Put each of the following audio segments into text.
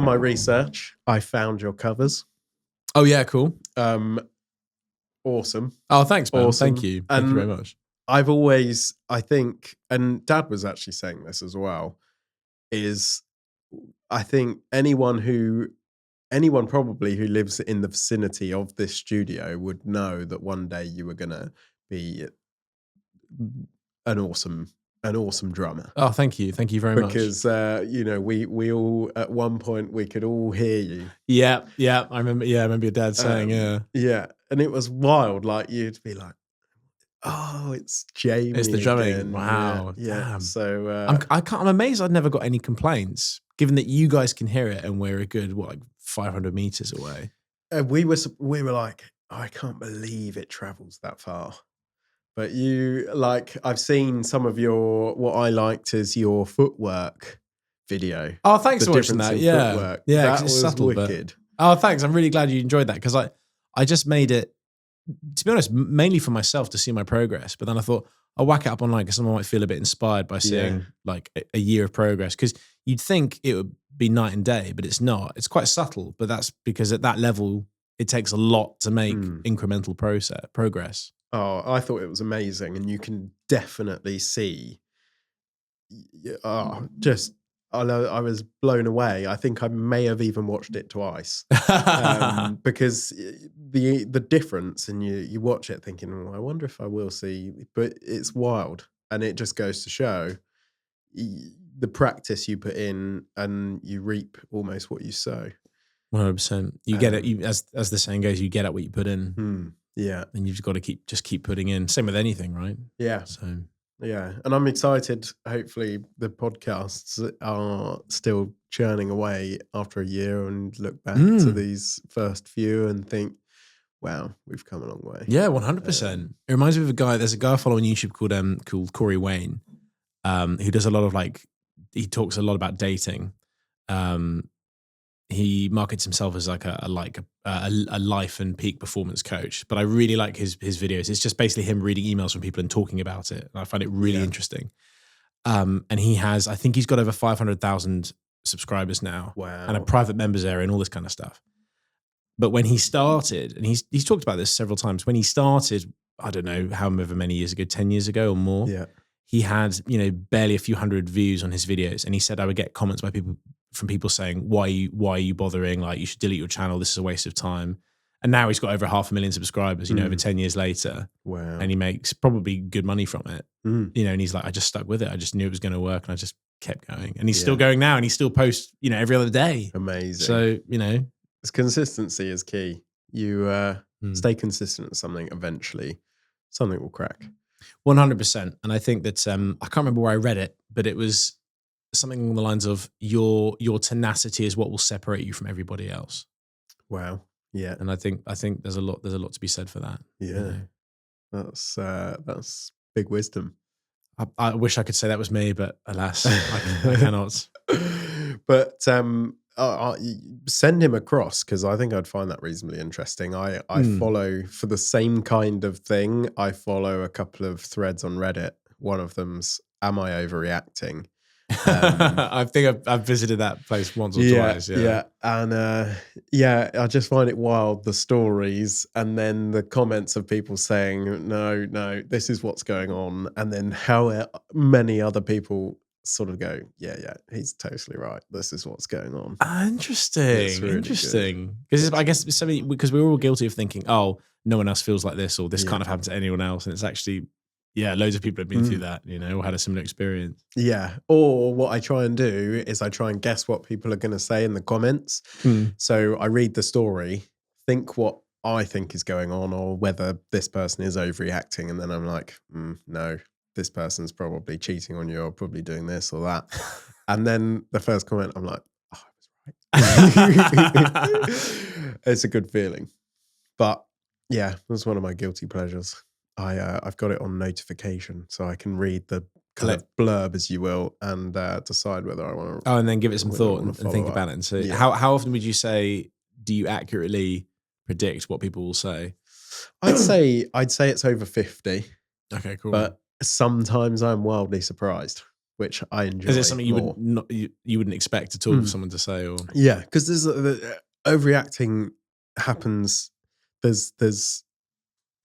my research, I found your covers. Oh yeah, cool. Awesome. Oh, thanks, man. Awesome. Thank you. Thank you very much. I've always, I think, and Dad was actually saying this as well, is I think anyone probably who lives in the vicinity of this studio would know that one day you were going to be an awesome drummer. Oh, thank you. Thank you very much. Because, we all, at one point, we could all hear you. Yeah. I remember your dad saying, Yeah. And it was wild. Like, you'd be like, oh, it's Jamie. It's the drumming. Again. Wow. Yeah. Damn. So I'm amazed I'd never got any complaints, given that you guys can hear it and we're a good, 500 meters away. we were like, I can't believe it travels that far. But I've seen some of what I liked is your footwork video. Oh, thanks for watching that. Yeah. Footwork. Yeah. That It's was subtle, wicked. Oh, thanks. I'm really glad you enjoyed that because I just made it, to be honest, mainly for myself to see my progress. But then I thought I'll whack it up online because someone might feel a bit inspired by seeing a year of progress. Because you'd think it would be night and day, but it's not. It's quite subtle. But that's because at that level, it takes a lot to make incremental progress. Oh, I thought it was amazing. And you can definitely see, I was blown away. I think I may have even watched it twice because the difference, and you watch it thinking, oh, I wonder if I will see, but it's wild. And it just goes to show the practice you put in and you reap almost what you sow. 100%. You get it, as the saying goes, you get at what you put in. Yeah. And you've got to keep putting in. Same with anything, right? Yeah. So yeah. And I'm excited. Hopefully the podcasts are still churning away after a year and look back to these first few and think, wow, we've come a long way. Yeah, 100%. It reminds me of there's a guy I follow on YouTube called Corey Wayne, who does a lot of he talks a lot about dating. He markets himself as a life and peak performance coach, but I really like his videos. It's just basically him reading emails from people and talking about it. And I find it really interesting. And I think he's got over 500,000 subscribers now. Wow. And a private members area and all this kind of stuff. But when he started, and he's talked about this several times, when he started, I don't know however many years ago, 10 years ago or more, he had, barely a few hundred views on his videos. And he said, I would get comments from people saying, why are you bothering? Like, you should delete your channel. This is a waste of time. And now he's got over 500,000 subscribers, over 10 years later. Wow. And he makes probably good money from it. And he's like, I just stuck with it. I just knew it was going to work and I just kept going. And he's still going now and he still posts, every other day. Amazing. So, consistency is key. You stay consistent at something, eventually something will crack. 100%. And I think that, I can't remember where I read it, but it was something along the lines of your tenacity is what will separate you from everybody else. Wow. Yeah. And I think there's a lot to be said for that. Yeah. That's big wisdom. I wish I could say that was me, but alas, I cannot. But send him across because I think I'd find that reasonably interesting. I follow, for the same kind of thing, I follow a couple of threads on Reddit. One of them's, am I overreacting? I think I've visited that place once or twice. Yeah. And I just find it wild, the stories and then the comments of people saying, no, this is what's going on. And then how many other people sort of go, yeah, he's totally right. This is what's going on. Interesting. Really interesting. Because I guess because we're all guilty of thinking, oh, no one else feels like this or this can't have happened to anyone else. And it's actually, loads of people have been through that, or had a similar experience. Yeah. Or what I try and do is I try and guess what people are going to say in the comments. So I read the story, think what I think is going on or whether this person is overreacting. And then I'm like, no, this person's probably cheating on you or probably doing this or that. And then the first comment, I'm like, oh, I was right. It's a good feeling. But yeah, that's one of my guilty pleasures. I've got it on notification so I can read the kind of blurb, as you will, and decide whether I want to. Oh, and then give it some thought and think about it and see. Yeah. How often would you say, do you accurately predict what people will say? I'd say it's over 50. Okay, cool. But sometimes I'm wildly surprised. which I enjoy. Is it something more. you wouldn't expect at all for someone to say? Or yeah, because there's overreacting happens. There's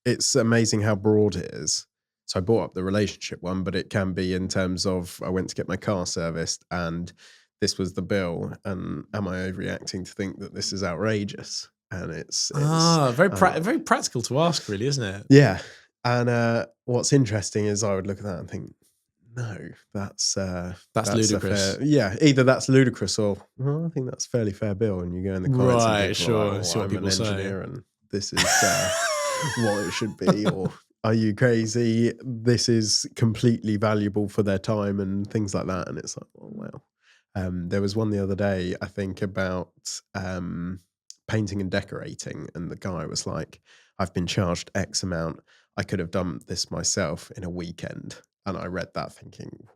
it's amazing how broad it is. So I brought up the relationship one, but it can be in terms of I went to get my car serviced and this was the bill, and am I overreacting to think that this is outrageous? And it's very practical to ask, really, isn't it? Yeah. And what's interesting is I would look at that and think, no, that's ludicrous. Either that's ludicrous or I think that's a fairly fair bill. And you go in the comments and think, sure. See what I'm people an engineer say. and this is what it should be, or are you crazy? This is completely valuable for their time and things like that. And it's like, oh wow. There was one the other day, I think, about painting and decorating, and the guy was like, I've been charged X amount. I could have done this myself in a weekend. And I read that thinking,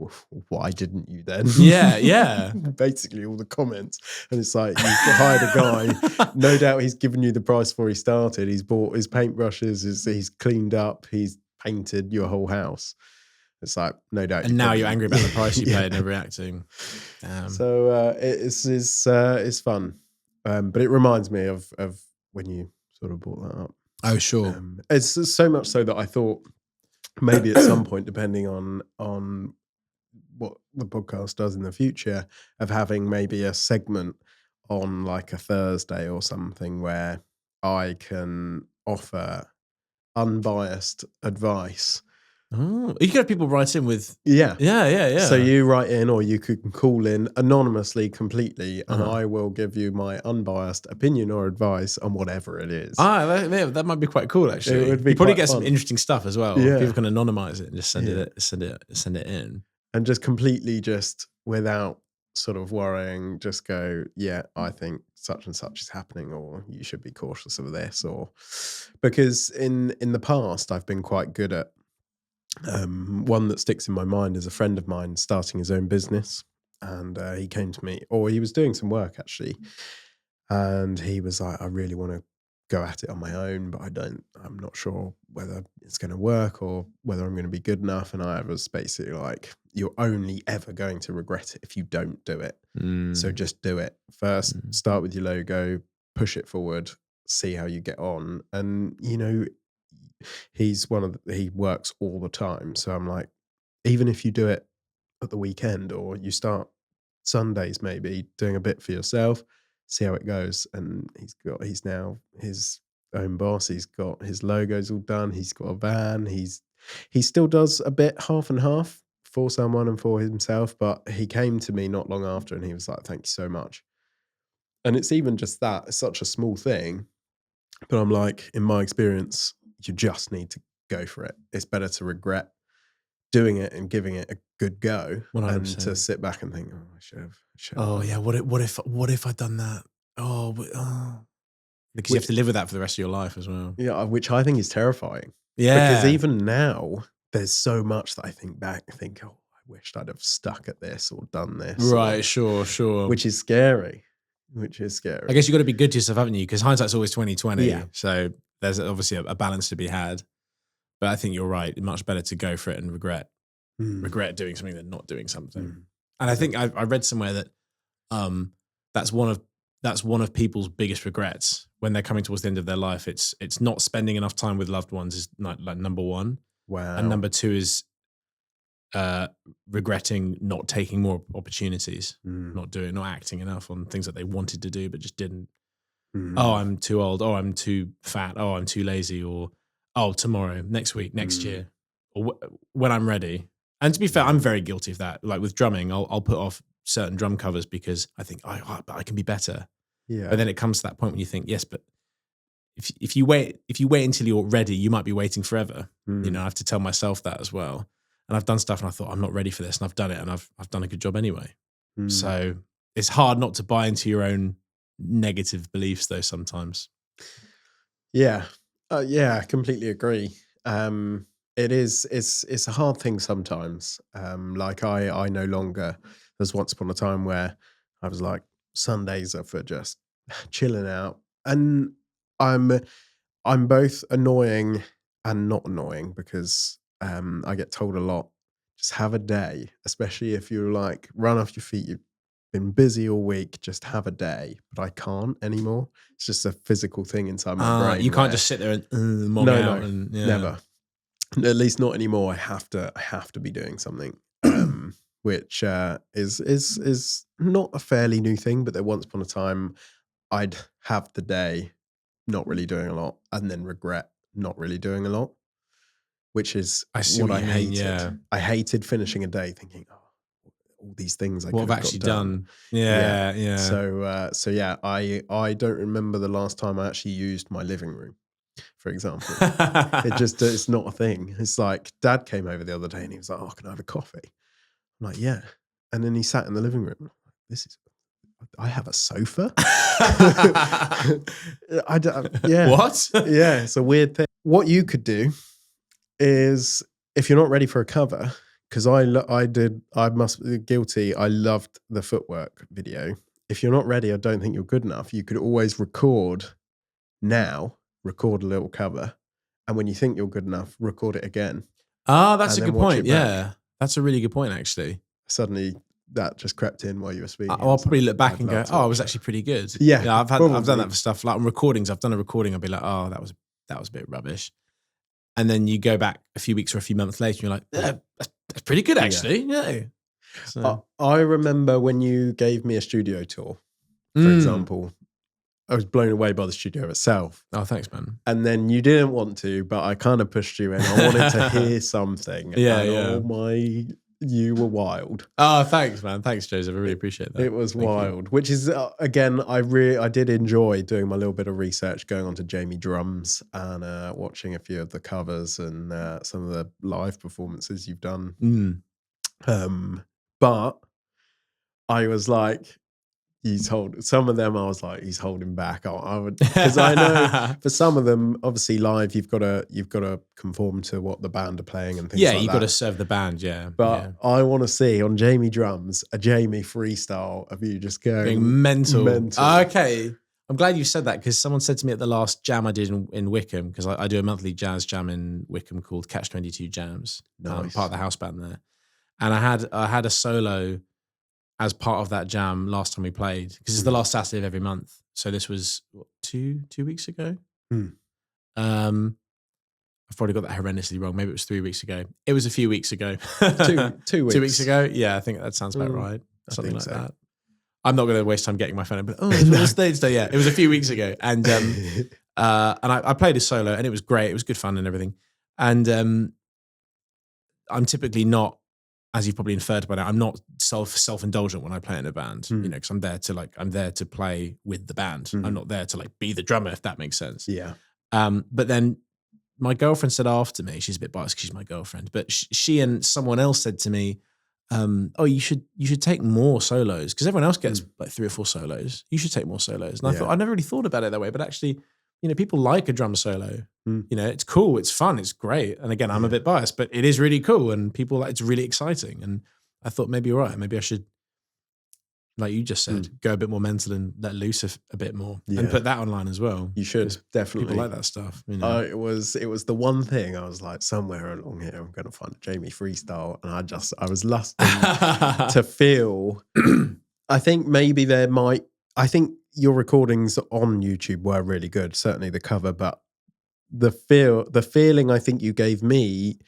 why didn't you then? Yeah. Basically all the comments. And it's like, you've hired a guy. No doubt he's given you the price before he started. He's bought his paintbrushes. He's cleaned up. He's painted your whole house. It's like, no doubt. And now you're angry about the price you paid and overreacting. So it's fun. But it reminds me of when you sort of brought that up. Oh, sure. It's so much so that I thought maybe at some point, depending on what the podcast does in the future, of having maybe a segment on like a Thursday or something where I can offer unbiased advice. Oh, you could have people write in with yeah. So you write in, or you can call in anonymously completely, and I will give you my unbiased opinion or advice on whatever it is. That might be quite cool. Actually, it would be you probably quite get fun. some interesting stuff as well. Yeah. People can anonymize it and just send it in, and just completely just without sort of worrying. Just go, yeah, I think such and such is happening, or you should be cautious of this, or because in the past I've been quite good at. One that sticks in my mind is a friend of mine starting his own business, and he came to me, or he was doing some work actually, and he was like, I really want to go at it on my own, but I'm not sure whether it's going to work or whether I'm going to be good enough. And I was basically like, you're only ever going to regret it if you don't do it. So just do it first. Start with your logo, push it forward, see how you get on. And he works all the time. So I'm like, even if you do it at the weekend, or you start Sundays, maybe doing a bit for yourself, see how it goes. And he's now his own boss. He's got his logos all done. He's got a van. He still does a bit half and half for someone and for himself. But he came to me not long after and he was like, thank you so much. And it's even just that, it's such a small thing. But I'm like, in my experience, you just need to go for it. It's better to regret doing it and giving it a good go 100%. and to sit back and think, I should have. Oh yeah, what if I'd done that? Because you have to live with that for the rest of your life as well. Yeah, which I think is terrifying. Yeah, because even now, there's so much that I think back and think, oh, I wished I'd have stuck at this or done this. Right, sure. Which is scary. I guess you've got to be good to yourself, haven't you? Because hindsight's always 20/20. Yeah. So there's obviously a balance to be had. But I think you're right. It's much better to go for it and regret doing something than not doing something. And I think I read somewhere that that's one of people's biggest regrets when they're coming towards the end of their life. It's not spending enough time with loved ones is like number one. Wow. And number two is regretting not taking more opportunities, not acting enough on things that they wanted to do but just didn't. Oh, I'm too old. Oh, I'm too fat. Oh, I'm too lazy. Or tomorrow, next week, next year, or when I'm ready. And to be fair, I'm very guilty of that. Like with drumming, I'll put off certain drum covers because I think but I can be better. Yeah. But then it comes to that point when you think, yes, but if you wait until you're ready, you might be waiting forever. I have to tell myself that as well. And I've done stuff and I thought, I'm not ready for this. And I've done it and I've done a good job anyway. So it's hard not to buy into your own negative beliefs though sometimes. Yeah. I completely agree. It's a hard thing sometimes. Like I no longer, there's once upon a time where I was like, Sundays are for just chilling out. And I'm both annoying and not annoying because I get told a lot, just have a day, especially if you're like run off your feet, you've been busy all week, just have a day. But I can't anymore. It's just a physical thing inside my brain. You can't just sit there and mong out. And, never. At least not anymore. I have to be doing something, which is not a fairly new thing. But there once upon a time, I'd have the day not really doing a lot, and then regret not really doing a lot, which is what I hated. Yeah. I hated finishing a day thinking, oh, all these things I could have actually done. Yeah. So yeah, I don't remember the last time I actually used my living room, for example. It's not a thing. It's like Dad came over the other day and he was like, oh, can I have a coffee? I'm like, yeah. And then he sat in the living room. I have a sofa. Yeah. What? Yeah, it's a weird thing. What you could do is, if you're not ready for a cover, because I must be guilty. I loved the footwork video. If you're not ready, I don't think you're good enough. You could always record a little cover, and when you think you're good enough, record it again. That's a good point. Yeah, that's a really good point, actually. Suddenly, that just crept in while you were speaking. I'll probably look back and go, "Oh, I was actually pretty good." Yeah, I've done that for stuff like on recordings. I've done a recording. I'll be like, "Oh, that was a bit rubbish," and then you go back a few weeks or a few months later, and you're like, "Yeah, that's pretty good, actually." Yeah. So. I remember when you gave me a studio tour, for example. I was blown away by the studio itself. Oh, thanks, man. And then you didn't want to, but I kind of pushed you in. I wanted to hear something. You were wild. Oh, thanks, man. Thanks, Joseph. I really appreciate that. It was wild, which is, again, I did enjoy doing my little bit of research, going on to Jamie Drums and watching a few of the covers and some of the live performances you've done. But I was like, some of them I was like, he's holding back. Because I know for some of them, obviously live, you've got to conform to what the band are playing and things like that. Yeah, you've got to serve the band, yeah. But I want to see on Jamie Drums a Jamie freestyle of you just going mental. Okay. I'm glad you said that, because someone said to me at the last jam I did in Wickham, because I do a monthly jazz jam in Wickham called Catch 22 Jams. Nice. Part of the house band there. And I had a solo as part of that jam last time we played, because it's the last Saturday of every month. So this was two weeks ago. I've probably got that horrendously wrong. Maybe it was 3 weeks ago. It was a few weeks ago. 2 weeks. 2 weweeks ago. Yeah, I think that sounds about right. Something like that. I'm not going to waste time getting my phone, but it was on stage day. Yeah, it was a few weeks ago, and I played a solo, and it was great. It was good fun and everything. And I'm typically not, as you've probably inferred by now, I'm not self-indulgent when I play in a band, because I'm there to play with the band. I'm not there to be the drummer, if that makes sense. Yeah. But then my girlfriend said after me, she's a bit biased because she's my girlfriend, but she and someone else said to me, oh, you should take more solos, because everyone else gets like 3 or 4 solos. You should take more solos. And I thought, I never really thought about it that way, but actually, people like a drum solo. It's cool, it's fun, it's great. And again, I'm a bit biased, but it is really cool, and people it's really exciting. And I thought maybe you're right. Maybe I should, like you just said, go a bit more mental and let loose a bit more, and put that online as well. You should definitely. People like that stuff. It was the one thing I was like, somewhere along here, I'm going to find a Jamie freestyle, and I was lusting to feel. I think maybe I think your recordings on YouTube were really good. Certainly the cover, but the feeling I think you gave me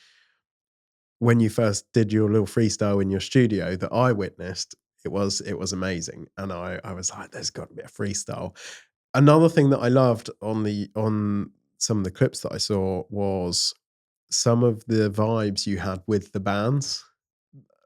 when you first did your little freestyle in your studio that I witnessed, it was amazing. And I was like, there's got to be a freestyle. Another thing that I loved on some of the clips that I saw was some of the vibes you had with the bands.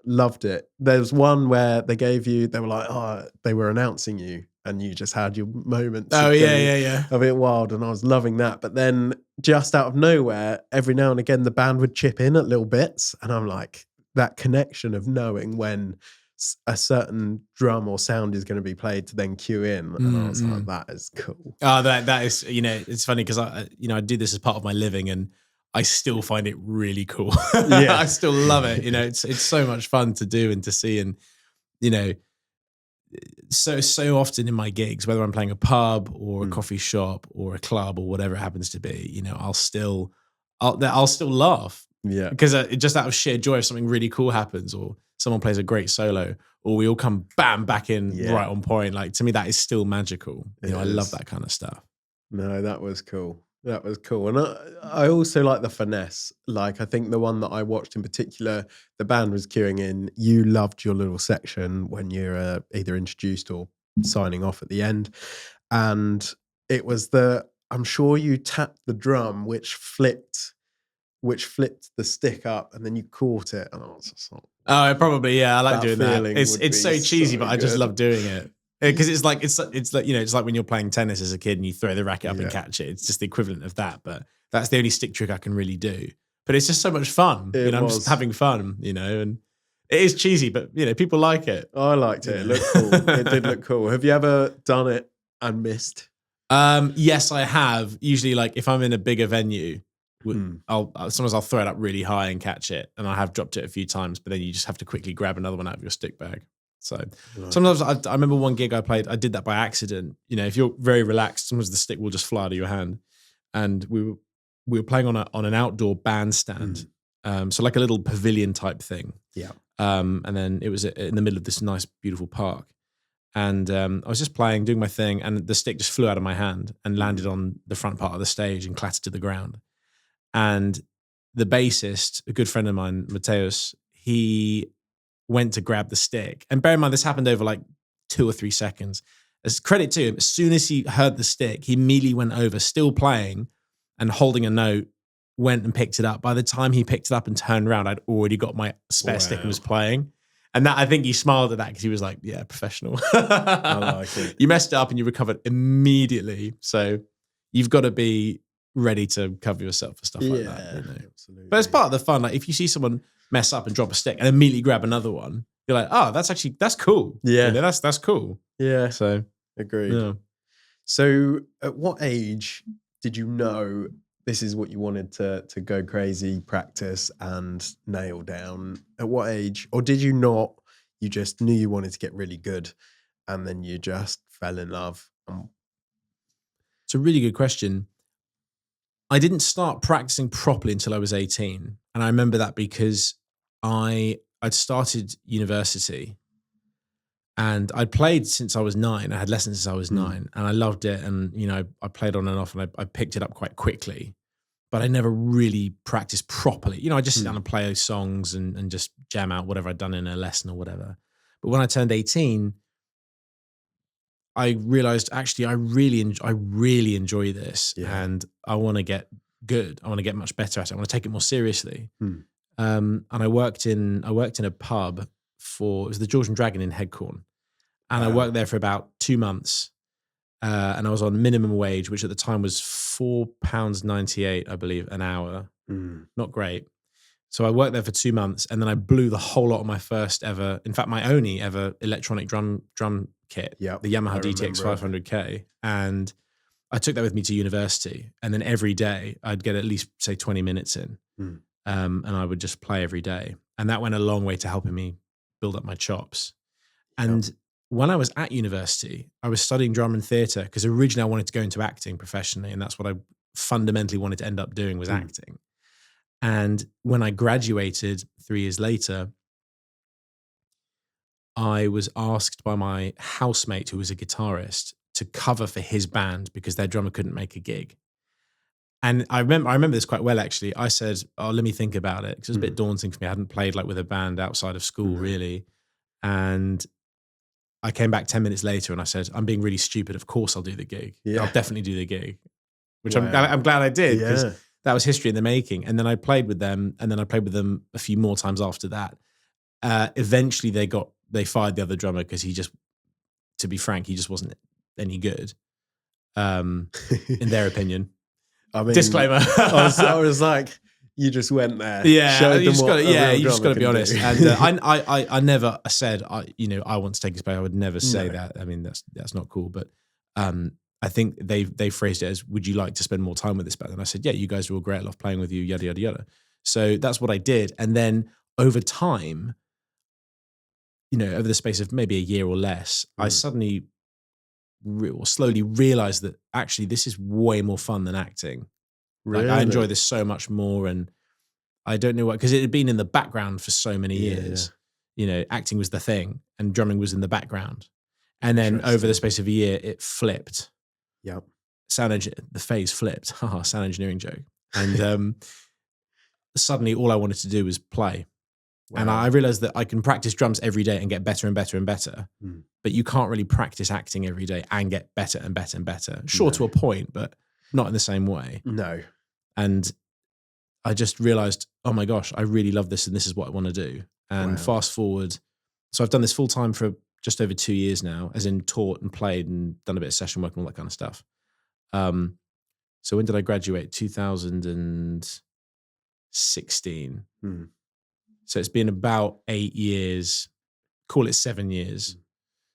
Loved it. There's one where they were like, they were announcing you, and you just had your moments. Oh, yeah. A bit wild, and I was loving that. But then just out of nowhere, every now and again, the band would chip in at little bits, and I'm like, that connection of knowing when a certain drum or sound is going to be played to then cue in, and I was like, that is cool. Oh, that is, it's funny because I do this as part of my living, and I still find it really cool. Yeah. I still love it. It's so much fun to do and to see, and so often in my gigs, whether I'm playing a pub or a coffee shop or a club or whatever it happens to be, I'll still laugh Yeah. Because just out of sheer joy if something really cool happens or someone plays a great solo or we all come bam back in right on point. Like to me, that is still magical. I love that kind of stuff. No, that was cool. That was cool. And I also like the finesse. Like, I think the one that I watched in particular, the band was queuing in. You loved your little section when you're either introduced or signing off at the end. And it was I'm sure you tapped the drum, which flipped the stick up, and then you caught it. And I was just like, probably, yeah. I like doing that. It's so cheesy, so but I just love doing it. Because it's like it's like when you're playing tennis as a kid and you throw the racket up and catch it. It's just the equivalent of that, but that's the only stick trick I can really do. But it's just so much fun. I'm just having fun, and it is cheesy, but people like it. I liked it. It looked cool. It did look cool. Have you ever done it and missed? Yes, I have. Usually, like if I'm in a bigger venue, sometimes I'll throw it up really high and catch it, and I have dropped it a few times. But then you just have to quickly grab another one out of your stick bag. So sometimes I remember one gig I played, I did that by accident. If you're very relaxed, sometimes the stick will just fly out of your hand. And we were playing on an outdoor bandstand, so like a little pavilion type thing. Yeah. And then it was in the middle of this nice, beautiful park. And I was just playing, doing my thing, and the stick just flew out of my hand and landed on the front part of the stage and clattered to the ground. And the bassist, a good friend of mine, Mateus, he went to grab the stick. And bear in mind, this happened over like 2 or 3 seconds. As credit to him, as soon as he heard the stick, he immediately went over, still playing and holding a note, went and picked it up. By the time he picked it up and turned around, I'd already got my spare stick and was playing. And that, I think he smiled at that because he was like, yeah, professional. I like it. You messed it up and you recovered immediately. So you've got to be ready to cover yourself for stuff like that. Absolutely. But it's part of the fun. Like if you see someone mess up and drop a stick and immediately grab another one, you're like, oh, that's cool. Yeah. That's cool. Yeah. So agreed. Yeah. So at what age did you know this is what you wanted to go crazy, practice and nail down? At what age? Or did you not? You just knew you wanted to get really good and then you just fell in love? It's a really good question. I didn't start practicing properly until I was 18. And I remember that because I'd started university and I'd played since I was 9. I had lessons since I was 9 and I loved it. And, I played on and off and I picked it up quite quickly, but I never really practiced properly. I just sit down and play those songs and just jam out whatever I'd done in a lesson or whatever. But when I turned 18, I realized actually I really enjoy this and I want to get good. I want to get much better at it. I want to take it more seriously. And I worked in a pub it was the George and Dragon in Headcorn. And I worked there for about 2 months. And I was on minimum wage, which at the time was £4.98, I believe, an hour. Not great. So I worked there for 2 months and then I blew the whole lot of my first ever, in fact, my only ever electronic drum kit, the Yamaha DTX 500K. And I took that with me to university. And then every day I'd get at least, say, 20 minutes in. And I would just play every day. And that went a long way to helping me build up my chops. And when I was at university, I was studying drama and theatre because originally I wanted to go into acting professionally. And that's what I fundamentally wanted to end up doing was acting. And when I graduated 3 years later, I was asked by my housemate, who was a guitarist, to cover for his band because their drummer couldn't make a gig. And I remember this quite well, actually. I said, oh, let me think about it because it was a bit daunting for me. I hadn't played like with a band outside of school, really. And I came back 10 minutes later and I said, I'm being really stupid. Of course I'll do the gig. I'll definitely do the gig, which I'm glad I did because that was history in the making. And then I played with them and then I played with them a few more times after that. Eventually they fired the other drummer because to be frank, he just wasn't any good in their opinion. I mean, disclaimer. I was like, you just went there. Yeah, you just got to be honest. And I never said, I want to take his place. I would never say that. I mean, that's not cool. But I think they phrased it as, would you like to spend more time with this band? And I said, yeah, you guys are all great. I love playing with you, yada, yada, yada. So that's what I did. And then over time, over the space of maybe a year or less, I suddenly slowly realized that actually this is way more fun than acting. Really? Like I enjoy this so much more. And I don't know what, because it had been in the background for so many years. You know, acting was the thing and drumming was in the background. And then over the space of a year, it flipped. Yep. The phase flipped. Haha, sound engineering joke. And suddenly all I wanted to do was play. Wow. And I realized that I can practice drums every day and get better and better and better. But you can't really practice acting every day and get better and better and better. Sure, to a point, but not in the same way. No. And I just realized, oh my gosh, I really love this and this is what I want to do. And fast forward. So I've done this full time for just over 2 years now, as in taught and played and done a bit of session work and all that kind of stuff. So when did I graduate? 2016. So it's been about 8 years, call it 7 years.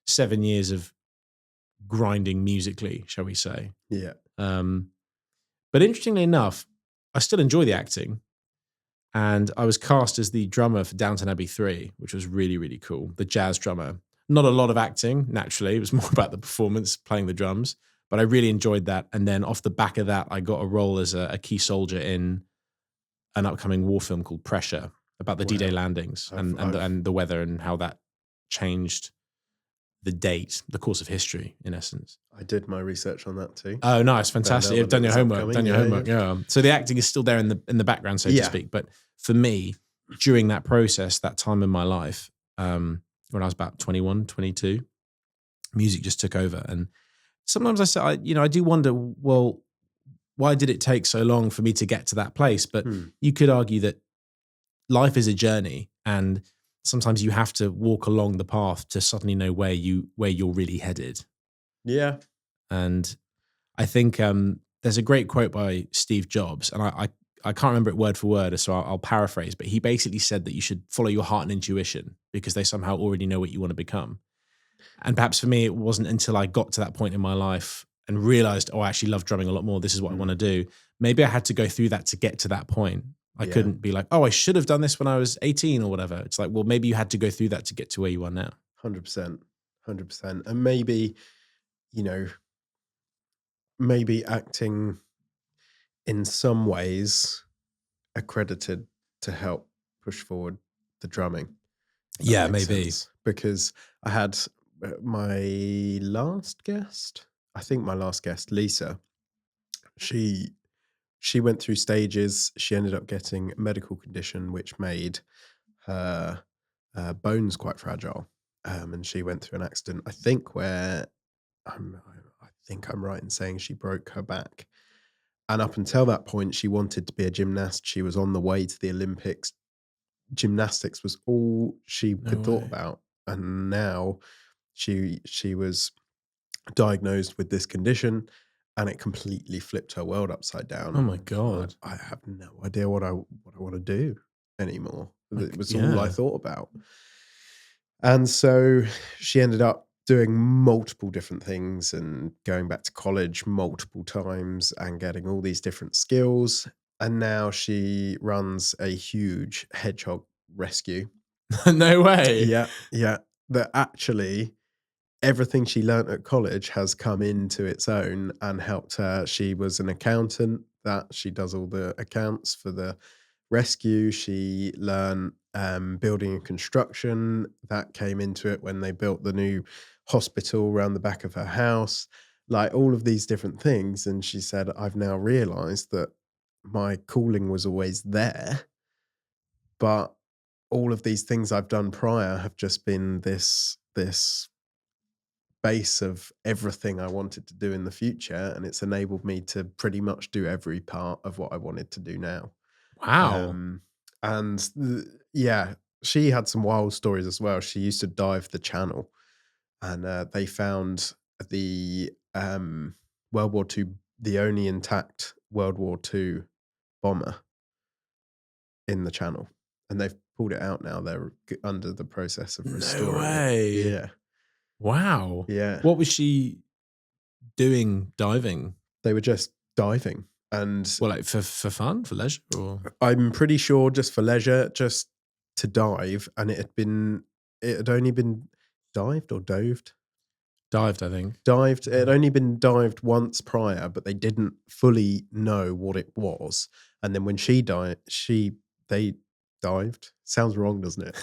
7 years of grinding musically, shall we say. Yeah. But interestingly enough, I still enjoy the acting. And I was cast as the drummer for Downton Abbey 3, which was really, really cool. The jazz drummer. Not a lot of acting, naturally. It was more about the performance, playing the drums. But I really enjoyed that. And then off the back of that, I got a role as a key soldier in an upcoming war film called Pressure, about the D-Day landings and the weather and how that changed the date, the course of history, in essence. I did my research on that too. Oh, nice, fantastic! You've done your homework. Yeah. So the acting is still there in the background, so to speak. But for me, during that process, that time in my life, when I was about 21, 22, music just took over. And sometimes I do wonder, well, why did it take so long for me to get to that place? But you could argue that life is a journey, and sometimes you have to walk along the path to suddenly know where you're really headed. Yeah. And I think there's a great quote by Steve Jobs, and I can't remember it word for word, so I'll paraphrase, but he basically said that you should follow your heart and intuition because they somehow already know what you want to become. And perhaps for me, it wasn't until I got to that point in my life and realized, I actually love drumming a lot more. This is what I want to do. Maybe I had to go through that to get to that point. I couldn't be like, I should have done this when I was 18 or whatever. It's like, well, maybe you had to go through that to get to where you are now. 100%. And maybe, maybe acting in some ways accredited to help push forward the drumming. Yeah, maybe. Because I had my last guest, Lisa, she went through stages. She ended up getting a medical condition which made her bones quite fragile. And she went through an accident, I think, where I think I'm right in saying she broke her back. And up until that point, she wanted to be a gymnast. She was on the way to the Olympics. Gymnastics was all she had thought about. And now she was diagnosed with this condition, and it completely flipped her world upside down. Oh my God. I have no idea what I want to do anymore. It was all I thought about. And so she ended up doing multiple different things and going back to college multiple times and getting all these different skills. And now she runs a huge hedgehog rescue. No way. Yeah. That actually everything she learnt at college has come into its own and helped her. She was an accountant, that she does all the accounts for the rescue. She learned building and construction. That came into it when they built the new hospital around the back of her house, like all of these different things. And she said, I've now realized that my calling was always there, but all of these things I've done prior have just been this base of everything I wanted to do in the future, and it's enabled me to pretty much do every part of what I wanted to do now. Wow. She had some wild stories as well. She used to dive the Channel, and they found the World War II, the only intact World War II bomber in the Channel, and they've pulled it out now. They're under the process of restoring No way. it. Yeah. Wow. Yeah. What was she doing diving? They were just diving. And well, like for fun, for leisure? Or? I'm pretty sure just for leisure, just to dive. And it had only been dived or doved? Dived, I think. Dived. It had only been dived once prior, but they didn't fully know what it was. And then when she they dived. Sounds wrong, doesn't it?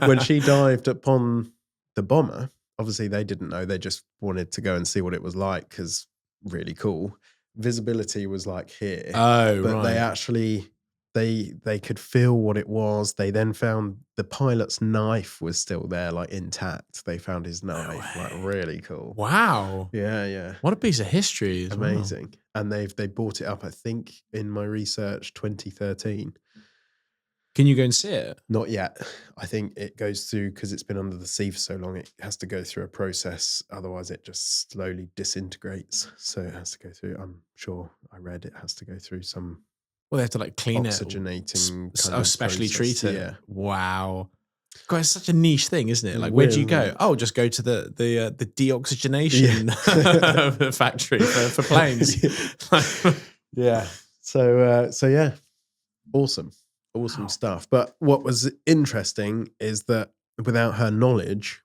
When she dived upon the bomber, obviously they didn't know. They just wanted to go and see what it was like because really cool. Visibility was like here. Oh, but right. they actually, they could feel what it was. They then found the pilot's knife was still there, like intact. They found his knife, like really cool. Wow. Yeah. What a piece of history as Amazing. well. And they brought it up, I think, in my research, 2013. Can you go and see it? Not yet. I think it goes through, because it's been under the sea for so long, it has to go through a process. Otherwise, it just slowly disintegrates. So it has to go through, I'm sure I read it has to go through some Well, they have to like clean oxygenating it. kind of Specially process. treat it. Yeah. Wow. God, it's such a niche thing, isn't it? Like, It where do you really go? Oh, just go to the deoxygenation factory for planes. Yeah. So yeah, awesome stuff. But what was interesting is that without her knowledge,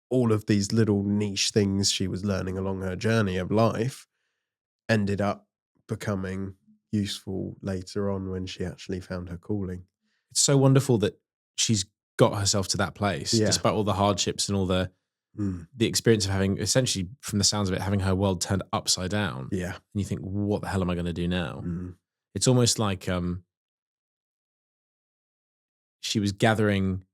all of these little niche things she was learning along her journey of life ended up becoming useful later on when she actually found her calling. It's so wonderful that she's got herself to that place, despite all the hardships and all the experience of having, essentially, from the sounds of it, having her world turned upside down. Yeah. And you think, what the hell am I going to do now? It's almost like she was gathering,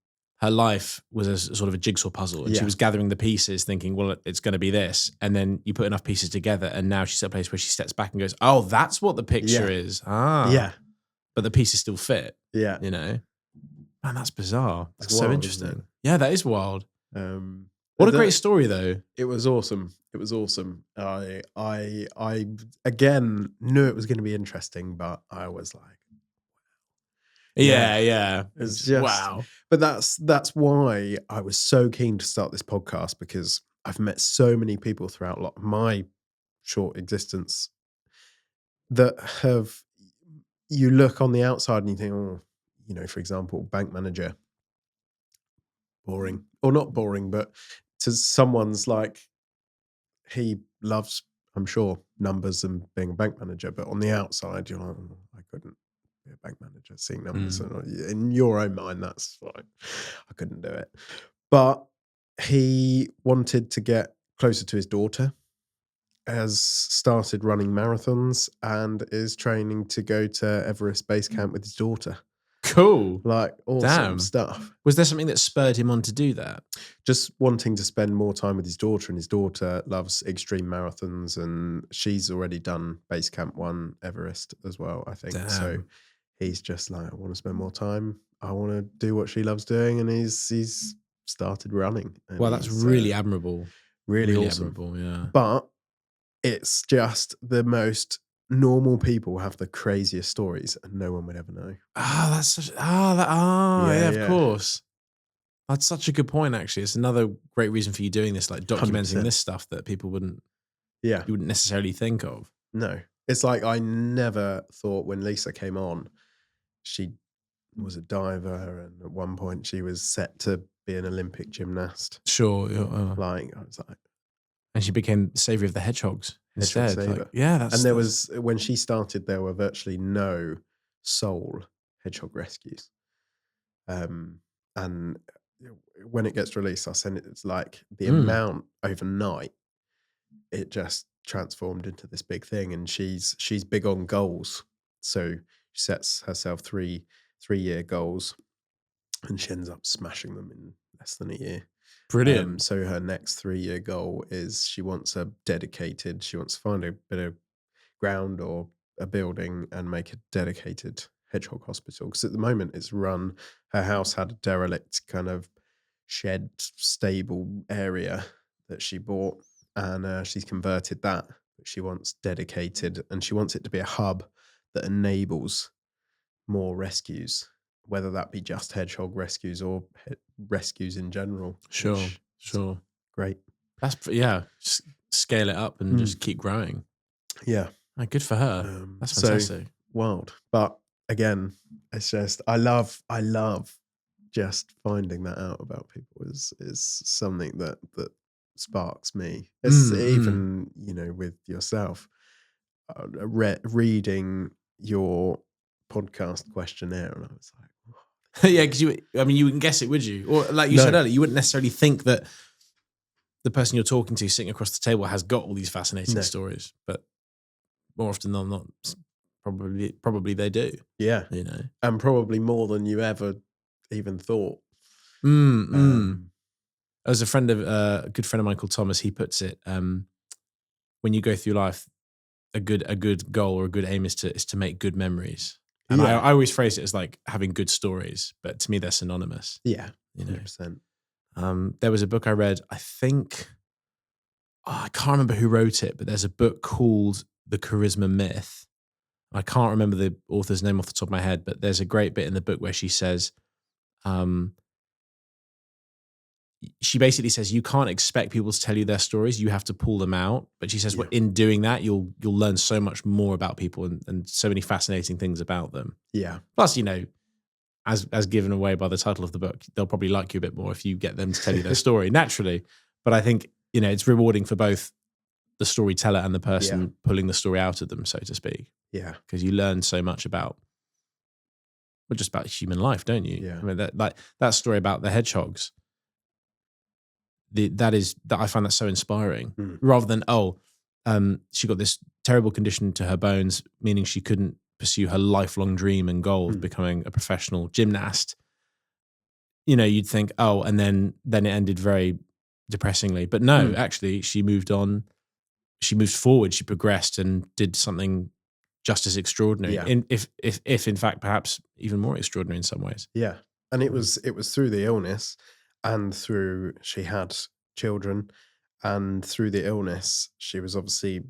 her life was a sort of a jigsaw puzzle, and she was gathering the pieces thinking, well, it's going to be this. And then you put enough pieces together, and now she's at a place where she steps back and goes, oh, that's what the picture is. Yeah. But the pieces still fit. Yeah. You know? Man, that's bizarre. That's wild, so interesting. Yeah, that is wild. What a great story, though. It was awesome. I again knew it was going to be interesting, but I was like, yeah. It's just wow. But that's why I was so keen to start this podcast, because I've met so many people throughout a lot of my short existence that have, you look on the outside and you think, oh, you know, for example, bank manager, boring, or not boring, but to someone's like, he loves, I'm sure, numbers and being a bank manager, but on the outside, you're like, oh, I couldn't be a bank manager seeing numbers. And in your own mind, that's like, I couldn't do it. But he wanted to get closer to his daughter, has started running marathons, and is training to go to Everest Base Camp with his daughter. Cool. Like, awesome stuff. Was there something that spurred him on to do that? Just wanting to spend more time with his daughter, and his daughter loves extreme marathons, and she's already done Base Camp 1 Everest as well, I think. Damn. So he's just like, I want to spend more time. I want to do what she loves doing, and he's started running. Well, that's really admirable. Really awesome. Admirable, yeah. But it's just the most normal people have the craziest stories, and no one would ever know. That's such. Yeah, of course. That's such a good point. Actually, it's another great reason for you doing this, like documenting 100%. This stuff that people wouldn't necessarily think of. No, it's like I never thought when Lisa came on, she was a diver, and at one point she was set to be an Olympic gymnast. Sure, like I was like. And she became Saviour of the Hedgehogs instead. Like, that's. And there was, when she started, there were virtually no sole hedgehog rescues. And when it gets released, I'll send it. It's like the amount overnight, it just transformed into this big thing. And she's big on goals, so she sets herself 3-year goals, and she ends up smashing them in less than a year. Brilliant. So her next 3-year goal is she wants to find a bit of ground or a building and make a dedicated hedgehog hospital. Because at the moment it's run, her house had a derelict kind of shed stable area that she bought, and she's converted that. But she wants dedicated, and she wants it to be a hub that enables more rescues, whether that be just hedgehog rescues or rescues in general. Sure. Great. That's, just scale it up and just keep growing. Yeah. Good for her. That's fantastic. So wild. But again, it's just, I love just finding that out about people is something that sparks me. It's even, you know, with yourself, reading your podcast questionnaire, and I was like, yeah, because you wouldn't guess it, would you? Or like you said earlier, you wouldn't necessarily think that the person you're talking to sitting across the table has got all these fascinating stories, but more often than not, probably they do. Yeah, and probably more than you ever even thought. As a good friend of mine called Thomas, he puts it: when you go through life, a good goal or a good aim is to make good memories. And I always phrase it as like having good stories, but to me they're synonymous. Yeah, 100%. There was a book I read, I think, I can't remember who wrote it, but there's a book called The Charisma Myth. I can't remember the author's name off the top of my head, but there's a great bit in the book where she says, she basically says you can't expect people to tell you their stories. You have to pull them out. But she says, in doing that, you'll learn so much more about people and so many fascinating things about them. Yeah. Plus, as given away by the title of the book, they'll probably like you a bit more if you get them to tell you their story naturally. But I think, it's rewarding for both the storyteller and the person pulling the story out of them, so to speak. Yeah. Because you learn so much about, just about human life, don't you? Yeah. I mean, that story about the hedgehogs, that I find that so inspiring. Rather than, she got this terrible condition to her bones, meaning she couldn't pursue her lifelong dream and goal of becoming a professional gymnast. You'd think, and then it ended very depressingly. But no, actually, she moved on. She moved forward. She progressed and did something just as extraordinary. Yeah. If in fact, perhaps even more extraordinary in some ways. Yeah, and it was through the illness, and through she had children, and through the illness, she was obviously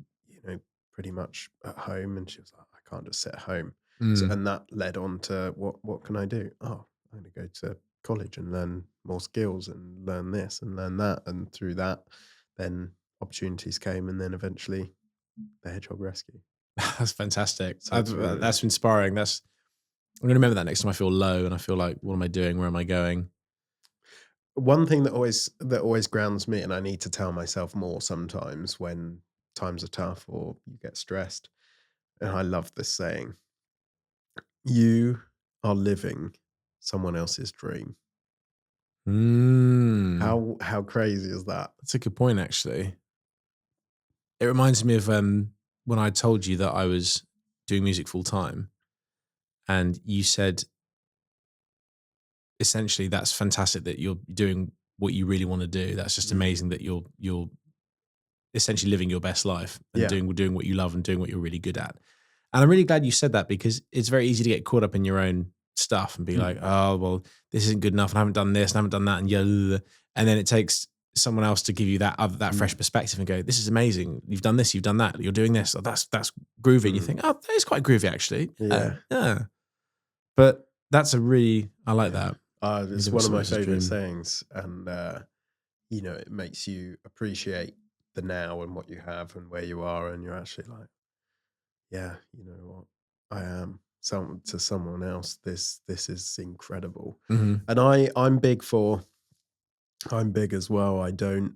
pretty much at home, and she was like, I can't just sit at home. So, and that led on to what can I do? Oh, I'm going to go to college and learn more skills and learn this and learn that, and through that, then opportunities came, and then eventually the Hedgehog Rescue. That's fantastic. So that's inspiring. I'm going to remember that next time I feel low and I feel like, what am I doing? Where am I going? One thing that always grounds me, and I need to tell myself more sometimes when times are tough or you get stressed, and I love this saying: you are living someone else's dream. How crazy is that? That's a good point, actually. It reminds me of when I told you that I was doing music full time, and you said, essentially, that's fantastic that you're doing what you really want to do. That's just amazing that you're essentially living your best life and doing what you love and doing what you're really good at. And I'm really glad you said that, because it's very easy to get caught up in your own stuff and be like, oh, well, this isn't good enough, and I haven't done this and I haven't done that, and then it takes someone else to give you that fresh perspective and go, this is amazing. You've done this, you've done that, you're doing this. Oh, that's groovy. And you think, oh, that is quite groovy, actually. Yeah. But that's I like that. It's one of my favorite sayings, and it makes you appreciate the now and what you have and where you are, and you're actually like, yeah, you know what, I am to someone else. This is incredible. And I'm big as well. I don't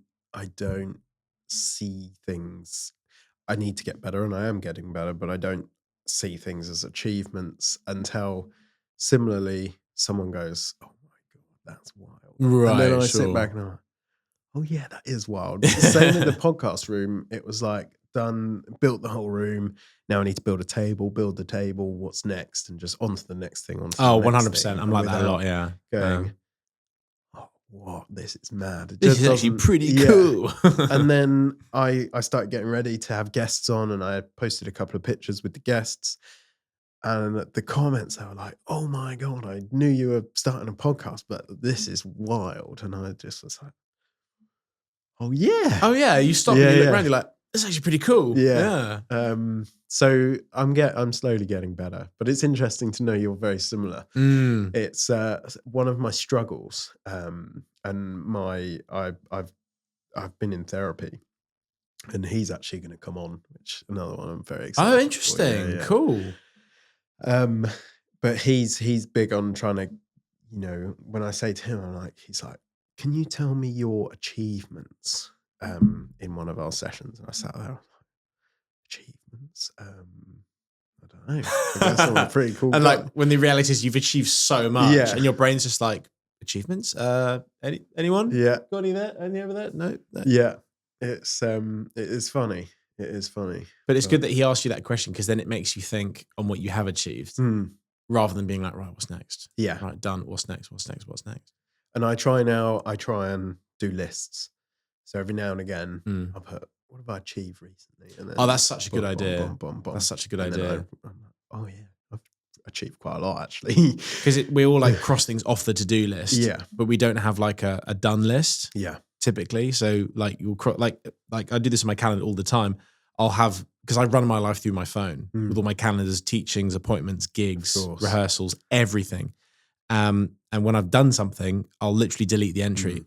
see things. I need to get better, and I am getting better, but I don't see things as achievements until similarly someone goes, oh my God, that's wild. Right. And then I sit back and I'm like, oh yeah, that is wild. Same in the podcast room. It was like built the whole room. Now I need to build the table. What's next? And just on to the next thing. 100%. I'm like that a lot, yeah. Going, oh, what? This is mad. This is actually pretty cool. And then I started getting ready to have guests on, and I posted a couple of pictures with the guests. And the comments, they were like, oh my God, I knew you were starting a podcast, but this is wild. And I just was like, oh yeah. Oh yeah. You stop and you look around, you're like, this is actually pretty cool. Yeah. So I'm slowly getting better, but it's interesting to know you're very similar. It's one of my struggles, and I've been in therapy, and he's actually going to come on, which another one I'm very excited. Oh, interesting. Yeah. Cool. But he's big on trying to, when I say to him, he's like, can you tell me your achievements in one of our sessions? And I sat there, I was like, achievements? I don't know. I guess I'm a pretty cool and guy. like when the reality is you've achieved so much and your brain's just like, achievements? Anyone? Yeah. Got any there? Any over there? No. Yeah. It is funny. It is funny. But it's good that he asked you that question, because then it makes you think on what you have achieved rather than being like, right, what's next? Yeah. Right, done. What's next? What's next? What's next? And I try and do lists. So every now and again, I'll put, what have I achieved recently? And then that's such a good idea. That's such a good idea. I'm like, oh yeah, I've achieved quite a lot actually. Because we all like cross things off the to-do list. Yeah. But we don't have like a done list. Yeah. Typically. So like you'll like I do this in my calendar all the time. I'll have, because I run my life through my phone with all my calendars, teachings, appointments, gigs, rehearsals, everything. And when I've done something, I'll literally delete the entry.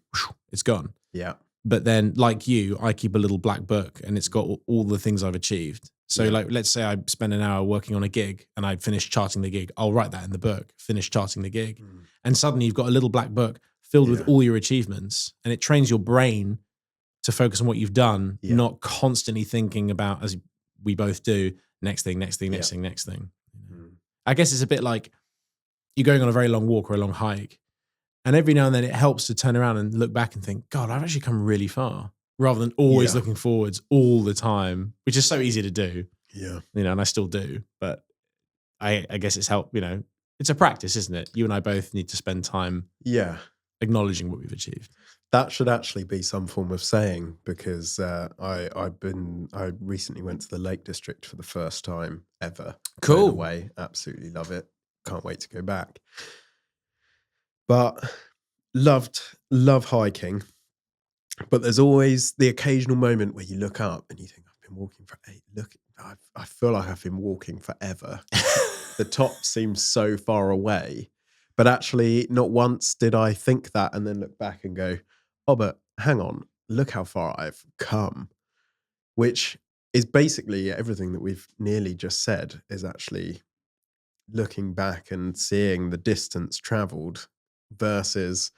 It's gone. Yeah. But then, like you, I keep a little black book and it's got all the things I've achieved. So like, let's say I spend an hour working on a gig and I finish charting the gig. I'll write that in the book, finish charting the gig. And suddenly you've got a little black book filled with all your achievements, and it trains your brain to focus on what you've done, not constantly thinking about, as we both do, next thing. I guess it's a bit like you're going on a very long walk or a long hike, and every now and then it helps to turn around and look back and think, God, I've actually come really far, rather than always looking forwards all the time, which is so easy to do. Yeah. And I still do, but I guess it's helped, it's a practice, isn't it? You and I both need to spend time acknowledging what we've achieved. That should actually be some form of saying, because I recently went to the Lake District for the first time ever. Cool. Away, absolutely love it. Can't wait to go back. But love hiking. But there's always the occasional moment where you look up and you think, I've been walking for I feel like I've been walking forever. The top seems so far away. But actually, not once did I think that and then look back and go, oh, but hang on, look how far I've come. Which is basically everything that we've nearly just said, is actually looking back and seeing the distance traveled versus,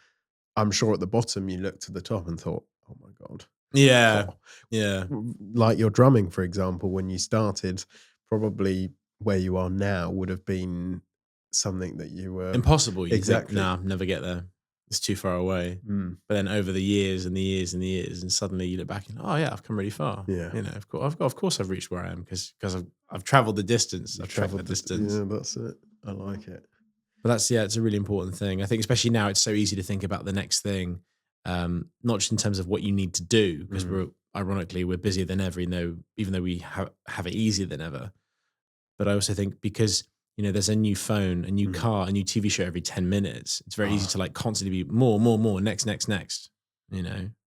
I'm sure at the bottom you looked to the top and thought, oh my God. Yeah. Oh. Yeah. Like your drumming, for example, when you started, probably where you are now would have been something that you were impossible. Exactly. No, never get there. It's too far away. But then over the years and the years and the years, and suddenly you look back and, oh yeah, I've come really far. Yeah. Of course I've reached where I am because I've traveled the distance. I've traveled the distance. Yeah, that's it. I like it. But it's a really important thing. I think especially now it's so easy to think about the next thing, not just in terms of what you need to do, because we're busier than ever, even though we have it easier than ever. But I also think because there's a new phone, a new car, a new TV show every 10 minutes. It's very easy to like constantly be more, next,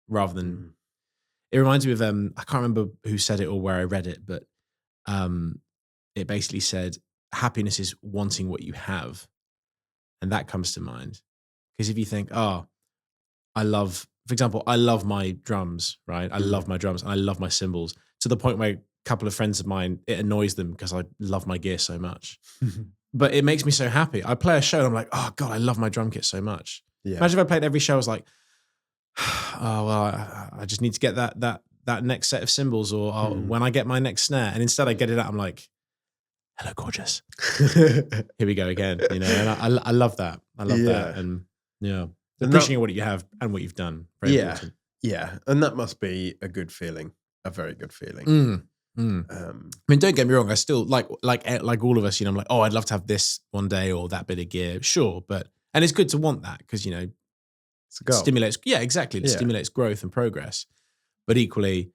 rather than, it reminds me of, I can't remember who said it or where I read it, but it basically said, happiness is wanting what you have. And that comes to mind. Because if you think, for example, I love my drums, right? I love my drums and I love my cymbals to the point where a couple of friends of mine, it annoys them because I love my gear so much. But it makes me so happy. I play a show and I'm like, oh God, I love my drum kit so much. Yeah. Imagine if I played every show, I was like, oh, well, I just need to get that next set of cymbals, or when I get my next snare. And instead I get it out, I'm like, hello, gorgeous. Here we go again, And I love that. I love that. And appreciating what you have and what you've done. Very important. Yeah. And that must be a good feeling, a very good feeling. I mean, don't get me wrong. I still like all of us, I'm like, oh, I'd love to have this one day or that bit of gear. Sure. And it's good to want that because, it stimulates. Yeah, exactly. It stimulates growth and progress. But equally,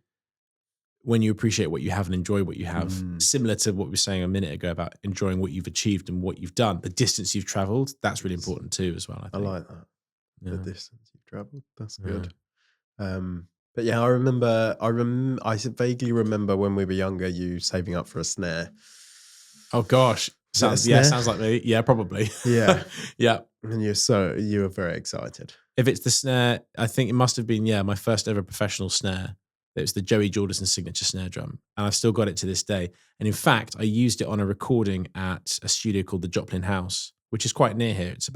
when you appreciate what you have and enjoy what you have, similar to what we were saying a minute ago about enjoying what you've achieved and what you've done, the distance you've traveled, that's really important too, as well. I like that. Yeah. The distance you've traveled, that's good. But yeah, I vaguely remember when we were younger, you saving up for a snare. Oh gosh. Sounds like me. Yeah, probably. Yeah. Yeah. And you were very excited. If it's the snare, I think it must have been, my first ever professional snare. It was the Joey Jordison signature snare drum. And I've still got it to this day. And in fact, I used it on a recording at a studio called the Joplin House, which is quite near here. It's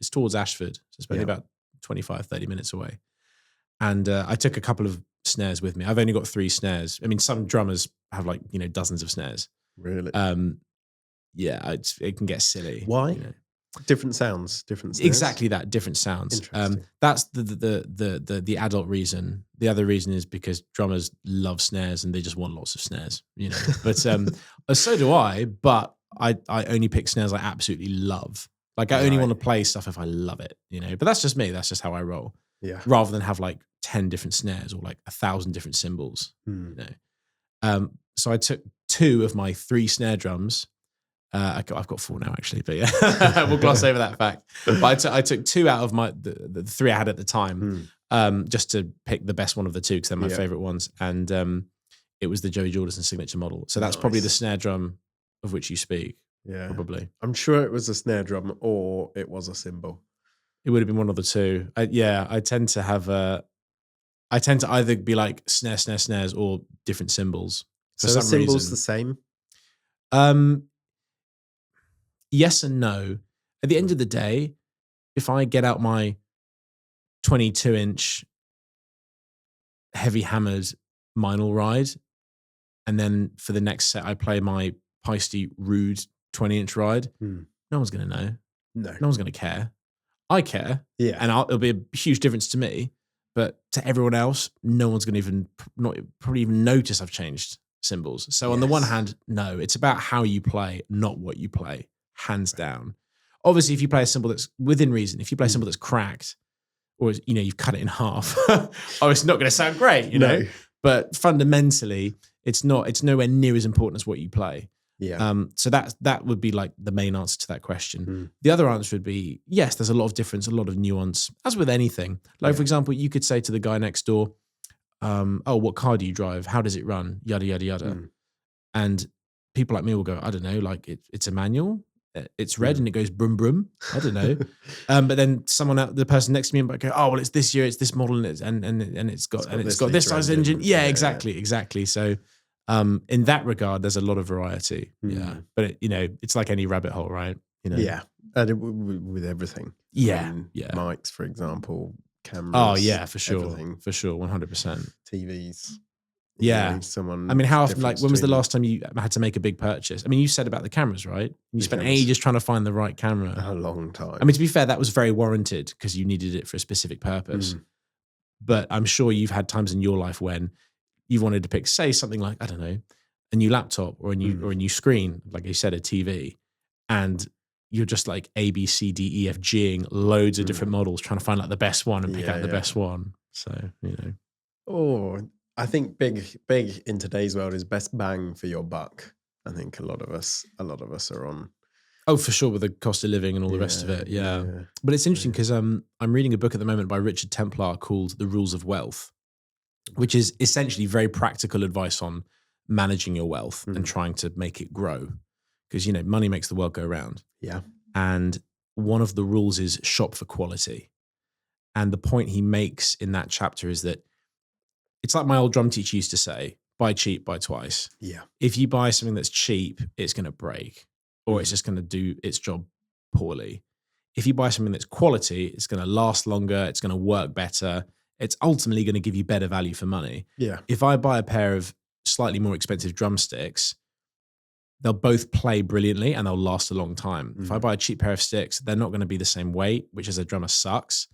towards Ashford. So it's only about 25, 30 minutes away. And I took a couple of snares with me. I've only got 3 snares. I mean, some drummers have dozens of snares. Really? yeah, it can get silly. Why? You know? Different sounds, different snares? Exactly that, different sounds. Interesting. That's the adult reason. The other reason is because drummers love snares and they just want lots of snares, you know. But so do I, but I only pick snares I absolutely love. Like I only want to play stuff if I love it, you know. But that's just me. That's just how I roll. Yeah. Rather than have like 10 different snares or like 1,000 different cymbals, you know. So I took 2 of my 3 snare drums. I've got 4 now, actually, but yeah, we'll gloss over that fact. But I took 2 out of the 3 I had at the time, just to pick the best one of the 2 because they're my favorite ones. And it was the Joey Jordison signature model. So that's probably the snare drum of which you speak. Yeah, probably. I'm sure it was a snare drum or it was a cymbal. It would have been one of the 2. I tend to either be like snares or different cymbals. So the cymbals the same? Yes and no. At the end of the day, if I get out my 22-inch heavy hammered Meinl ride, and then for the next set I play my Peisty rude 20-inch ride, no one's going to know. No one's going to care. I care. Yeah. And it'll be a huge difference to me. But to everyone else, no one's going to probably even notice I've changed cymbals. So on the one hand, no, it's about how you play, not what you play. Hands down. Obviously, if you play a cymbal that's within reason, if you play a cymbal that's cracked, or you know you've cut it in half, it's not going to sound great, you know. But fundamentally, it's nowhere near as important as what you play. Yeah. So that would be like the main answer to that question. The other answer would be yes. There's a lot of difference, a lot of nuance, as with anything. Like for example, you could say to the guy next door, "Oh, what car do you drive? How does it run? Yada yada yada." And people like me will go, "I don't know. Like it's a manual." It's red and it goes brum brum. I don't know, but then the person next to me might go, "Oh, well, it's this year, it's this model, and it's got this size engine." Yeah, exactly. So, in that regard, there's a lot of variety. Yeah, but it's like any rabbit hole, right? You know. Yeah, and with everything. Mics, for example, cameras. Oh yeah, for sure, everything. For sure, 100%. TVs. Yeah. I mean, how often, like, when was the last time you had to make a big purchase? I mean, you said about the cameras, right? You spent ages trying to find the right camera. A long time. I mean, to be fair, that was very warranted because you needed it for a specific purpose. But I'm sure you've had times in your life when you wanted to pick, say, something like, I don't know, a new laptop or a new screen, like you said, a TV, and you're just like A, B, C, D, E, F, Ging loads of different models, trying to find like the best one and pick out the best one. So, you know. Oh, I think big in today's world is best bang for your buck. I think a lot of us are on. Oh, for sure, with the cost of living and all the rest of it. Yeah. But it's interesting because I'm reading a book at the moment by Richard Templar called The Rules of Wealth, which is essentially very practical advice on managing your wealth and trying to make it grow. Because, money makes the world go round. Yeah. And one of the rules is shop for quality. And the point he makes in that chapter is that it's like my old drum teacher used to say, buy cheap, buy twice. Yeah. If you buy something that's cheap, it's going to break or it's just going to do its job poorly. If you buy something that's quality, it's going to last longer, it's going to work better. It's ultimately going to give you better value for money. Yeah. If I buy a pair of slightly more expensive drumsticks, they'll both play brilliantly and they'll last a long time. If I buy a cheap pair of sticks, they're not going to be the same weight, which as a drummer sucks.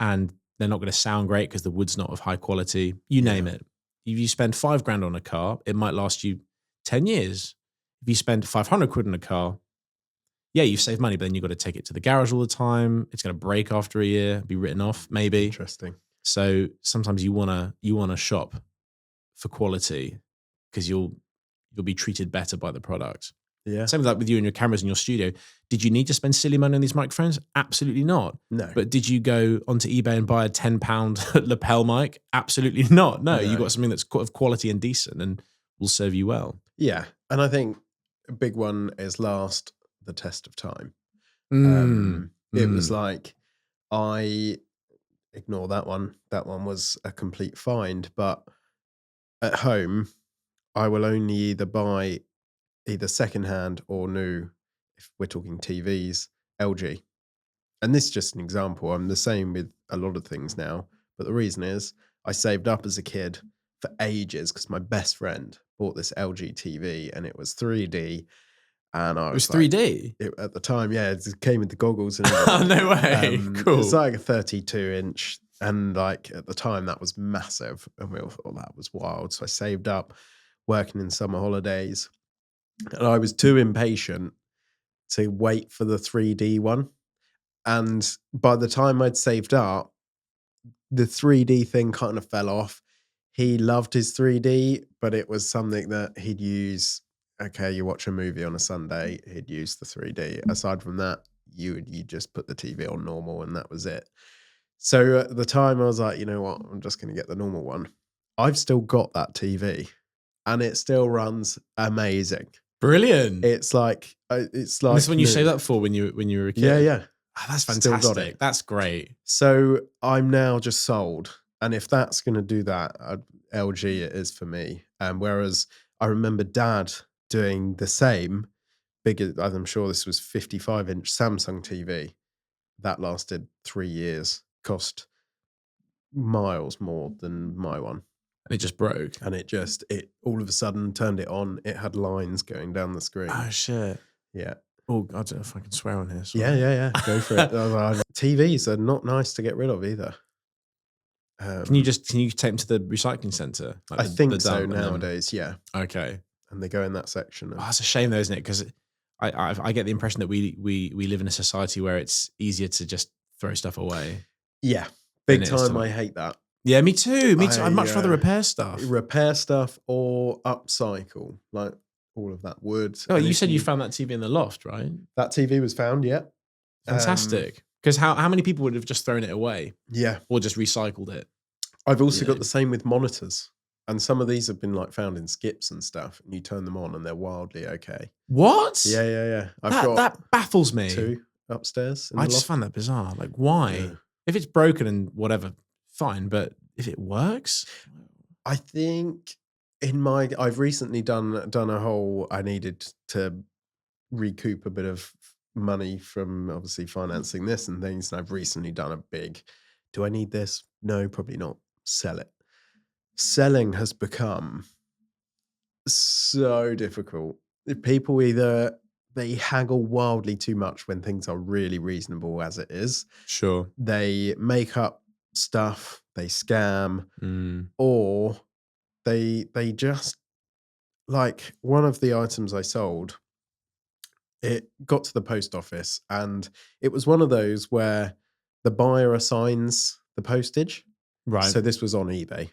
And they're not going to sound great because the wood's not of high quality. You name it. If you spend $5,000 on a car, it might last you 10 years. If you spend 500 quid on a car, you've saved money, but then you've got to take it to the garage all the time. It's going to break after a year, be written off, maybe. Interesting. So sometimes you wanna shop for quality because you'll be treated better by the product. Yeah. Same with that with you and your cameras in your studio. Did you need to spend silly money on these microphones? Absolutely not. No. But did you go onto eBay and buy a £10 lapel mic? Absolutely not. No, you got something that's of quality and decent and will serve you well. Yeah. And I think a big one is last the test of time. It was like, I ignore that one. That one was a complete find. But at home, I will only either buy either secondhand or new, if we're talking TVs, LG. And this is just an example. I'm the same with a lot of things now. But the reason is I saved up as a kid for ages because my best friend bought this LG TV and it was 3D And I It was like, 3D? At the time, yeah, it came with the goggles. And Oh, no way. Cool. It's like a 32-inch. And like at the time, that was massive. And we all thought that was wild. So I saved up working in summer holidays. And I was too impatient to wait for the 3D one. And by the time I'd saved up, the 3D thing kind of fell off. He loved his 3D, but it was something that he'd use. Okay, you watch a movie on a Sunday, he'd use the 3D. Aside from that, you just put the TV on normal and that was it. So at the time I was like, you know what, I'm just going to get the normal one. I've still got that TV and it still runs amazing. Brilliant. It's like this is when you saved up for when you were a kid. Yeah. Oh, that's fantastic. That's great. So I'm now just sold. And if that's going to do that, LG it is for me. Whereas I remember Dad doing the same, bigger, I'm sure this was 55-inch Samsung TV. That lasted 3 years, cost miles more than my one. And it just broke. And it all of a sudden turned it on. It had lines going down the screen. Oh, shit. Yeah. Oh, I don't know if I can swear on here. Sorry. Yeah. Go for it. TVs are not nice to get rid of either. Can you take them to the recycling centre? Like I think so nowadays, yeah. Okay. And they go in that section. That's a shame though, isn't it? Because I get the impression that we live in a society where it's easier to just throw stuff away. Yeah. Big time, I hate that. Yeah, me too. I'd much rather repair stuff. Repair stuff or upcycle, like all of that wood. Oh, you said you found that TV in the loft, right? That TV was found, yeah. Fantastic. Because how many people would have just thrown it away? Yeah. Or just recycled it? I've also got the same with monitors. And some of these have been like found in skips and stuff. And you turn them on and they're wildly okay. What? Yeah. That baffles me. 2 upstairs. I just find that bizarre. Like, why? Yeah. If it's broken and whatever, fine. But if it works? I think I've recently done a whole, I needed to recoup a bit of money from obviously financing this and things. And I've recently done a big, do I need this? No, probably not. Sell it. Selling has become so difficult. People either they haggle wildly too much when things are really reasonable as it is. Sure. They make up stuff, they scam, or they just, like one of the items I sold, it got to the post office and it was one of those where the buyer assigns the postage. Right. So this was on eBay,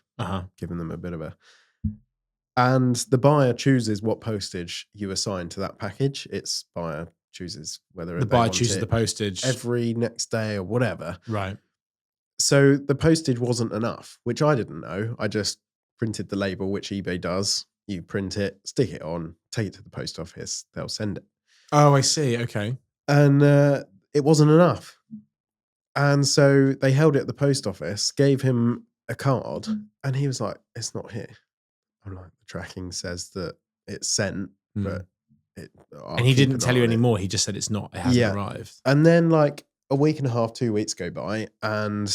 giving them a bit of a... And the buyer chooses what postage you assign to that package. It's buyer chooses whether the buyer chooses the postage every next day or whatever. Right. So the postage wasn't enough, which I didn't know. I just printed the label, which eBay does. You print it, stick it on, take it to the post office. They'll send it. Oh, I see. Okay. And it wasn't enough. And so they held it at the post office, gave him a card, and he was like, it's not here. I'm like, the tracking says that it's sent, but and he didn't tell you anymore. He just said it hasn't arrived. And then like a week and a half, 2 weeks go by, and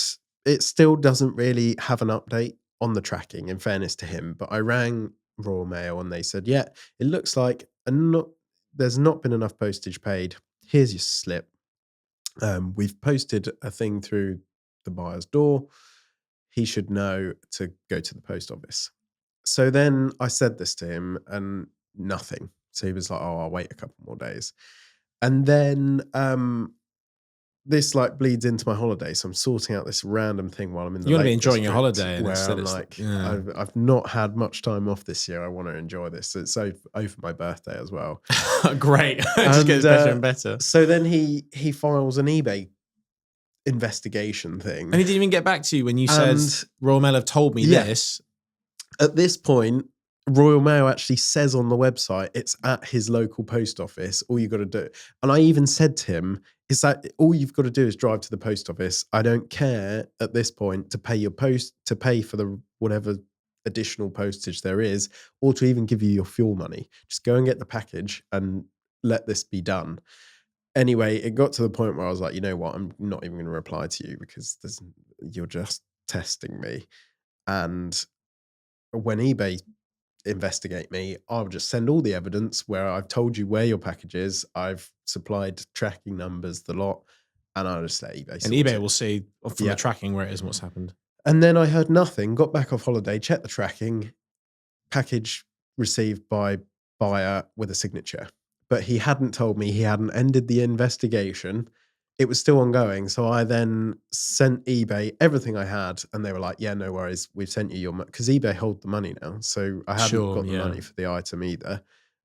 it still doesn't really have an update on the tracking, in fairness to him. But I rang Royal Mail and they said, yeah, it looks like there's not been enough postage paid. Here's your slip. We've posted a thing through the buyer's door. He should know to go to the post office. So then I said this to him and nothing. So he was like, oh, I'll wait a couple more days. And then this like bleeds into my holiday. So I'm sorting out this random thing while I'm in the You want to be enjoying your holiday. Where I'm like, I've not had much time off this year. I want to enjoy this. It's over my birthday as well. Great. It just gets better and better. So then he files an eBay investigation thing. And he didn't even get back to you when you said, Royal Mail have told me this. At this point, Royal Mail actually says on the website, it's at his local post office. All you got to do. And I even said to him, is that all you've got to do is drive to the post office. I don't care at this point to pay for the whatever additional postage there is, or to even give you your fuel money. Just go and get the package and let this be done. Anyway, it got to the point where I was like, you know what? I'm not even going to reply to you because you're just testing me. And when eBay investigate me, I'll just send all the evidence where I've told you where your package is. I've supplied tracking numbers, the lot, and I'll just let eBay sort And eBay it. will see from the tracking where it is and what's happened. And then I heard nothing, got back off holiday, checked the tracking, package received by buyer with a signature. But he hadn't told me he hadn't ended the investigation. It was still ongoing. So I then sent eBay everything I had, and they were like, yeah, no worries. We've sent you your money. Because eBay hold the money now. So I hadn't got the money for the item either.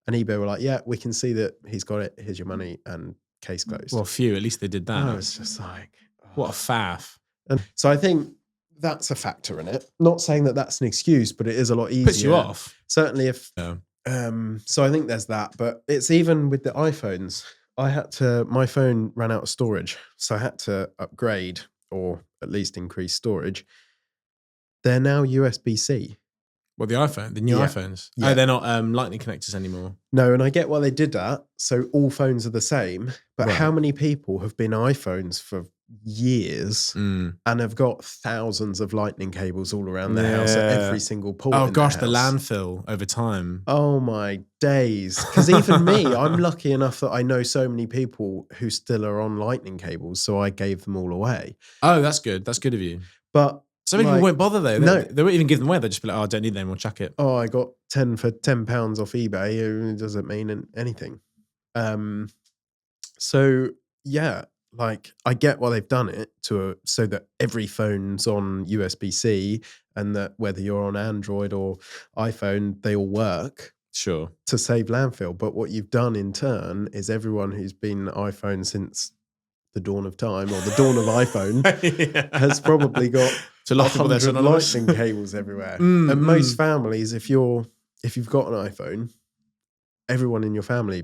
And eBay were like, yeah, we can see that he's got it. Here's your money, and case closed. Well, phew, at least they did that. And I was just like, what a faff. And so I think that's a factor in it. Not saying that that's an excuse, but it is a lot easier. Puts you off. Certainly if... Yeah. So I think there's that. But it's even with the iPhones. My phone ran out of storage, so I had to upgrade or at least increase storage. They're now USB-C. Well, the new iPhones. Yeah. Oh, they're not Lightning connectors anymore. No, and I get why they did that. So all phones are the same. But how many people have been iPhones for years and have got thousands of Lightning cables all around their house at every single port? Oh gosh, the landfill over time. Oh my days. Because even me, I'm lucky enough that I know so many people who still are on Lightning cables, so I gave them all away. Oh, that's good. That's good of you. But some people won't bother though. They won't even give them away. They'll just be like, oh, I don't need them anymore, chuck it. Oh, I got 10 for £10 off eBay. It doesn't mean anything. So yeah, like I get why they've done it so that every phone's on USB-C and that whether you're on Android or iPhone, they all work. Sure. To save landfill. But what you've done in turn is everyone who's been iPhone since the dawn of time or the dawn of iPhone has probably got a lot of people that's Lightning cables everywhere. And most families, if you've got an iPhone, everyone in your family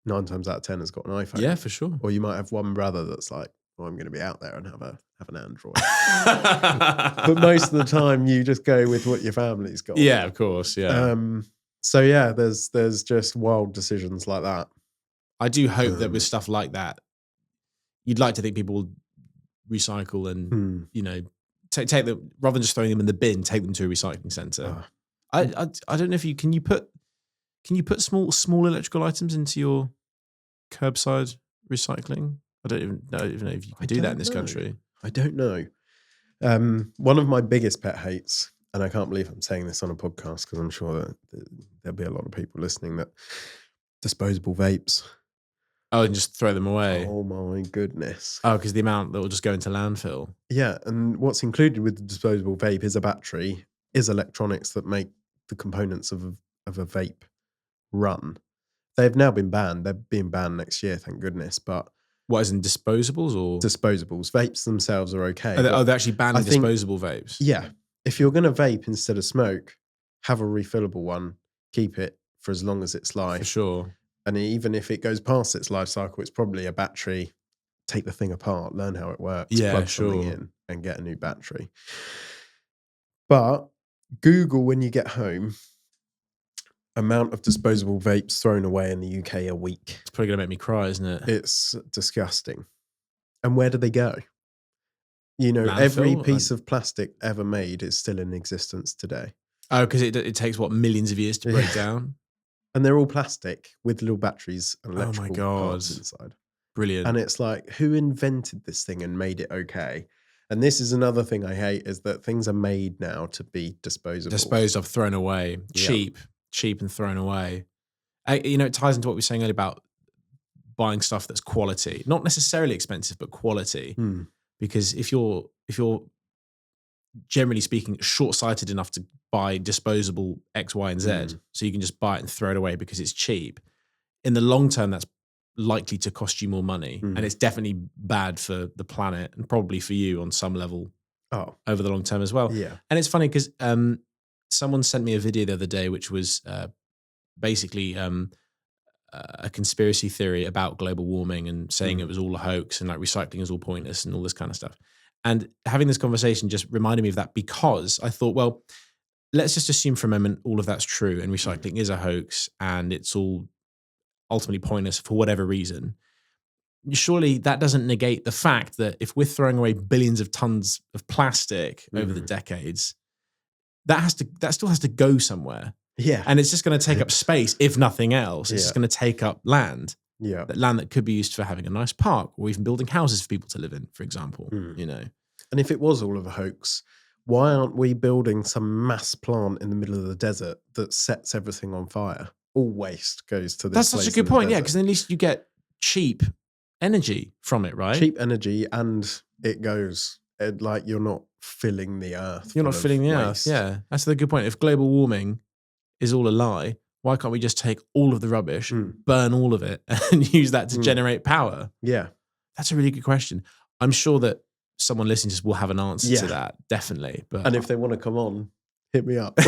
9 times out of 10 has got an iPhone. Yeah, for sure. Or you might have one brother that's like, well, I'm going to be out there and have an Android. But most of the time you just go with what your family's got. Yeah, of course. Yeah. So yeah, there's just wild decisions like that. I do hope that with stuff like that, you'd like to think people recycle and take them rather than just throwing them in the bin, take them to a recycling center. I don't know if can you put small electrical items into your curbside recycling? I don't even know if you can do that in this country. I don't know. One of my biggest pet hates, and I can't believe I'm saying this on a podcast because I'm sure that there'll be a lot of people listening, that disposable vapes. Oh, and just throw them away. Oh my goodness. Oh, because the amount that will just go into landfill. Yeah, and what's included with the disposable vape is a battery, is electronics that make the components of a vape run. They've now been banned. They're being banned next year, thank goodness. But what, as in disposables or disposables? Vapes themselves are okay. They're actually banning disposable vapes. Yeah, if you're going to vape instead of smoke, have a refillable one. Keep it for as long as its life. For sure. And even if it goes past its life cycle, it's probably a battery. Take the thing apart, learn how it works, plug something in, and get a new battery. But Google when you get home. Amount of disposable vapes thrown away in the UK a week. It's probably going to make me cry, isn't it? It's disgusting. And where do they go? You know, Landfill? Every piece of plastic ever made is still in existence today. Oh, because it takes, millions of years to break down? And they're all plastic with little batteries and electrical parts inside. Brilliant. And it's like, who invented this thing and made it okay? And this is another thing I hate, is that things are made now to be disposable. Disposed of, thrown away. Yeah. Cheap and thrown away. It ties into what we were saying earlier about buying stuff that's quality. Not necessarily expensive, but quality. Because if you're generally speaking short-sighted enough to buy disposable X, Y, and Z, so you can just buy it and throw it away because it's cheap, in the long term, that's likely to cost you more money. And it's definitely bad for the planet and probably for you on some level over the long term as well. Yeah. And it's funny because someone sent me a video the other day, which was basically a conspiracy theory about global warming and saying it was all a hoax and like recycling is all pointless and all this kind of stuff. And having this conversation just reminded me of that, because I thought, well, let's just assume for a moment all of that's true and recycling is a hoax and it's all ultimately pointless for whatever reason. Surely that doesn't negate the fact that if we're throwing away billions of tons of plastic over the decades, that still has to go somewhere. Yeah. And it's just going to take up space, if nothing else. It's just going to take up land. Yeah. That land that could be used for having a nice park or even building houses for people to live in, for example, you know. And if it was all of a hoax, why aren't we building some mass plant in the middle of the desert that sets everything on fire? All waste goes to this. That's such a good point, yeah, because at least you get cheap energy from it, right? Cheap energy, and it goes like you're not filling the earth. You're not filling the earth, yeah. That's the good point. If global warming is all a lie, why can't we just take all of the rubbish, burn all of it, and use that to generate power? Yeah. That's a really good question. I'm sure that someone listening to this will have an answer to that, definitely. And if they want to come on, hit me up.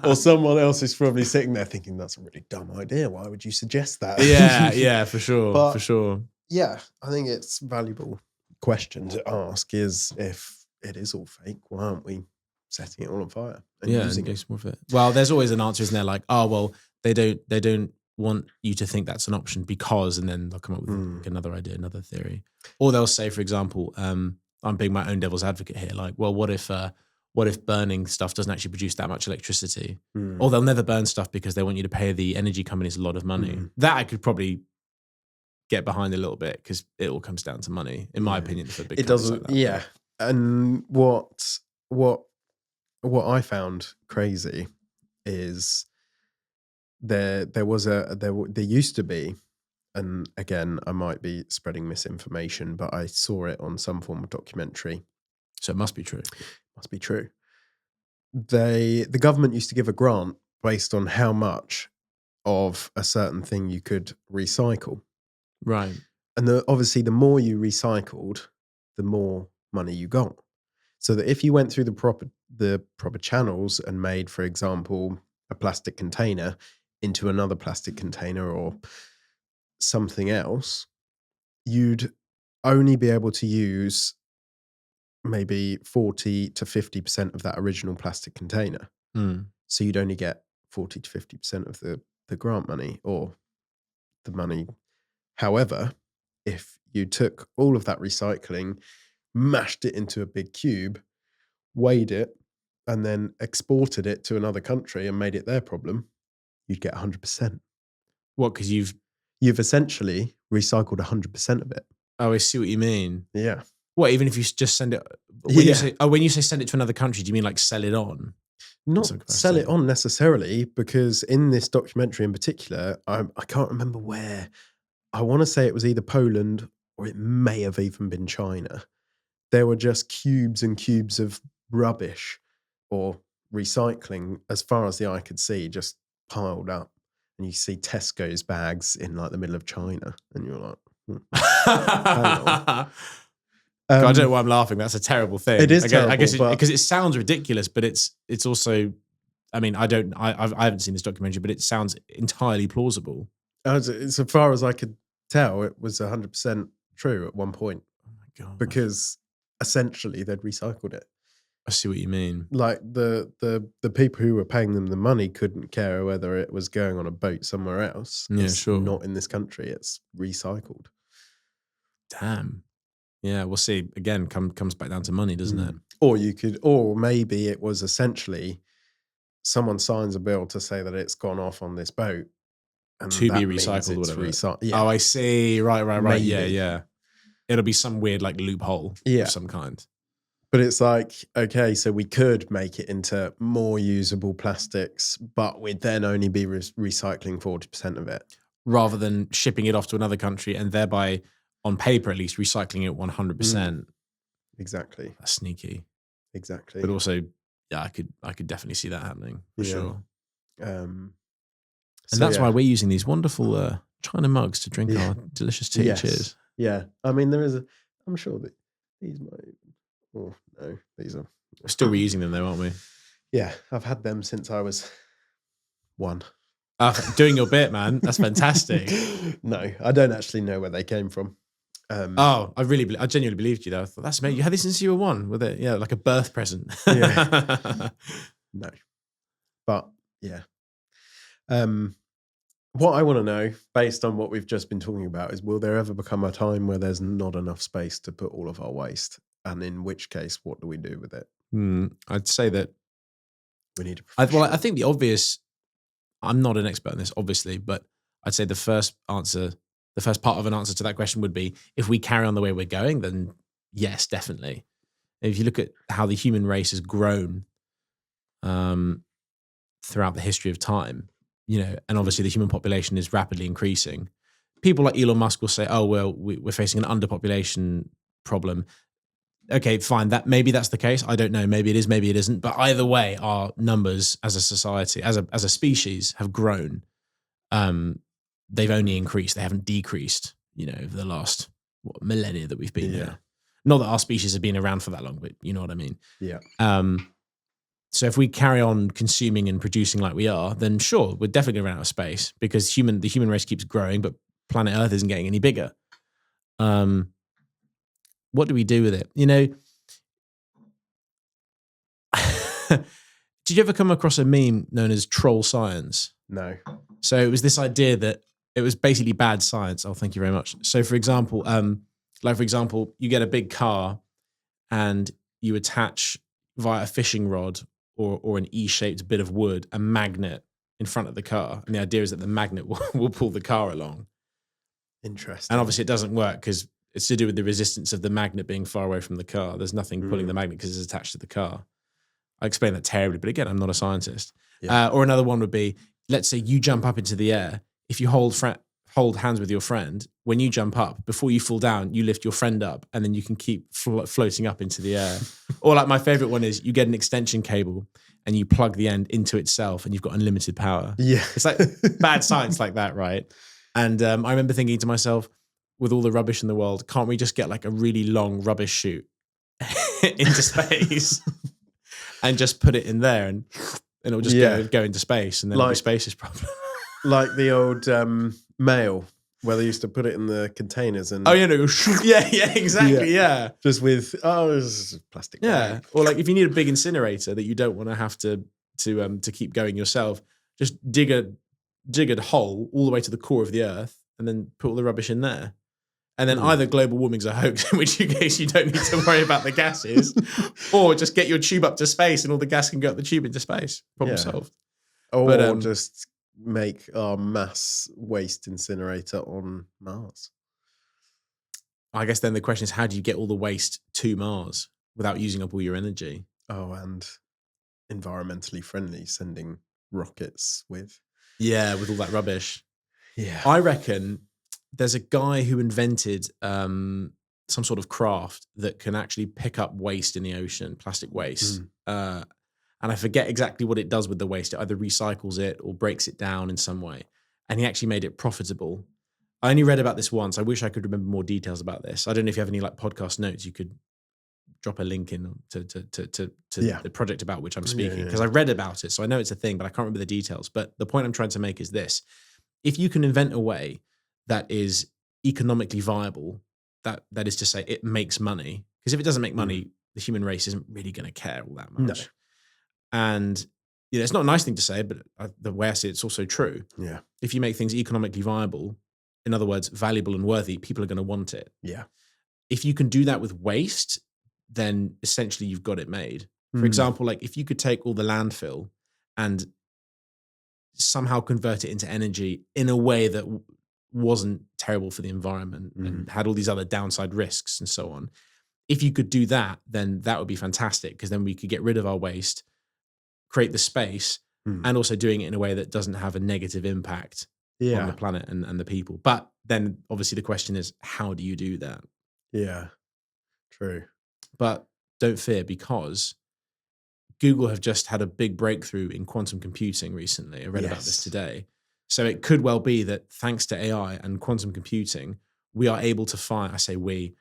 Or someone else is probably sitting there thinking, that's a really dumb idea. Why would you suggest that? Yeah, for sure, for sure. Yeah, I think it's a valuable question to ask is if it is all fake, why aren't we setting it all on fire and using it? More of it. Well, there's always an answer, isn't there? Like, oh, well, they don't want you to think that's an option because, and then they'll come up with like another idea, another theory. Or they'll say, for example, I'm being my own devil's advocate here. Like, well, what if burning stuff doesn't actually produce that much electricity? Or they'll never burn stuff because they want you to pay the energy companies a lot of money. That I could probably get behind a little bit because it all comes down to money, in my opinion. For big, it doesn't. Like that, yeah, and what I found crazy is there used to be, and again I might be spreading misinformation, but I saw it on some form of documentary, so it must be true. Must be true. The government used to give a grant based on how much of a certain thing you could recycle. Right. And obviously the more you recycled, the more money you got. So that if you went through the proper channels and made, for example, a plastic container into another plastic container or something else, you'd only be able to use maybe 40 to 50% of that original plastic container. So you'd only get 40 to 50% of the grant money or the money. However, if you took all of that recycling, mashed it into a big cube, weighed it, and then exported it to another country and made it their problem, you'd get 100%. What? Because you've essentially recycled 100% of it. Oh, I see what you mean. Yeah. What? Even if you just send it? When you say send it to another country, do you mean like sell it on? Not sell it on necessarily, because in this documentary in particular, I can't remember where. I want to say it was either Poland or it may have even been China. There were just cubes and cubes of rubbish or recycling as far as the eye could see, just piled up. And you see Tesco's bags in like the middle of China, and you're like, I don't know why I'm laughing. That's a terrible thing. It is terrible. I guess because it sounds ridiculous, but it's also. I mean, I haven't seen this documentary, but it sounds entirely plausible. As far as I could tell, it was 100% true at one point. Oh my God! Because essentially they'd recycled it. I see what you mean. Like the people who were paying them the money couldn't care whether it was going on a boat somewhere else. Yeah, it's sure. Not in this country. It's recycled. Damn. Yeah, we'll see. Again, comes back down to money, doesn't it? Or maybe it was essentially someone signs a bill to say that it's gone off on this boat and to be recycled or whatever. Yeah. Oh, I see. Right. Maybe. Yeah. It'll be some weird like loophole of some kind. But it's like, okay, so we could make it into more usable plastics, but we'd then only be recycling 40% of it. Rather than shipping it off to another country and thereby, on paper at least, recycling it 100%. Exactly. That's sneaky. Exactly. But also, yeah, I could definitely see that happening for sure. And that's why we're using these wonderful China mugs to drink our delicious tea. Yes. Cheers. Yeah. I mean, I'm sure that these might... Oh, no, these are... We're still reusing them though, aren't we? Yeah, I've had them since I was 1. Doing your bit, man. That's fantastic. No, I don't actually know where they came from. I genuinely believed you though. I thought, that's amazing. You had this since you were 1 with it. Yeah, like a birth present. Yeah. No. But, yeah. What I want to know, based on what we've just been talking about, is will there ever become a time where there's not enough space to put all of our waste? And in which case, what do we do with it? I'd say that We need a professional. I think the obvious, I'm not an expert in this, obviously, but I'd say the first part of an answer to that question would be, if we carry on the way we're going, then yes, definitely. If you look at how the human race has grown throughout the history of time, and obviously the human population is rapidly increasing. People like Elon Musk will say, oh, well, we're facing an underpopulation problem. Okay, fine. Maybe that's the case. I don't know. Maybe it is, maybe it isn't. But either way, our numbers as a society, as a species, have grown. They've only increased. They haven't decreased, over the last millennia that we've been here. Not that our species have been around for that long, but you know what I mean? Yeah. So if we carry on consuming and producing like we are, then sure, we're definitely going to run out of space, because the human race keeps growing, but planet Earth isn't getting any bigger. What do we do with it? Did you ever come across a meme known as troll science? No. So it was this idea that it was basically bad science. Oh, thank you very much. So for example, you get a big car and you attach via a fishing rod or an E-shaped bit of wood, a magnet in front of the car. And the idea is that the magnet will pull the car along. Interesting. And obviously it doesn't work because it's to do with the resistance of the magnet being far away from the car. There's nothing pulling the magnet because it's attached to the car. I explained that terribly, but again, I'm not a scientist. Yeah. Or another one would be, let's say you jump up into the air. If you hold hands with your friend, when you jump up, before you fall down, you lift your friend up, and then you can keep floating up into the air. Or like my favorite one is, you get an extension cable and you plug the end into itself and you've got unlimited power. Yeah. It's like bad science like that, right? And I remember thinking to myself, with all the rubbish in the world, can't we just get like a really long rubbish chute into space and just put it in there and it'll just go into space, and then it'll be space's problem. Like the old mail, where they used to put it in the containers and exactly. Just with this is plastic bag. Or like if you need a big incinerator that you don't want to have to keep going yourself, just dig a hole all the way to the core of the earth and then put all the rubbish in there. And then either global warming's a hoax, in which case you don't need to worry about the gases, or just get your tube up to space and all the gas can go up the tube into space. Problem solved. Or just make our mass waste incinerator on Mars. I guess then the question is, how do you get all the waste to Mars without using up all your energy? Oh, and environmentally friendly, sending rockets with all that rubbish. Yeah. I reckon there's a guy who invented some sort of craft that can actually pick up waste in the ocean, plastic waste. And I forget exactly what it does with the waste. It either recycles it or breaks it down in some way. And he actually made it profitable. I only read about this once. I wish I could remember more details about this. I don't know if you have any like podcast notes. You could drop a link in to the project about which I'm speaking, because I read about it. So I know it's a thing, but I can't remember the details. But the point I'm trying to make is this. If you can invent a way that is economically viable, that is to say it makes money, because if it doesn't make money, the human race isn't really going to care all that much. No. And it's not a nice thing to say, but the way I see it, it's also true. Yeah. If you make things economically viable, in other words, valuable and worthy, people are going to want it. Yeah. If you can do that with waste, then essentially you've got it made. For example, like if you could take all the landfill and somehow convert it into energy in a way that wasn't terrible for the environment and had all these other downside risks and so on. If you could do that, then that would be fantastic, because then we could get rid of our waste, create the space, and also doing it in a way that doesn't have a negative impact on the planet and the people. But then obviously the question is, how do you do that? Yeah, true. But don't fear, because Google have just had a big breakthrough in quantum computing recently. I read about this today. So it could well be that thanks to AI and quantum computing, we are able to find, I say we,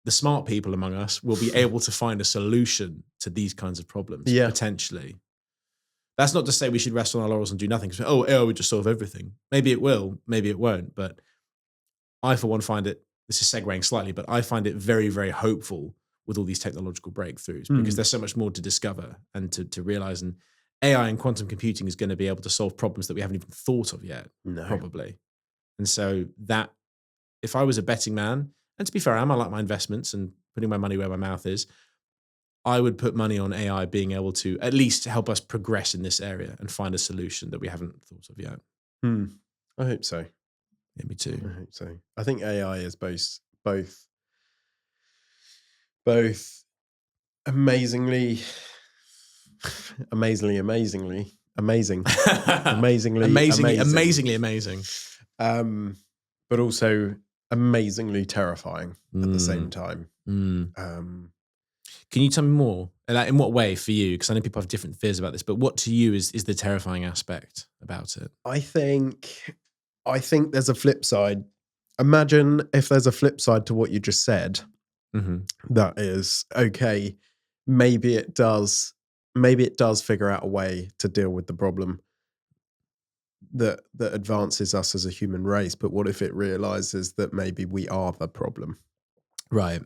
the smart people among us will be able to find a solution to these kinds of problems, potentially. That's not to say we should rest on our laurels and do nothing. AI would just solve everything. Maybe it will, maybe it won't. But I, for one, find it, this is segueing slightly, but I find it very, very hopeful with all these technological breakthroughs, because there's so much more to discover and to realize. And AI and quantum computing is going to be able to solve problems that we haven't even thought of yet, probably. And so that, if I was a betting man, and to be fair, I like my investments and putting my money where my mouth is, I would put money on AI being able to at least help us progress in this area and find a solution that we haven't thought of yet. I hope so. Yeah, me too. I hope so. I think AI is both amazing, but also amazingly terrifying at the same time. Can you tell me more? Like, in what way for you? Because I know people have different fears about this, but what to you is the terrifying aspect about it? I think there's a flip side. Imagine if there's a flip side to what you just said. That is, okay, maybe it does figure out a way to deal with the problem that advances us as a human race. But what if it realizes that maybe we are the problem? Right.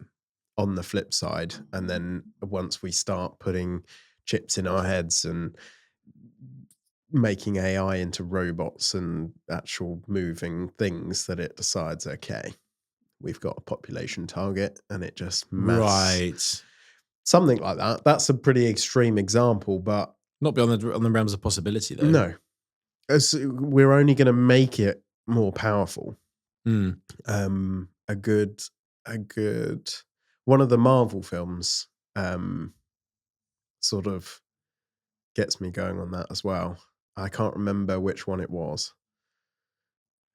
On the flip side. And then once we start putting chips in our heads and making AI into robots and actual moving things, that it decides, okay, we've got a population target, and it just something like that. That's a pretty extreme example, but not beyond the realms of possibility, though. No, we're only going to make it more powerful. A good one of the Marvel films sort of gets me going on that as well. I can't remember which one it was.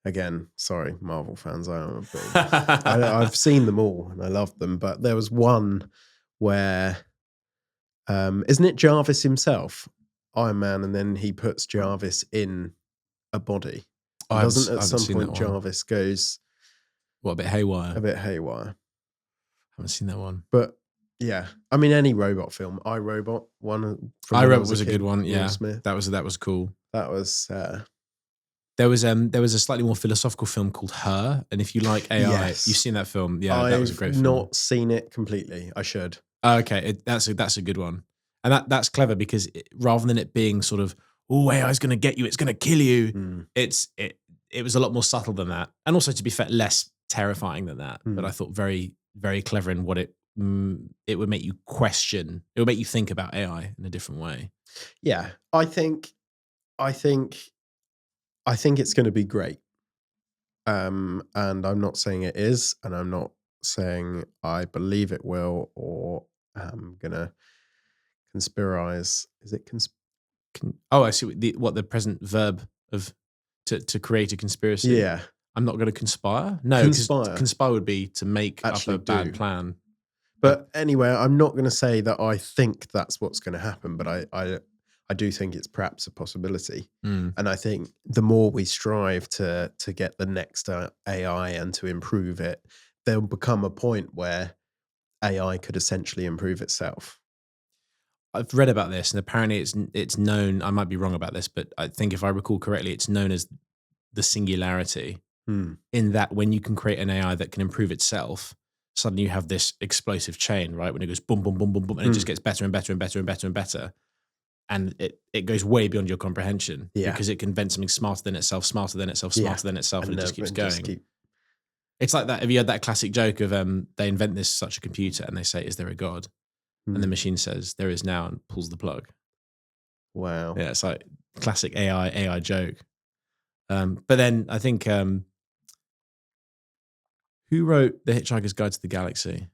Again, sorry, Marvel fans. I've seen them all and I love them, but there was one where, isn't it Jarvis himself, Iron Man, and then he puts Jarvis in a body? Doesn't at some point Jarvis goes, what, a bit haywire? A bit haywire. Haven't seen that one, but yeah, I mean, any robot film, iRobot one. iRobot was a good one. Yeah, that was cool. That was. There was a slightly more philosophical film called Her, and if you like AI, yes. You've seen that film. Yeah, that was a great film. I've not seen it completely. I should. Okay, that's a good one, and that's clever because rather than it being sort of, oh, AI is going to get you, it's going to kill you, it was a lot more subtle than that, and also, to be fair, less terrifying than that. But I thought very, very clever in what it would make you question. It would make you think about AI in a different way. Yeah, I think it's going to be great. And I'm not saying it is, and I'm not saying I believe it will, or I'm going to conspirize. Is it I see what the present verb of to create a conspiracy. Yeah. I'm not going to conspire. No, conspire would be to make up a bad plan. But anyway, I'm not going to say that I think that's what's going to happen, but I do think it's perhaps a possibility. And I think the more we strive to get the next AI and to improve it, there'll become a point where AI could essentially improve itself. I've read about this, and apparently it's known, I might be wrong about this, but I think if I recall correctly, it's known as the singularity, in that when you can create an AI that can improve itself, suddenly you have this explosive chain, right? When it goes boom, boom, boom, boom, boom, and it just gets better and better and better and better and better. And it goes way beyond your comprehension, because it can invent something smarter than itself, smarter than itself, smarter than itself, and it just keeps going. It's like that. Have you heard that classic joke of they invent such a computer and they say, "Is there a God?" And the machine says, "There is now," and pulls the plug. Wow. Yeah, it's like classic AI joke. But then I think who wrote The Hitchhiker's Guide to the Galaxy?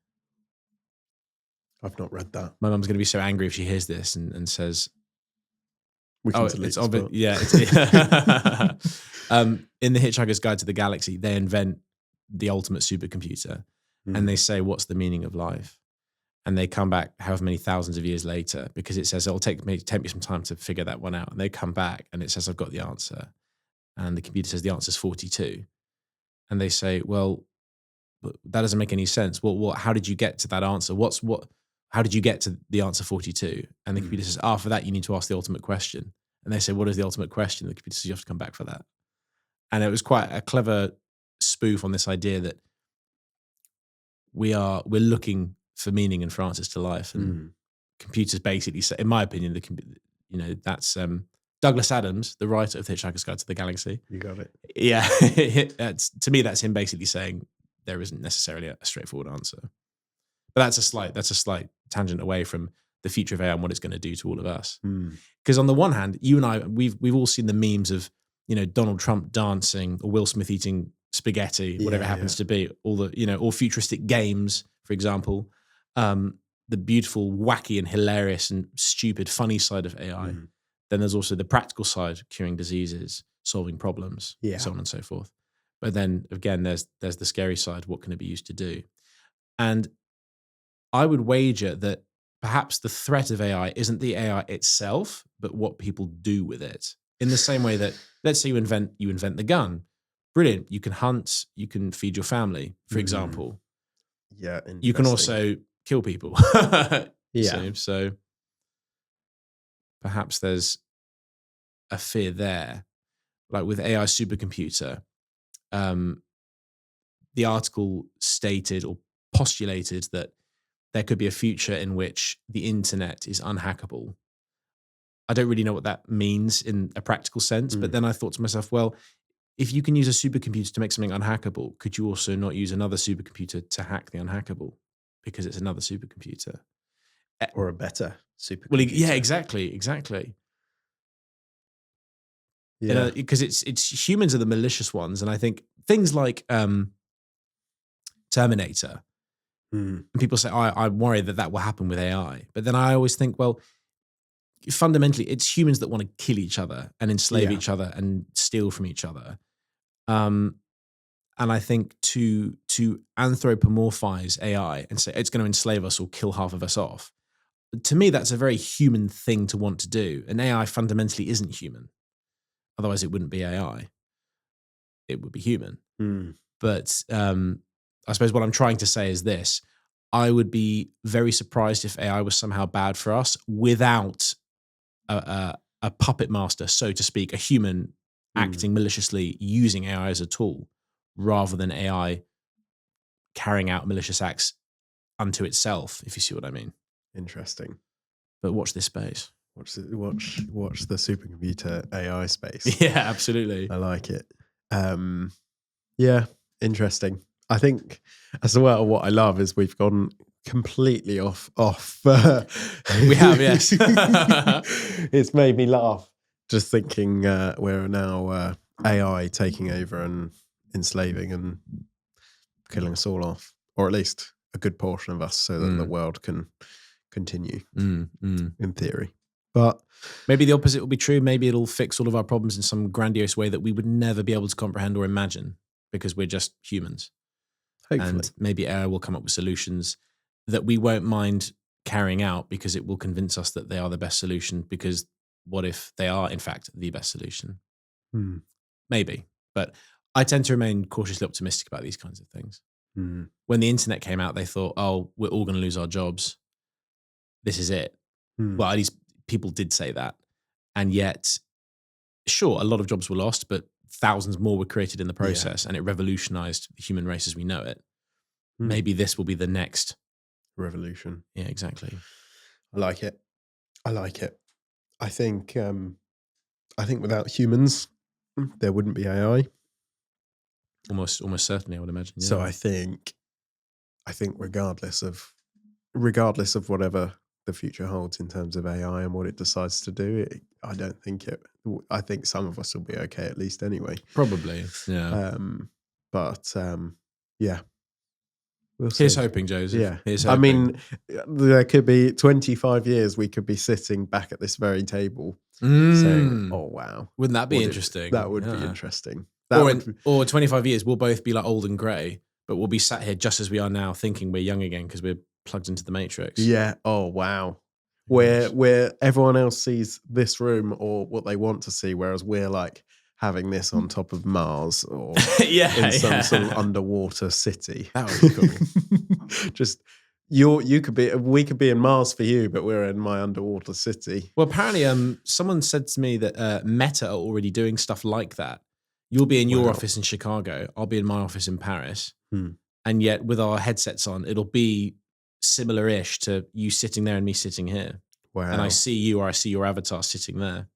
I've not read that. My mum's going to be so angry if she hears this and says, it's obvious. Yeah. In The Hitchhiker's Guide to the Galaxy, they invent the ultimate supercomputer, and they say, "What's the meaning of life?" And they come back however many thousands of years later, because it says it'll take me some time to figure that one out. And they come back and it says, "I've got the answer," and the computer says the answer is 42. And they say, "Well, that doesn't make any sense. Well, how did you get to that answer? How did you get to the answer 42? And the computer says, for that, you need to ask the ultimate question." And they say, "What is the ultimate question?" And the computer says, "You have to come back for that." And it was quite a clever spoof on this idea that we're looking for meaning and for answers to life. And computers basically say, in my opinion, that's Douglas Adams, the writer of The Hitchhiker's Guide to the Galaxy. You got it. Yeah. To me, that's him basically saying there isn't necessarily a straightforward answer. But that's a slight tangent away from the future of AI and what it's going to do to all of us. Because on the one hand, you and I, we've all seen the memes of, Donald Trump dancing or Will Smith eating spaghetti, whatever it happens to be, all the, all futuristic games, for example, the beautiful, wacky and hilarious and stupid, funny side of AI. Then there's also the practical side, curing diseases, solving problems, so on and so forth. But then again, there's the scary side. What can it be used to do? And I would wager that perhaps the threat of AI isn't the AI itself, but what people do with it. In the same way that, let's say you invent the gun. Brilliant. You can hunt, you can feed your family, for example. Yeah. You can also kill people. So perhaps there's a fear there. Like with AI supercomputer, the article stated or postulated that there could be a future in which the internet is unhackable. I don't really know what that means in a practical sense, but then I thought to myself, well, if you can use a supercomputer to make something unhackable, could you also not use another supercomputer to hack the unhackable? Because it's another supercomputer. Or a better supercomputer. Well, yeah, exactly. Yeah. Because it's humans are the malicious ones. And I think things like Terminator, and people say, I'm worried that will happen with AI. But then I always think, well, fundamentally, it's humans that want to kill each other and enslave each other and steal from each other. And I think to anthropomorphize AI and say it's going to enslave us or kill half of us off, to me, that's a very human thing to want to do. And AI fundamentally isn't human. Otherwise, it wouldn't be AI. It would be human. But I suppose what I'm trying to say is this. I would be very surprised if AI was somehow bad for us without a puppet master, so to speak, a human acting maliciously using AI as a tool rather than AI carrying out malicious acts unto itself, if you see what I mean. Interesting. But watch this space. Watch the supercomputer AI space. Yeah, absolutely. I like it. Yeah, interesting. I think as well, what I love is we've gone completely off. We have, yes. It's made me laugh just thinking we're now AI taking over and enslaving and killing us all off, or at least a good portion of us, so that the world can continue in theory. But maybe the opposite will be true. Maybe it'll fix all of our problems in some grandiose way that we would never be able to comprehend or imagine because we're just humans. Hopefully. And maybe AI will come up with solutions that we won't mind carrying out because it will convince us that they are the best solution, because what if they are, in fact, the best solution? Maybe. But I tend to remain cautiously optimistic about these kinds of things. When the internet came out, they thought, oh, we're all going to lose our jobs. This is it. Well, at least people did say that. And yet, sure, a lot of jobs were lost, but thousands more were created in the process, and it revolutionized the human race as we know it. Maybe this will be the next revolution. Yeah, exactly. I like it. I think without humans, there wouldn't be AI. Almost certainly, I would imagine. Yeah. So I think regardless of whatever the future holds in terms of AI and what it decides to do, I think some of us will be okay at least anyway. Probably, yeah. Yeah. We'll Here's hoping, Joseph. Yeah. Here's hoping. I mean, there could be 25 years we could be sitting back at this very table saying, oh, wow. Wouldn't that be interesting? That would be interesting. Or 25 years, we'll both be like old and grey, but we'll be sat here just as we are now thinking we're young again because we're plugged into the Matrix. Yeah. Oh, wow. Where everyone else sees this room or what they want to see, whereas we're like having this on top of Mars or in some sort of underwater city. That would be cool. Just we could be in Mars for you, but we're in my underwater city. Well, apparently, someone said to me that Meta are already doing stuff like that. You'll be in your office in Chicago. I'll be in my office in Paris. And yet with our headsets on, it'll be similar-ish to you sitting there and me sitting here. Wow. And I see you or I see your avatar sitting there.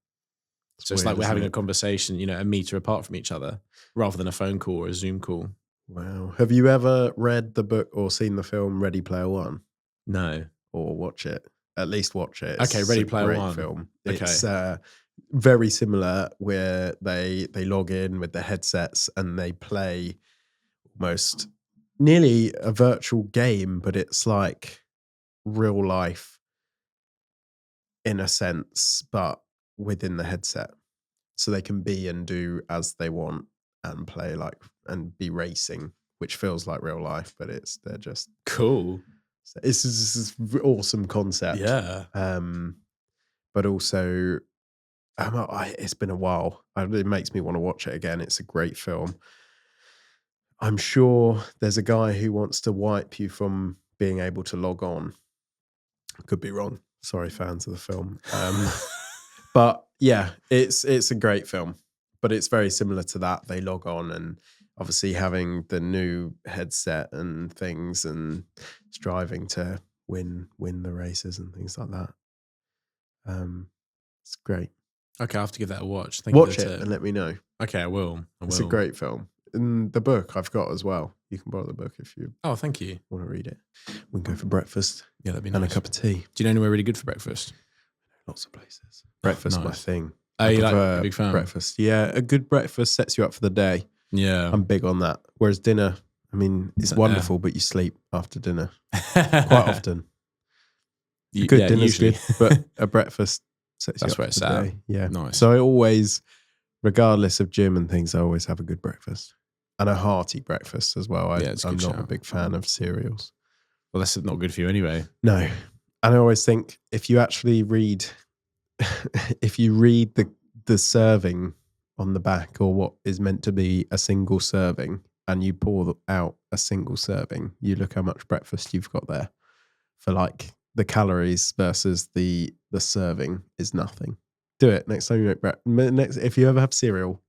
So it's like we're having a conversation, a meter apart from each other rather than a phone call or a Zoom call. Wow. Have you ever read the book or seen the film Ready Player One? No. Or watch it? at least watch it. Okay, It's Ready a Player great One. film. Okay. It's very similar, where they log in with the headsets and they play almost nearly a virtual game, but it's like real life in a sense, but within the headset. So they can be and do as they want and play like and be racing, which feels like real life, but they're just cool. It's this awesome concept. Yeah. But also, it's been a while. It makes me want to watch it again. It's a great film. I'm sure there's a guy who wants to wipe you from being able to log on. Could be wrong. Sorry, fans of the film. But yeah, it's a great film. But it's very similar to that. They log on, and obviously having the new headset and things, and striving to win the races and things like that. It's great. Okay, I have to give that a watch. Watch it and let me know. Okay, I will. It's a great film. And the book I've got as well. You can borrow the book if you thank you. want to read it. We can go for breakfast. Yeah, that'd be nice. And a cup of tea. Do you know anywhere really good for breakfast? Lots of places. Breakfast, nice. My thing. Oh, you like a big fan? Breakfast. Yeah, a good breakfast sets you up for the day. Yeah. I'm big on that. Whereas dinner, I mean, it's wonderful, but you sleep after dinner quite often. Good dinner's usually. good, but a breakfast sets you up where it's for the at. day. Yeah. Nice. So I always, regardless of gym and things, I always have a good breakfast. And a hearty breakfast as well. I'm not a big fan of cereals. Well, that's not good for you anyway. No. And I always think if you actually read, the serving on the back, or what is meant to be a single serving, and you pour out a single serving, you look how much breakfast you've got there for like the calories versus the serving is nothing. Do it next time you make breakfast. If you ever have cereal,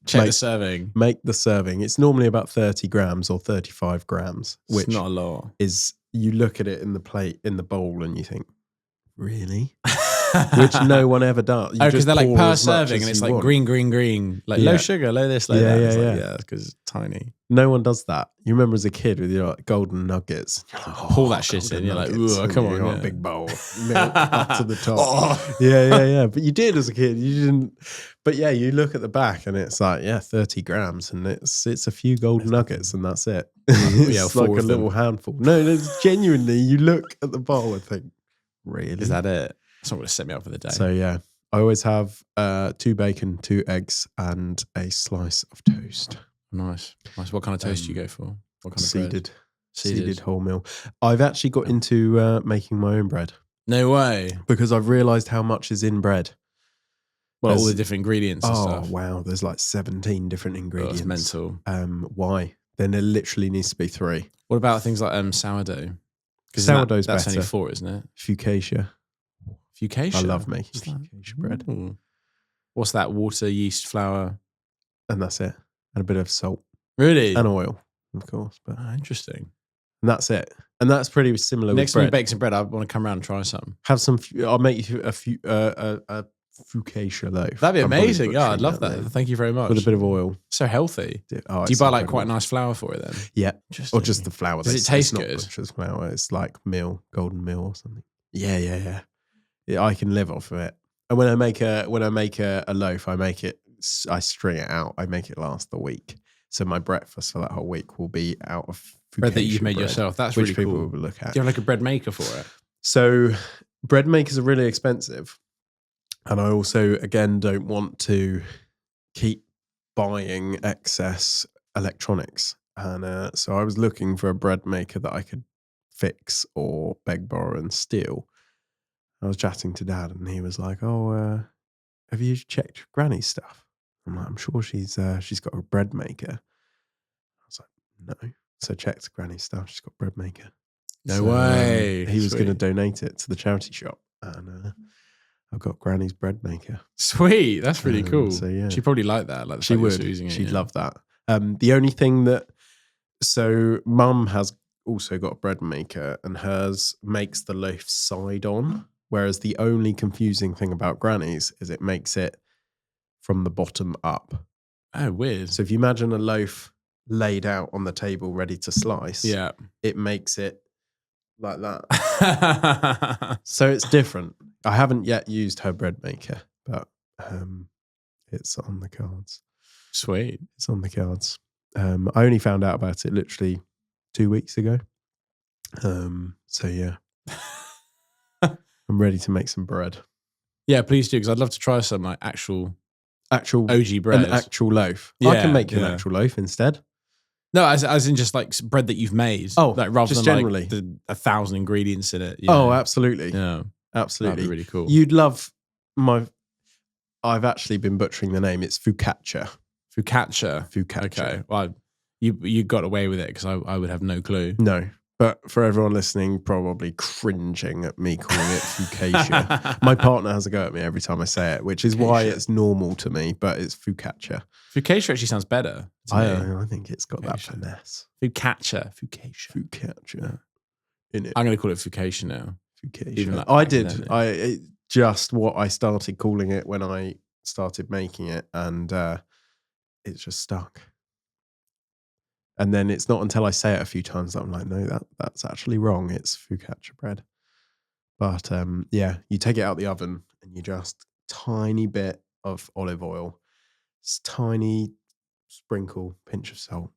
check the serving. Make the serving. It's normally about 30 grams or 35 grams, which it's not a lot. Is you look at it in the plate, in the bowl, and you think, really? Which no one ever does. Because they're like per serving, and it's like green, like low sugar, low this, low that. Yeah, because it's tiny. No one does that. You remember as a kid with your like golden nuggets, pull that shit in. You're like, ooh, come on, a big bowl, milk up to the top. Yeah. But you did as a kid. You didn't. But yeah, you look at the back, and it's like 30 grams, and it's a few golden nuggets, and that's it. It's like a little handful. No, it's genuinely. You look at the bowl and think, really? Is that it? That's not going to set me up for the day. So yeah, I always have 2 bacon, 2 eggs, and a slice of toast. Nice. What kind of toast do you go for? What kind of bread? Seeded wholemeal. I've actually got into making my own bread. No way. Because I've realised how much is in bread. Well, all the different ingredients and stuff. Oh, wow. There's like 17 different ingredients. That's mental. Why? Then there literally needs to be 3. What about things like sourdough? Because sourdough's that's better. Only 4, isn't it? Focaccia. I love making focaccia bread. Ooh. What's that? Water, yeast, flour? And that's it. And a bit of salt. Really? And oil, of course. But interesting. And that's it. And that's pretty similar Next with bread. time you bake some bread, I want to come around and try some. Have some. I'll make you a focaccia loaf. That'd be amazing. Yeah, I'd love that. Thank you very much. With a bit of oil. So healthy. Do you buy like quite nice flour for it then? Yeah. Or just the flour. Does it taste good? It's not butcher's flour. It's like golden meal or something. Yeah. I can live off of it. And when I make a loaf, I string it out. I make it last the week. So my breakfast for that whole week will be out of bread that you've made yourself. That's really cool. Which people will look at. Do you have like a bread maker for it? So bread makers are really expensive. And I also, again, don't want to keep buying excess electronics. And so I was looking for a bread maker that I could fix or beg, borrow and steal. I was chatting to Dad, and he was like, "Oh, have you checked Granny's stuff?" I'm like, "I'm sure she's got a bread maker." I was like, "No." So I checked Granny's stuff. She's got a bread maker. No way. He was going to donate it to the charity shop, and I've got Granny's bread maker. Sweet, that's really cool. So yeah, she'd probably like that. Like she would. She'd love that. The only thing so Mum has also got a bread maker, and hers makes the loaf side on. Whereas the only confusing thing about Granny's is it makes it from the bottom up. Oh, weird. So if you imagine a loaf laid out on the table ready to slice, yeah, it makes it like that. So it's different. I haven't yet used her bread maker, but it's on the cards. Sweet. It's on the cards. I only found out about it literally 2 weeks ago. So yeah, I'm ready to make some bread. Yeah, please do, because I'd love to try some like actual OG bread. An actual loaf. Yeah, I can make you an actual loaf instead. No, as in just like bread that you've made. Oh, like rather just than generally. like 1,000 ingredients in it. Oh, absolutely. Yeah, absolutely. That'd be really cool. You'd love I've actually been butchering the name. It's focaccia. Focaccia. Okay. Well, you got away with it because I would have no clue. No. But for everyone listening, probably cringing at me calling it focaccia. My partner has a go at me every time I say it, which is why it's normal to me, but it's focaccia. Focaccia actually sounds better. I think it's got that finesse. Focaccia. Focaccia. In it. I'm going to call it focaccia now. Focaccia. I did. Just what I started calling it when I started making it, and it's just stuck. And then it's not until I say it a few times that I'm like, no, that's actually wrong. It's focaccia bread. But yeah, you take it out the oven and you just tiny bit of olive oil, tiny sprinkle, pinch of salt.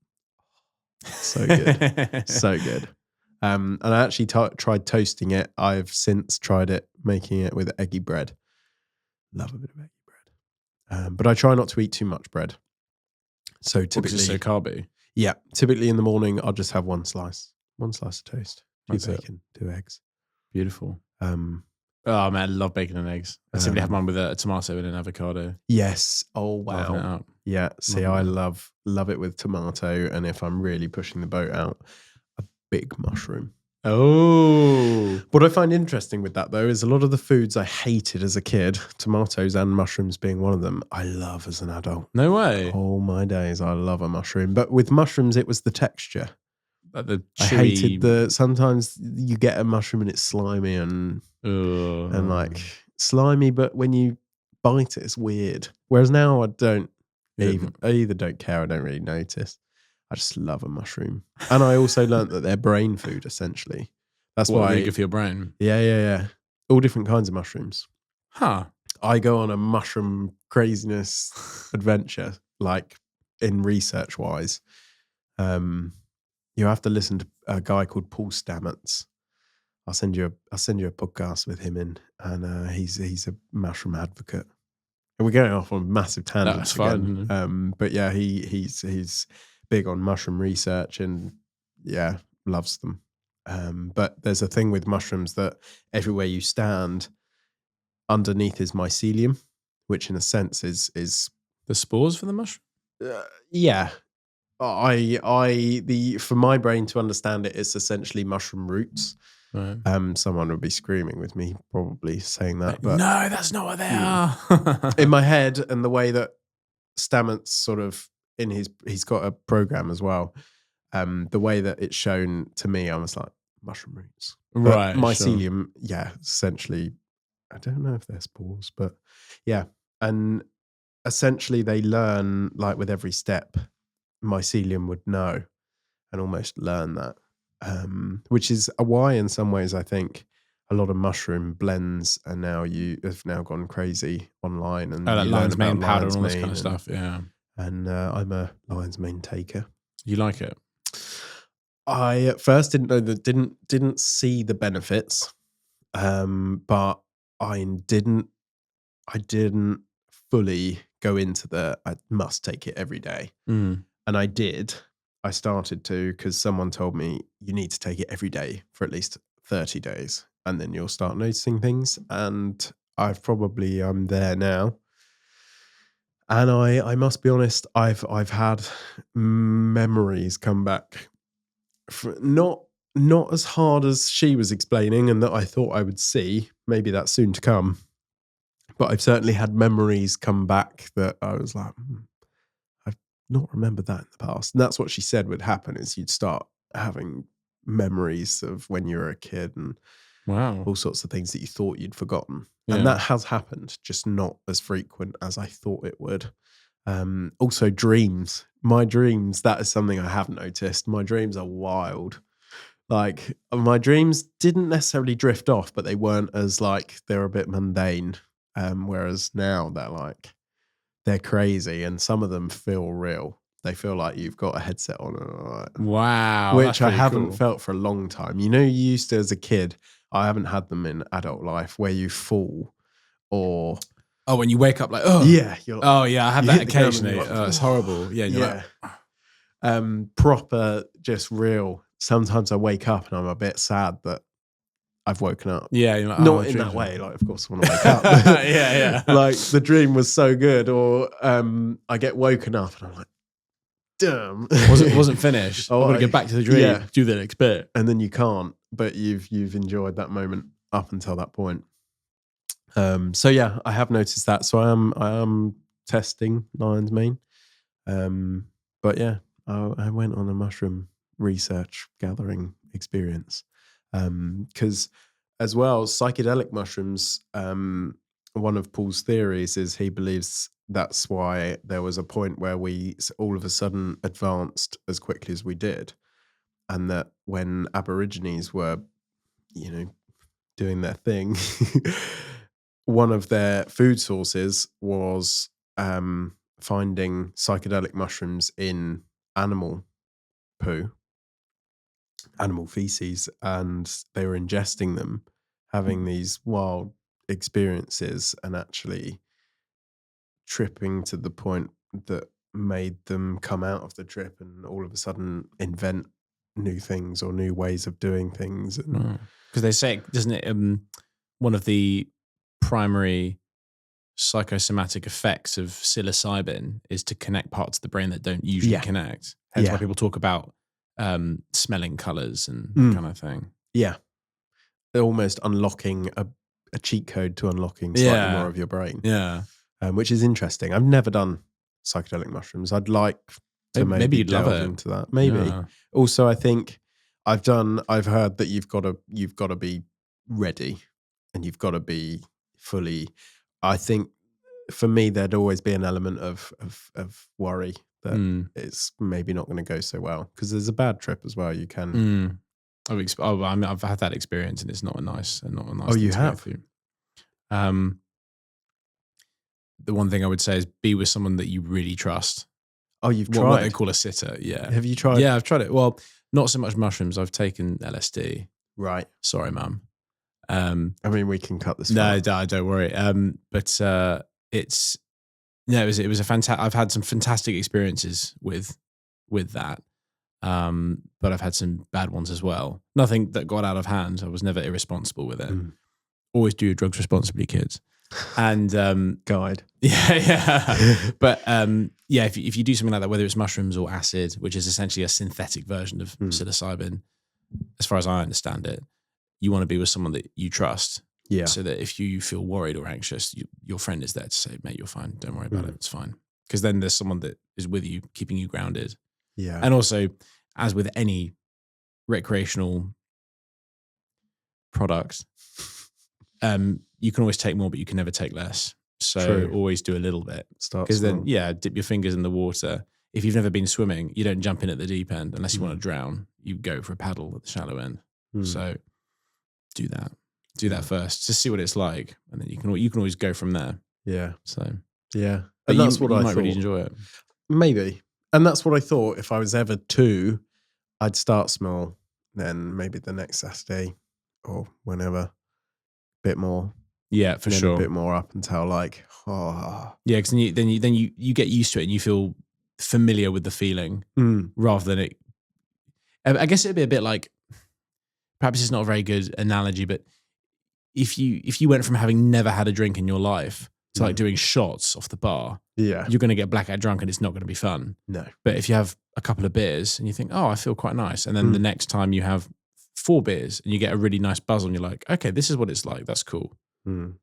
So good. So good. And I actually tried toasting it. I've since tried it, making it with eggy bread. Love a bit of eggy bread. But I try not to eat too much bread. So typically, it's so carby. Yeah, typically in the morning I'll just have one slice of toast, 2 bacon, 2 eggs. Beautiful. Oh man, I love bacon and eggs. I simply have mine with a tomato and an avocado. Yes. Oh wow. Yeah. See, I love it with tomato, and if I'm really pushing the boat out, a big mushroom. Oh. What I find interesting with that though is a lot of the foods I hated as a kid, tomatoes and mushrooms being one of them, I love as an adult. No way. Oh my days, I love a mushroom. But with mushrooms, it was the texture. Like the chewy... I hated sometimes you get a mushroom and it's slimy and like slimy, but when you bite it, it's weird. Whereas now I either don't care, I don't really notice. I just love a mushroom. And I also learned that they're brain food, essentially. That's why. Really good for your brain. Yeah. All different kinds of mushrooms. Huh. I go on a mushroom craziness adventure, like in research-wise. You have to listen to a guy called Paul Stamets. I'll send you a podcast with him in, and he's a mushroom advocate. And we're going off on massive tangents again. Fun. But yeah, he's big on mushroom research and yeah, loves them. But there's a thing with mushrooms that everywhere you stand, underneath is mycelium, which in a sense is the spores for the mushroom. Yeah, for my brain to understand it, it's essentially mushroom roots. Right. Someone would be screaming with me, probably saying that. But no, that's not what they are. In my head, and the way that Stamets sort of he's got a program as well. The way that it's shown to me, I was like, mushroom roots. Right. Mycelium, yeah, essentially, I don't know if they're spores, but yeah. And essentially they learn, like with every step, mycelium would know and almost learn that. Which is why in some ways I think a lot of mushroom blends have now gone crazy online. And like lion's mane powder and all this kind of stuff, yeah. And I'm a lion's mane taker. You like it? I at first didn't see the benefits, but I didn't fully go into I must take it every day. And I did. I started to, because someone told me you need to take it every day for at least 30 days, and then you'll start noticing things. And I'm there now. And I must be honest, I've had memories come back, not as hard as she was explaining and that I thought I would see. Maybe that's soon to come. But I've certainly had memories come back that I was like, I've not remembered that in the past. And that's what she said would happen, is you'd start having memories of when you were a kid and all sorts of things that you thought you'd forgotten. Yeah. And that has happened, just not as frequent as I thought it would. Also dreams. My dreams, that is something I have noticed. My dreams are wild. Like my dreams didn't necessarily drift off, but they weren't as like, they're a bit mundane. Whereas now they're crazy, and some of them feel real. They feel like you've got a headset on. Wow. Which I haven't felt for a long time. You used to as a kid. I haven't had them in adult life where you fall or... Oh, when you wake up like, oh. Yeah. I have that occasionally. It's horrible. Yeah. Yeah. Proper, just real. Sometimes I wake up and I'm a bit sad that I've woken up. Yeah. You're like, not in that way. Like, of course I want to wake up. Yeah. Like the dream was so good, or I get woken up and I'm like, damn. Wasn't finished. I want to get back to the dream. Yeah. Do the next bit. And then you can't, but you've enjoyed that moment up until that point. So yeah, I have noticed that. So I am testing lion's mane. But yeah, I went on a mushroom research gathering experience. Because as well, psychedelic mushrooms, one of Paul's theories is he believes that's why there was a point where we all of a sudden advanced as quickly as we did. And that when Aborigines were, doing their thing, one of their food sources was finding psychedelic mushrooms in animal poo, animal feces, and they were ingesting them, having these wild experiences and actually tripping to the point that made them come out of the trip and all of a sudden invent new things or new ways of doing things. Because they say, doesn't it, one of the primary psychosomatic effects of psilocybin is to connect parts of the brain that don't usually connect. Hence why people talk about smelling colours and kind of thing. Yeah. They're almost unlocking a cheat code to unlocking slightly more of your brain. Yeah. Which is interesting. I've never done psychedelic mushrooms. I'd like to maybe you'd love it. into that. Maybe. Yeah. Also, I think I've heard that you've got to be ready and you've got to be fully. I think for me, there'd always be an element of worry that it's maybe not going to go so well because there's a bad trip as well. You can. I've had that experience and it's not a nice. Oh, you have. The one thing I would say is be with someone that you really trust. Oh, you've tried? What they call a sitter, yeah. Have you tried? Yeah, I've tried it. Well, not so much mushrooms. I've taken LSD. Right. Sorry, Mum. I mean, we can cut this. No, don't worry. But it's it was a fantastic. I've had some fantastic experiences with that, but I've had some bad ones as well. Nothing that got out of hand. I was never irresponsible with it. Always do your drugs responsibly, kids. And guide. Yeah. But if you do something like that, whether it's mushrooms or acid, which is essentially a synthetic version of psilocybin, as far as I understand it, you want to be with someone that you trust. Yeah. So that if you feel worried or anxious, your friend is there to say, mate, you're fine. Don't worry about it. It's fine. Because then there's someone that is with you, keeping you grounded. Yeah. And also, as with any recreational product, you can always take more, but you can never take less. So always do a little bit. Because then, dip your fingers in the water. If you've never been swimming, you don't jump in at the deep end unless you want to drown. You go for a paddle at the shallow end. So do that. Do that first. Just see what it's like, and then you can always go from there. Yeah. So yeah, but and that's what I might thought. Really enjoy it. Maybe, and that's what I thought. If I was ever to, I'd start small, then maybe the next Saturday or whenever, bit more. Yeah, for sure. A bit more up until like, yeah, because then you get used to it and you feel familiar with the feeling rather than it. I guess it'd be a bit like, perhaps it's not a very good analogy, but if you went from having never had a drink in your life to like doing shots off the bar, you're going to get blackout drunk and it's not going to be fun. No. But if you have a couple of beers and you think, oh, I feel quite nice, and then the next time you have 4 beers and you get a really nice buzz and you're like, okay, this is what it's like. That's cool.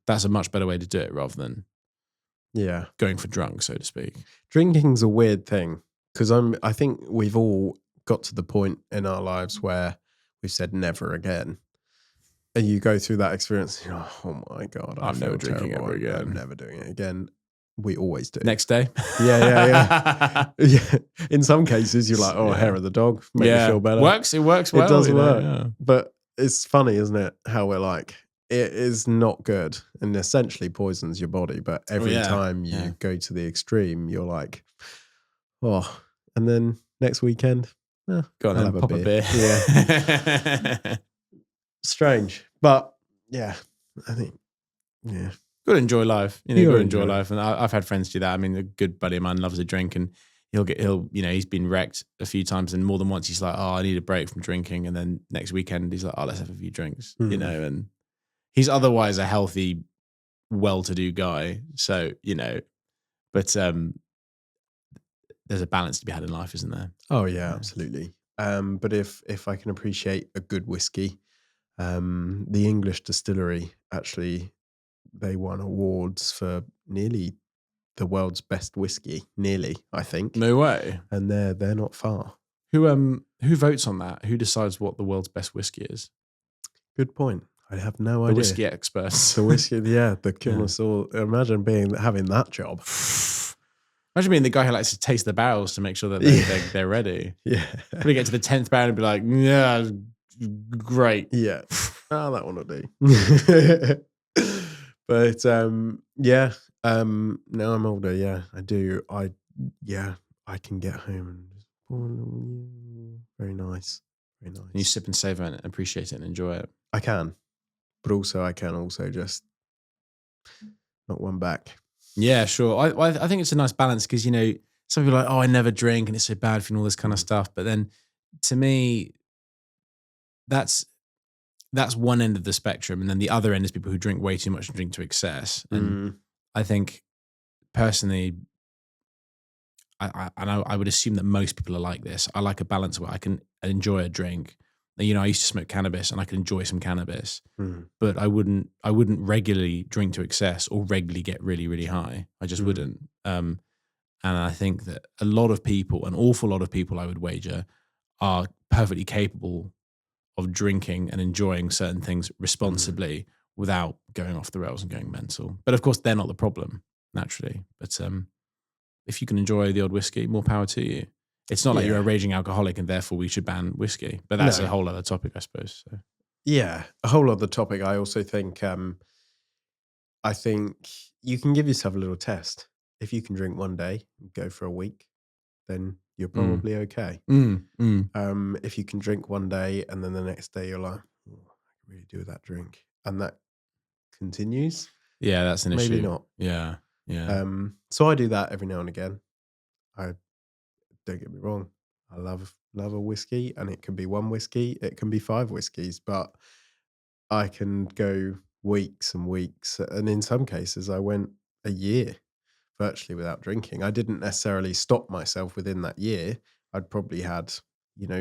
That's a much better way to do it rather than going for drunk, so to speak. Drinking's a weird thing because I think we've all got to the point in our lives where we've said never again. And you go through that experience, you're like, oh my God, I'm never drinking ever again. I'm never doing it again. We always do. Next day? Yeah. Yeah. In some cases, you're like, hair of the dog, make me feel better. It works well. It does work. Yeah. But it's funny, isn't it? How we're like, it is not good and essentially poisons your body. But every time you go to the extreme, you're like, and then next weekend, go on and pop a beer. Yeah. Strange. But yeah, I think, got to enjoy life. You got to enjoy life. And I've had friends do that. I mean, a good buddy of mine loves a drink, and he's been wrecked a few times, and more than once he's like, I need a break from drinking. And then next weekend he's like, let's have a few drinks, and he's otherwise a healthy, well-to-do guy. So, but there's a balance to be had in life, isn't there? Oh yeah, absolutely. But if I can appreciate a good whiskey, the English distillery actually, they won awards for nearly the world's best whiskey. Nearly, I think. No way. And they're not far. Who votes on that? Who decides what the world's best whiskey is? Good point. I have no idea. The whiskey experts. The whiskey, the connoisseur. Imagine having that job. Imagine being the guy who likes to taste the barrels to make sure that they're ready. Yeah. Probably get to the 10th barrel and be like, yeah, great. Yeah. That one will do. But now I'm older. I do. I can get home and very nice. Very nice. And you sip and savor it and appreciate it and enjoy it. I can. But also I can also just knock one back. Yeah, sure. I think it's a nice balance because, some people are like, I never drink and it's so bad for you and all this kind of stuff. But then to me, that's one end of the spectrum. And then the other end is people who drink way too much and drink to excess. And I think personally, I would assume that most people are like this. I like a balance where I can enjoy a drink. I used to smoke cannabis and I could enjoy some cannabis, but I wouldn't regularly drink to excess or regularly get really, really high. I just wouldn't. And I think that an awful lot of people, I would wager, are perfectly capable of drinking and enjoying certain things responsibly without going off the rails and going mental. But of course, they're not the problem, naturally. But if you can enjoy the odd whiskey, more power to you. It's not like you're a raging alcoholic and therefore we should ban whiskey. But that's a whole other topic, I suppose. So. Yeah, a whole other topic. I also think, I think you can give yourself a little test. If you can drink one day and go for a week, then you're probably okay. If you can drink one day and then the next day you're like, I can really do with that drink. And that continues. Yeah, that's an issue. Maybe not. Yeah. So I do that every now and again. Don't get me wrong, I love a whiskey, and it can be one whiskey, it can be 5 whiskeys, but I can go weeks and weeks, and in some cases I went a year virtually without drinking. I didn't necessarily stop myself within that year. I'd probably had,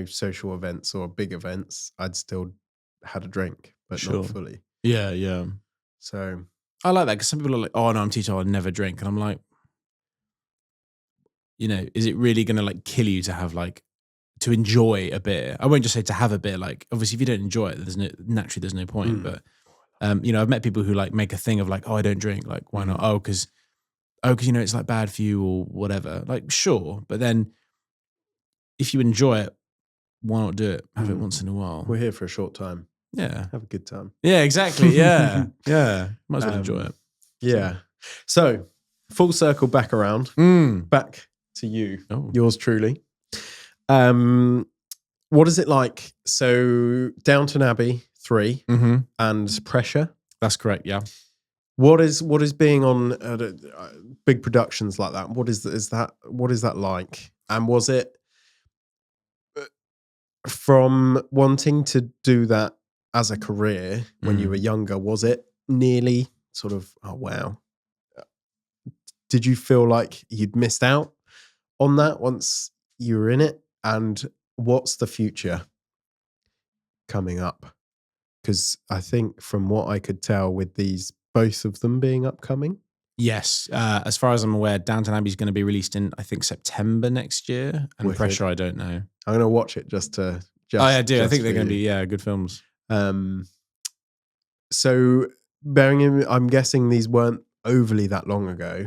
social events or big events. I'd still had a drink, but not fully. Yeah. So I like that because some people are like, oh no, I'm teetotal, I never drink, and I'm like, is it really going to kill you to have to enjoy a beer? I won't just say to have a beer. Obviously, if you don't enjoy it, there's no point. But I've met people who make a thing of I don't drink. Why not? Oh, because it's bad for you or whatever. Sure, but then if you enjoy it, why not do it? Have it once in a while. We're here for a short time. Yeah, have a good time. Yeah, exactly. Yeah, yeah. Might as well enjoy it. Yeah. So full circle back around. Back to you, yours truly. What is it like? So Downton Abbey 3 and Pressure. That's correct. Yeah. What is being on big productions like that? What is that like? And was it from wanting to do that as a career when you were younger? Was it nearly sort of, oh wow? Did you feel like you'd missed out on that once you were in it? And what's the future coming up? Because I think from what I could tell with both of them being upcoming. Yes. As far as I'm aware, Downton Abbey is going to be released in, I think, September next year. And Wicked. Pressure, I don't know. I'm going to watch it just to... I do. I think they're going to be, good films. So bearing in, I'm guessing these weren't overly that long ago.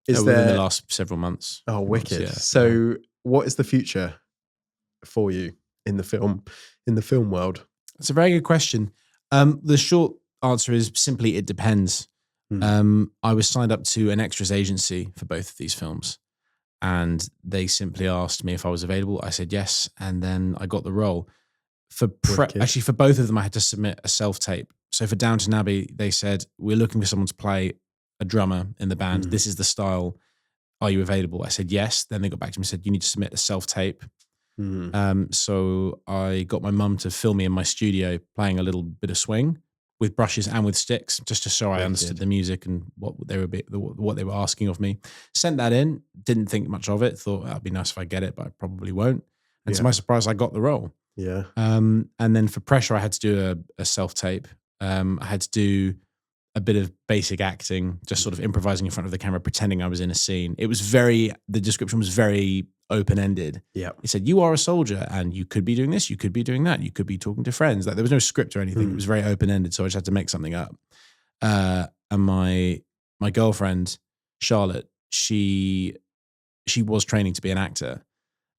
Within the last several months. Oh, wicked. So what is the future for you in the film world? It's a very good question. The short answer is simply it depends. I was signed up to an extras agency for both of these films, and they simply asked me if I was available. I said yes, and then I got the role. Actually, for both of them, I had to submit a self-tape. So for Downton Abbey, they said, we're looking for someone to play a drummer in the band. This is the style. Are you available? I said yes. Then they got back to me and said, you need to submit a self-tape. So I got my mum to film me in my studio playing a little bit of swing with brushes and with sticks, just to show I understood the music and what they were asking of me. Sent that in, didn't think much of it. Thought that'd be nice if I get it, but I probably won't. And to my surprise, I got the role. Yeah. And then for Pressure, I had to do a self-tape. I had to do a bit of basic acting, just sort of improvising in front of the camera, pretending I was in a scene. The description was very open-ended. Yeah. It said, you are a soldier and you could be doing this, you could be doing that, you could be talking to friends. Like, there was no script or anything. It was very open-ended, so I just had to make something up. And my girlfriend, Charlotte, she was training to be an actor,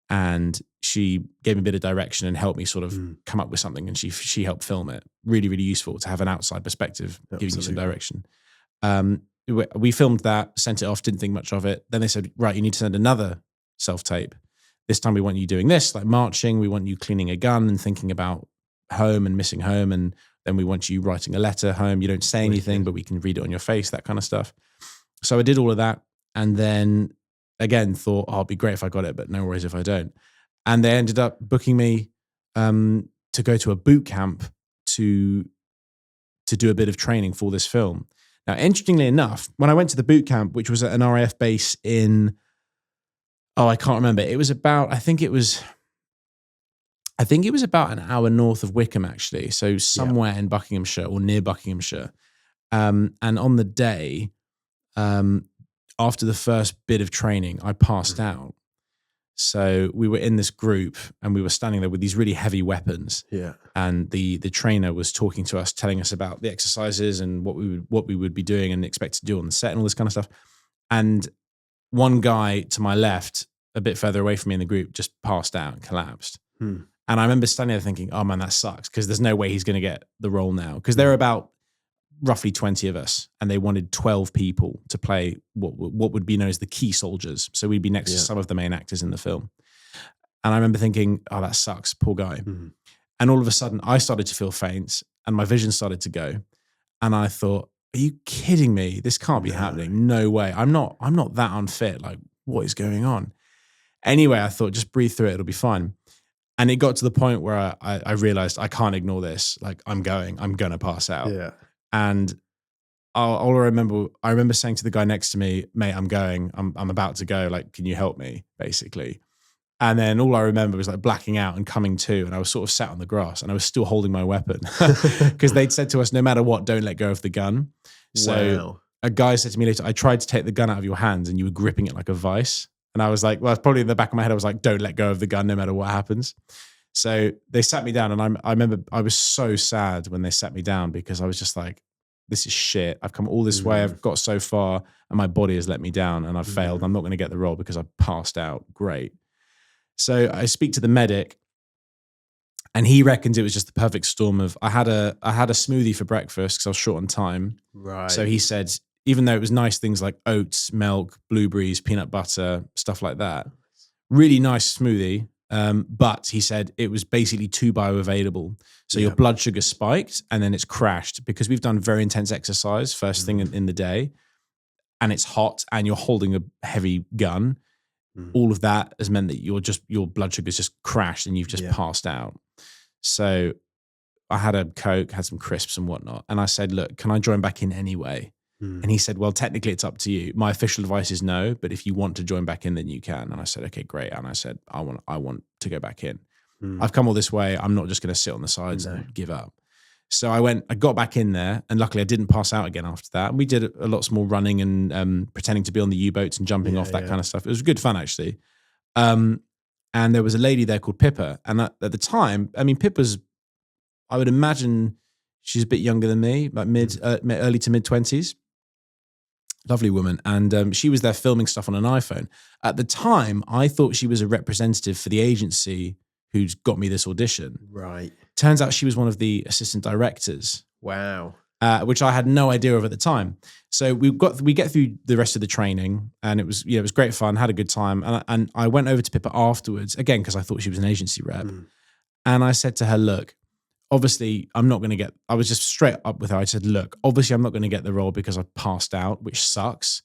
and she gave me a bit of direction and helped me sort of come up with something, and she helped film it. Really, really useful to have an outside perspective, giving you some direction. We filmed that, sent it off, didn't think much of it. Then they said, right, you need to send another self-tape. This time we want you doing this, like marching. We want you cleaning a gun and thinking about home and missing home. And then we want you writing a letter home. You don't say anything, but we can read it on your face, that kind of stuff. So I did all of that. And then again, thought, it'd be great if I got it, but no worries if I don't. And they ended up booking me to go to a boot camp to do a bit of training for this film. Now, interestingly enough, when I went to the boot camp, which was at an RAF base in, I can't remember. It was about, I think it was about an hour north of Wickham, actually. So somewhere in Buckinghamshire or near Buckinghamshire. And on the day, after the first bit of training, I passed out. So we were in this group and we were standing there with these really heavy weapons. Yeah. And the trainer was talking to us, telling us about the exercises and what we would be doing and expect to do on the set and all this kind of stuff. And one guy to my left, a bit further away from me in the group, just passed out and collapsed. And I remember standing there thinking, oh man, that sucks, because there's no way he's going to get the role now. Because there were about roughly 20 of us, and they wanted 12 people to play what would be known as the key soldiers. So we'd be next to some of the main actors in the film. And I remember thinking, oh, that sucks, poor guy. And all of a sudden, I started to feel faint, and my vision started to go. And I thought, are you kidding me? This can't be happening. No way. I'm not that unfit. Like, what is going on? Anyway, I thought, just breathe through it. It'll be fine. And it got to the point where I realized I can't ignore this. Like, I'm going to pass out. Yeah. And I remember saying to the guy next to me, mate, I'm about to go. Like, can you help me? Basically. And then all I remember was like blacking out and coming to, and I was sort of sat on the grass and I was still holding my weapon because they'd said to us, no matter what, don't let go of the gun. So a guy said to me later, I tried to take the gun out of your hands and you were gripping it like a vice. And I was like, well, probably in the back of my head, I was like, don't let go of the gun no matter what happens. So they sat me down, and I remember I was so sad when they sat me down, because I was just like, this is shit. I've come all this way. I've got so far and my body has let me down and I've failed. I'm not going to get the role because I passed out. Great. So I speak to the medic, and he reckons it was just the perfect storm of, I had a smoothie for breakfast because I was short on time. Right. So he said, even though it was nice things like oats, milk, blueberries, peanut butter, stuff like that, really nice smoothie. But he said it was basically too bioavailable. So your blood sugar spiked and then it's crashed because we've done very intense exercise first thing in the day, and it's hot and you're holding a heavy gun. All of that has meant that your blood sugar's just crashed and you've just passed out. So I had a Coke, had some crisps and whatnot. And I said, look, can I join back in anyway? And he said, well, technically it's up to you. My official advice is no, but if you want to join back in, then you can. And I said, okay, great. And I said, I want to go back in. I've come all this way. I'm not just going to sit on the sides and give up. So I got back in there, and luckily I didn't pass out again after that. And we did a lot more running and pretending to be on the U-boats and jumping off, that kind of stuff. It was good fun, actually. And there was a lady there called Pippa. And at the time, I mean, Pippa's, I would imagine she's a bit younger than me, like early to mid 20s. Lovely woman. And she was there filming stuff on an iPhone. At the time, I thought she was a representative for the agency who's got me this audition. Right. Turns out she was one of the assistant directors. Wow. Which I had no idea of at the time. So we get through the rest of the training, and it was great fun, had a good time. And I went over to Pippa afterwards, again, because I thought she was an agency rep. And I said to her, look, obviously I'm not going to get, I was just straight up with her. I said, look, obviously I'm not going to get the role because I passed out, which sucks.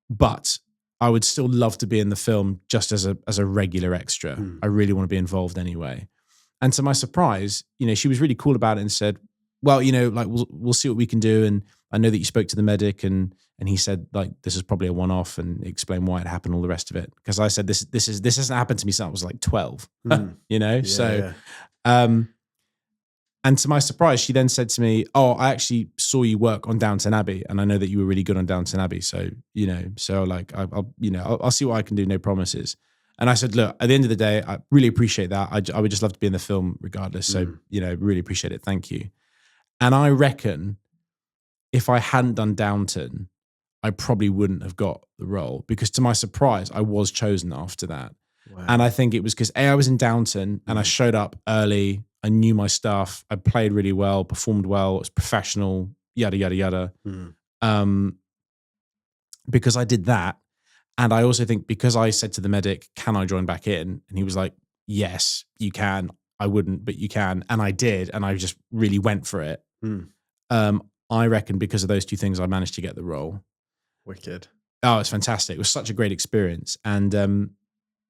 But I would still love to be in the film just as a regular extra. I really want to be involved anyway. And to my surprise, she was really cool about it and said, well, like we'll see what we can do. And I know that you spoke to the medic and he said like, this is probably a one-off, and explain why it happened, all the rest of it. Because I said, this hasn't happened to me since I was like 12, So, and to my surprise, she then said to me, oh, I actually saw you work on Downton Abbey, and I know that you were really good on Downton Abbey. So, so like, I'll see what I can do. No promises. And I said, look, at the end of the day, I really appreciate that. I would just love to be in the film regardless. So, really appreciate it. Thank you. And I reckon if I hadn't done Downton, I probably wouldn't have got the role, because to my surprise, I was chosen after that. Wow. And I think it was because I was in Downton and I showed up early. I knew my stuff. I played really well, performed well. It was professional, yada, yada, yada. Because I did that. And I also think because I said to the medic, can I join back in? And he was like, yes, you can. I wouldn't, but you can. And I did. And I just really went for it. I reckon because of those two things, I managed to get the role. Wicked. Oh, it's fantastic. It was such a great experience. And,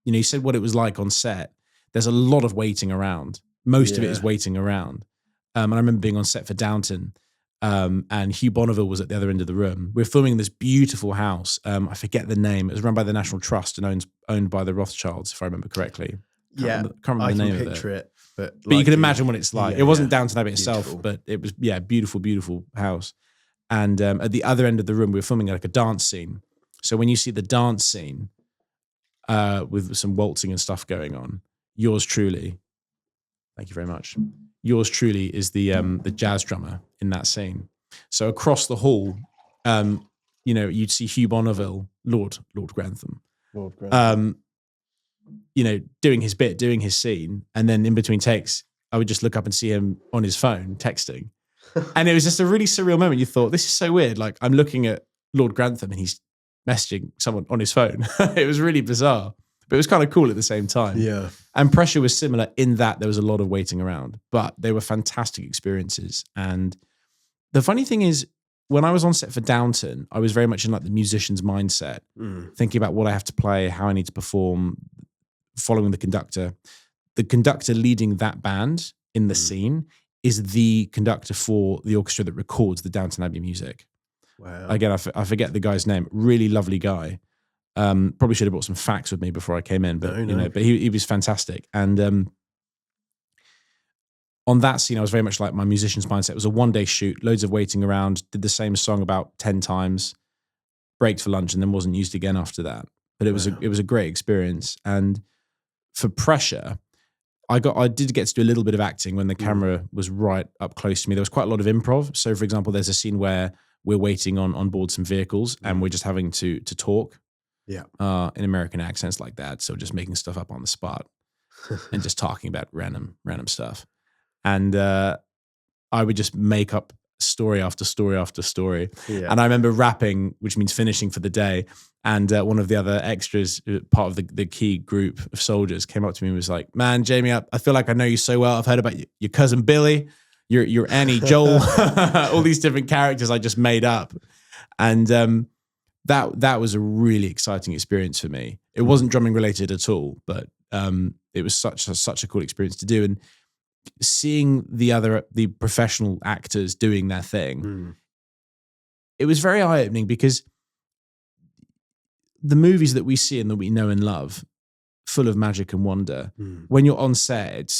you said what it was like on set. There's a lot of waiting around. Most of it is waiting around. And I remember being on set for Downton, and Hugh Bonneville was at the other end of the room. We're filming this beautiful house. I forget the name. It was run by the National Trust and owned by the Rothschilds, if I remember correctly. Can't remember the name of it. But you can imagine what it's like. It wasn't Downton Abbey itself, but it was, beautiful, beautiful house. And at the other end of the room, we were filming like a dance scene. So when you see the dance scene with some waltzing and stuff going on, yours truly, thank you very much, yours truly is the jazz drummer in that scene. So across the hall, you'd see Hugh Bonneville, Lord Grantham. Doing his bit, doing his scene. And then in between takes, I would just look up and see him on his phone texting. And it was just a really surreal moment. You thought, this is so weird. Like, I'm looking at Lord Grantham and he's messaging someone on his phone. It was really bizarre, but it was kind of cool at the same time. Yeah. And Pressure was similar in that there was a lot of waiting around, but they were fantastic experiences. And the funny thing is, when I was on set for Downton, I was very much in like the musician's mindset, thinking about what I have to play, how I need to perform, following the conductor. The conductor leading that band in the scene is the conductor for the orchestra that records the Downton Abbey music. Wow. Again, I forget the guy's name. Really lovely guy. Probably should have brought some facts with me before I came in, but but he was fantastic. And on that scene, I was very much like my musician's mindset. It was a one-day shoot, loads of waiting around, did the same song about 10 times, break for lunch, and then wasn't used again after that. But it was a great experience. And for Pressure, I did get to do a little bit of acting when the camera was right up close to me. There was quite a lot of improv. So, for example, there's a scene where we're waiting on board some vehicles and we're just having to talk in American accents like that. So just making stuff up on the spot and just talking about random stuff. And I would just make up story after story after story. Yeah. And I remember rapping, which means finishing for the day. And one of the other extras, part of the key group of soldiers, came up to me and was like, man, Jamie, I feel like I know you so well. I've heard about your cousin Billy, your Annie, Joel, all these different characters I just made up. And that was a really exciting experience for me. It wasn't drumming related at all, but it was such a cool experience to do. And seeing the professional actors doing their thing, it was very eye-opening, because the movies that we see and that we know and love, full of magic and wonder, when you're on set,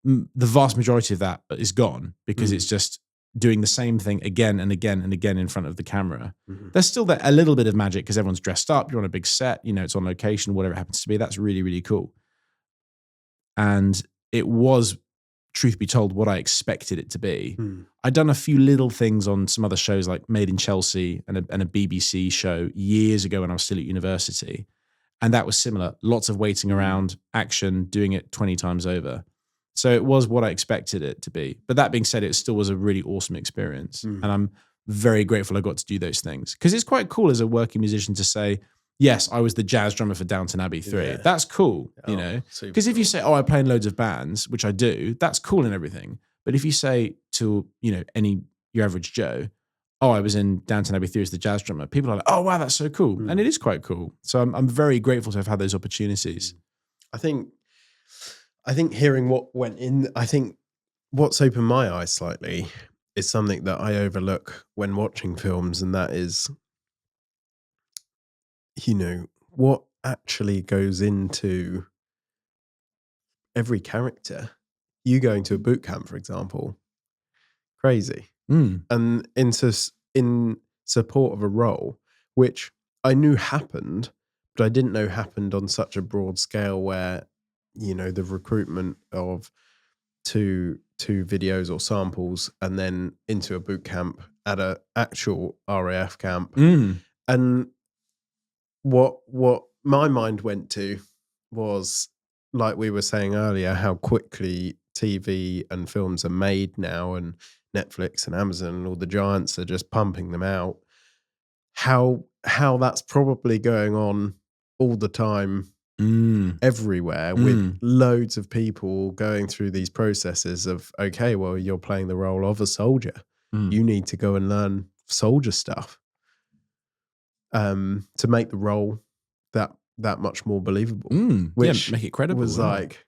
the vast majority of that is gone, because it's just doing the same thing again and again and again in front of the camera. There's still a little bit of magic because everyone's dressed up, you're on a big set, it's on location, whatever it happens to be. That's really, really cool. And it was, truth be told, what I expected it to be. I'd done a few little things on some other shows like Made in Chelsea and a BBC show years ago when I was still at university. And that was similar. Lots of waiting around, action, doing it 20 times over. So it was what I expected it to be. But that being said, it still was a really awesome experience. And I'm very grateful I got to do those things. Because it's quite cool as a working musician to say, yes, I was the jazz drummer for Downton Abbey 3. Yeah. That's cool, you know. Because if you say, I play in loads of bands, which I do, that's cool and everything. But if you say to, your average Joe, I was in Downton Abbey 3 as the jazz drummer, people are like, oh, wow, that's so cool. And it is quite cool. So I'm very grateful to have had those opportunities. I think hearing what went in, I think what's opened my eyes slightly is something that I overlook when watching films, and that is, what actually goes into every character. You going to a boot camp, for example, crazy. And in support of a role, which I knew happened, but I didn't know happened on such a broad scale where, the recruitment of two videos or samples and then into a boot camp at an actual RAF camp. And what my mind went to was, like we were saying earlier, how quickly TV and films are made now, and Netflix and Amazon and all the giants are just pumping them out. How that's probably going on all the time, everywhere, with loads of people going through these processes of, okay, well, you're playing the role of a soldier. You need to go and learn soldier stuff to make the role that much more believable. Which make it credible. Was like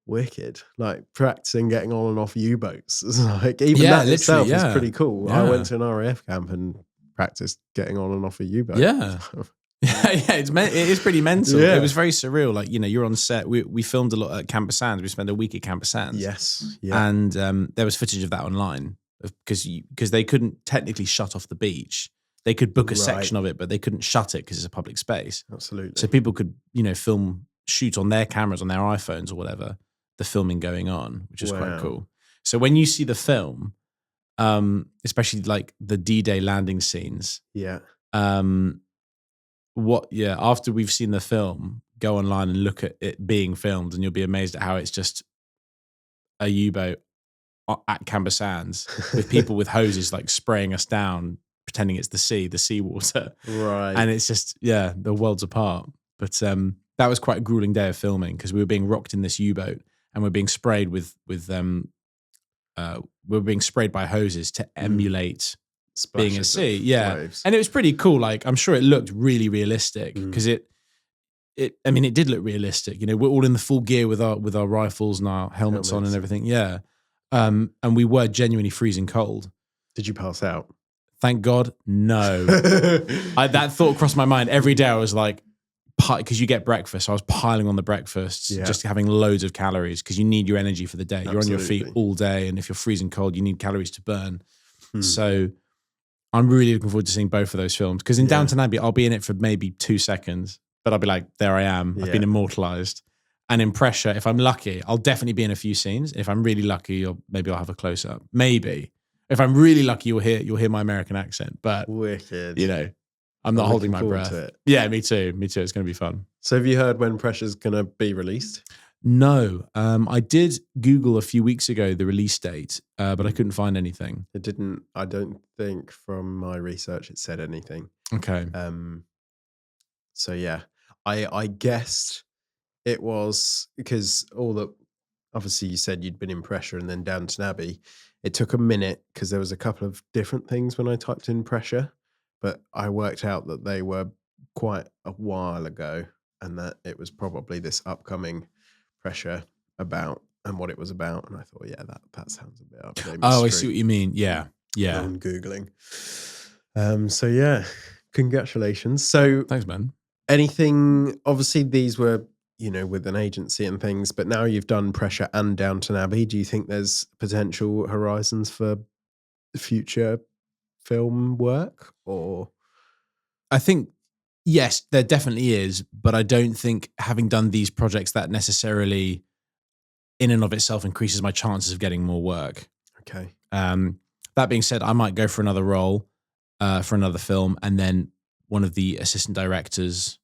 wicked, like practicing getting on and off U-boats. Like even that itself is pretty cool. I went to an RAF camp and practiced getting on and off a U-boat. It is pretty mental. It was very surreal. Like, you're on set. We filmed a lot at Camper Sands. We spent a week at Camper Sands. Yes. And there was footage of that online because they couldn't technically shut off the beach. They could book a section of it, but they couldn't shut it because it's a public space. Absolutely. So people could, shoot on their cameras, on their iPhones or whatever, the filming going on, which is quite cool. So when you see the film, especially like the D-Day landing scenes, after we've seen the film, go online and look at it being filmed, and you'll be amazed at how it's just a U-boat at Camber Sands with people with hoses like spraying us down, pretending it's the seawater. Right. And it's just, the worlds apart. But that was quite a grueling day of filming because we were being rocked in this U-boat and we're being sprayed we were being sprayed by hoses to emulate being at sea. Yeah. Waves. And it was pretty cool. Like, I'm sure it looked really realistic because it did look realistic. We're all in the full gear with our rifles and our helmets on and everything. Yeah. And we were genuinely freezing cold. Did you pass out? Thank God, no. That thought crossed my mind every day. I was like, because you get breakfast. So I was piling on the breakfasts, just having loads of calories because you need your energy for the day. Absolutely. You're on your feet all day. And if you're freezing cold, you need calories to burn. So I'm really looking forward to seeing both of those films because in Downton Abbey, I'll be in it for maybe 2 seconds, but I'll be like, there I am. I've been immortalized. And in Pressure, if I'm lucky, I'll definitely be in a few scenes. If I'm really lucky, maybe I'll have a close-up. Maybe. If I'm really lucky, you'll hear my American accent. But wicked. I'm not holding my breath. Yeah, me too. It's going to be fun. So have you heard when Pressure's going to be released? No. I did Google a few weeks ago the release date, but I couldn't find anything. It didn't. I don't think from my research it said anything. Okay. So yeah, I guessed it was because obviously you said you'd been in Pressure and then Downton Abbey. It took a minute because there was a couple of different things when I typed in Pressure, but I worked out that they were quite a while ago and that it was probably this upcoming Pressure about and what it was about. And I thought, that sounds a bit up there. Oh, I see what you mean. Yeah. I'm Googling. So yeah, congratulations. So thanks, man. Anything, obviously these were, with an agency and things, but now you've done Pressure and Downton Abbey. Do you think there's potential horizons for future film work? Or I think, yes, there definitely is, but I don't think having done these projects that necessarily in and of itself increases my chances of getting more work. Okay. That being said, I might go for another role, for another film, and then one of the assistant directors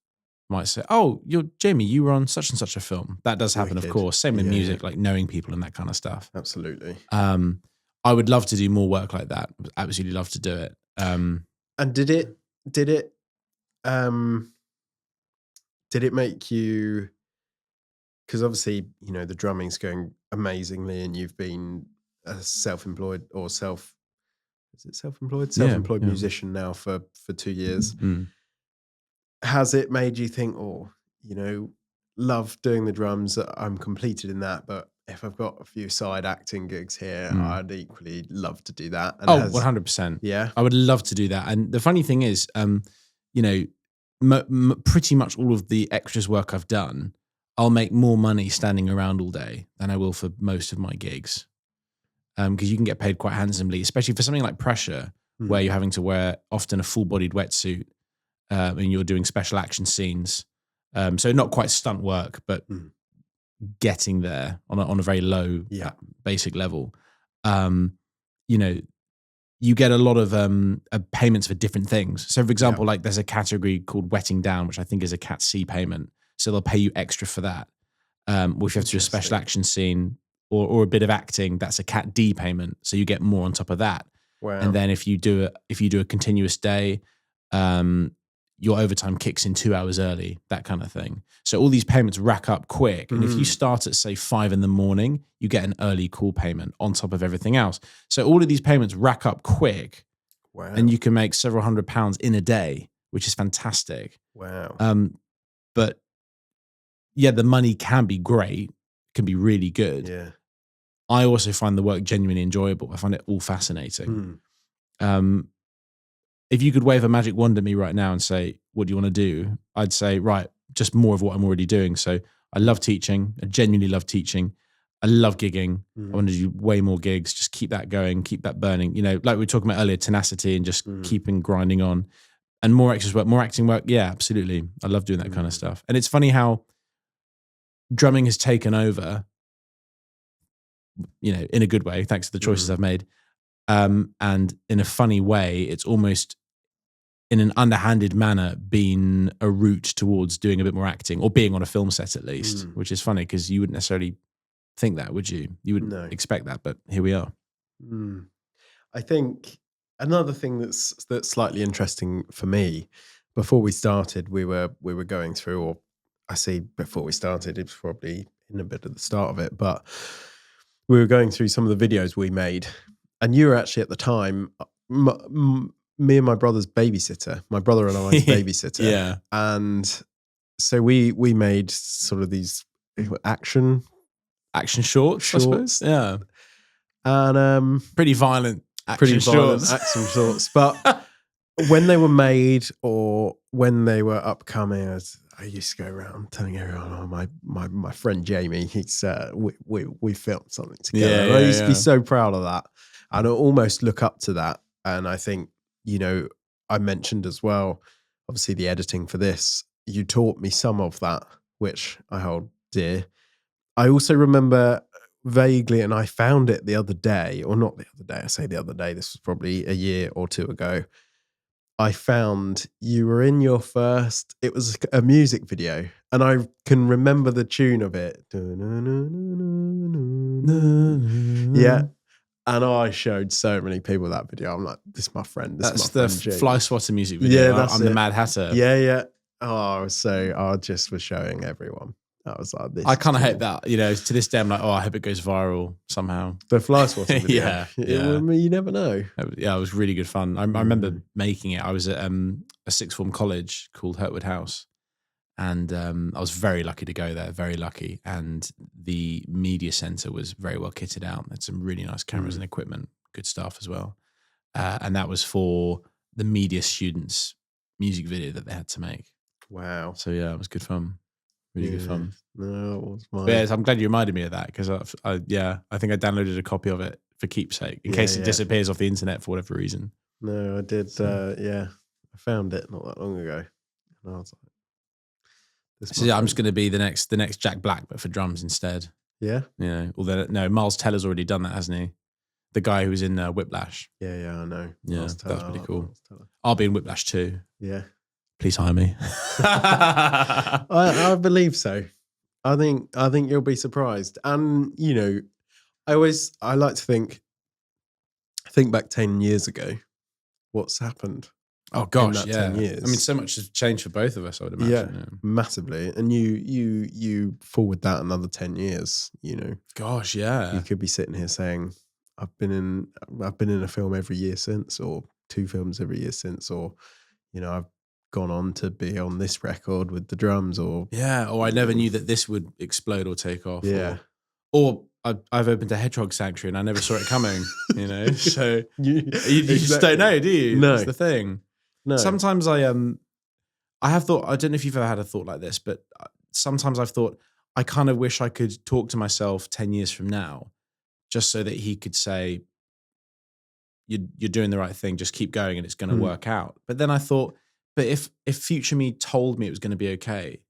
might say, "Oh, you're Jamie. You were on such and such a film." That does happen, of course. Same with music, like knowing people and that kind of stuff. Absolutely. I would love to do more work like that. Absolutely love to do it. And did it make you? Because obviously, you know, the drumming's going amazingly, and you've been a self-employed or self-employed musician now for 2 years. Has it made you think, oh, you know, love doing the drums, I'm completed in that, but if I've got a few side acting gigs here, I'd equally love to do that. And 100%. Yeah. I would love to do that. And the funny thing is, you know, pretty much all of the extras work I've done, I'll make more money standing around all day than I will for most of my gigs. Because you can get paid quite handsomely, especially for something like Pressure, where you're having to wear often a full-bodied wetsuit and you're doing special action scenes. So not quite stunt work, but getting there on a very low basic level. You know, you get a lot of payments for different things. So for example, like there's a category called wetting down, which I think is a Cat C payment. So they'll pay you extra for that. Or if you have to do a special action scene or a bit of acting, that's a Cat D payment. So you get more on top of that. Wow. And then if you do a continuous day, your overtime kicks in 2 hours early, that kind of thing. So all these payments rack up quick. And if you start at, say, 5 a.m, you get an early call payment on top of everything else. So all of these payments rack up quick. Wow. And you can make several £100s in a day, which is fantastic. Wow. But yeah, the money can be great, can be really good. Yeah. I also find the work genuinely enjoyable. I find it all fascinating. If you could wave a magic wand at me right now and say, what do you want to do? I'd say, right, just more of what I'm already doing. So I love teaching. I genuinely love teaching. I love gigging. I want to do way more gigs. Just keep that going, keep that burning. You know, like we were talking about earlier, tenacity and just keeping grinding on. And more extras work, more acting work. Yeah, absolutely. I love doing that kind of stuff. And it's funny how drumming has taken over, you know, in a good way, thanks to the choices I've made. And in a funny way, it's almost in an underhanded manner been a route towards doing a bit more acting or being on a film set at least, which is funny because you wouldn't necessarily think that, would you? You wouldn't expect that, but here we are. I think another thing that's slightly interesting for me, before we started, we were going through, or I say before we started, it was probably in a bit at the start of it, but we were going through some of the videos we made, and you were actually at the time me and my brother's babysitter, my brother and I's babysitter. Yeah. And so we made sort of these action shorts, I suppose. Yeah. And pretty violent action shorts. But when they were made or when they were upcoming, I used to go around telling everyone, oh, my friend Jamie, he's we filmed something together. Yeah, and I used to be so proud of that. And I almost look up to that. And I think, you know, I mentioned as well, obviously the editing for this, you taught me some of that, which I hold dear. I also remember vaguely, and I found it the other day, or not the other day, I say the other day, this was probably a year or two ago. I found you were in your first, it was a music video, and I can remember the tune of it. Yeah. And I showed so many people that video. I'm like, this is my friend. That's the Fly Swatter music video. Yeah, that's I'm the Mad Hatter. Yeah, yeah. Oh, so I just was showing everyone. I was like, this. I kind of hope that, you know, to this day, I'm like, oh, I hope it goes viral somehow. The Fly Swatter video. Yeah. You never know. Yeah, it was really good fun. I remember making it. I was at a sixth form college called Hurtwood House. And I was very lucky to go there, very lucky. And the media centre was very well kitted out. Had some really nice cameras and equipment, good stuff as well. And that was for the media students' music video that they had to make. Wow. So yeah, it was good fun. Really good fun. No, it was mine. But yeah, I'm glad you reminded me of that because I think I downloaded a copy of it for keepsake in case it disappears off the internet for whatever reason. No, I did. I found it not that long ago. And I was like, so yeah, I'm just going to be the next Jack Black, but for drums instead. Yeah. You know, although no, Miles Teller's already done that, hasn't he? The guy who was in Whiplash. Yeah, I know. Yeah, that was pretty cool. I'll be in Whiplash too. Yeah. Please hire me. I believe so. I think you'll be surprised. And, you know, I like to think back 10 years ago, what's happened. Oh gosh, in that 10 years. I mean, so much has changed for both of us, I would imagine. Yeah, massively. And you forward that another 10 years, you know. Gosh, yeah. You could be sitting here saying, I've been in a film every year since, or 2 films every year since, or, you know, I've gone on to be on this record with the drums, or I never knew that this would explode or take off. Yeah. Or I've opened a hedgehog sanctuary and I never saw it coming, you know. So you just don't know, do you? No. That's the thing. No. Sometimes I have thought, I don't know if you've ever had a thought like this, but sometimes I've thought I kind of wish I could talk to myself 10 years from now, just so that he could say, you're doing the right thing, just keep going and it's going to work out. But then I thought, but if future me told me it was going to be okay,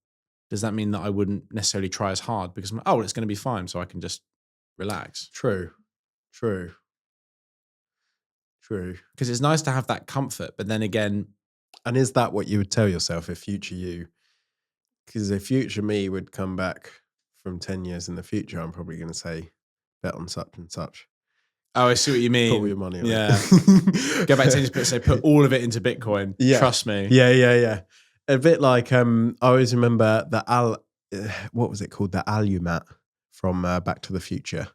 does that mean that I wouldn't necessarily try as hard because it's going to be fine, so I can just relax? True. Because it's nice to have that comfort, but then again, and is that what you would tell yourself if future you? Because if future me would come back from 10 years in the future, I'm probably going to say, bet on such and such. Oh, I see what you mean. Put all your money on it. Go back 10 years, say put all of it into Bitcoin. Yeah. Trust me. Yeah. A bit like I always remember what was it called? The Alumat from Back to the Future,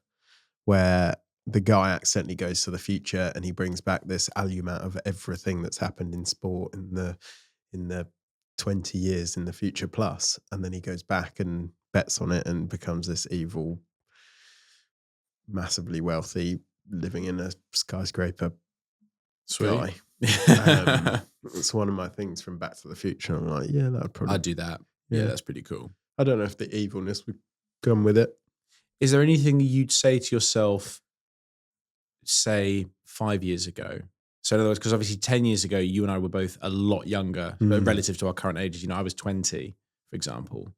where the guy accidentally goes to the future and he brings back this Alumat of everything that's happened in sport in the 20 years in the future plus, and then he goes back and bets on it and becomes this evil, massively wealthy, living in a skyscraper guy. It's one of my things from Back to the Future. I'm like, yeah, that would probably... I'd do that. Yeah, that's pretty cool. I don't know if the evilness would come with it. Is there anything you'd say to yourself, say 5 years ago? So in other words, because obviously 10 years ago, you and I were both a lot younger relative to our current ages. You know, I was 20, for example.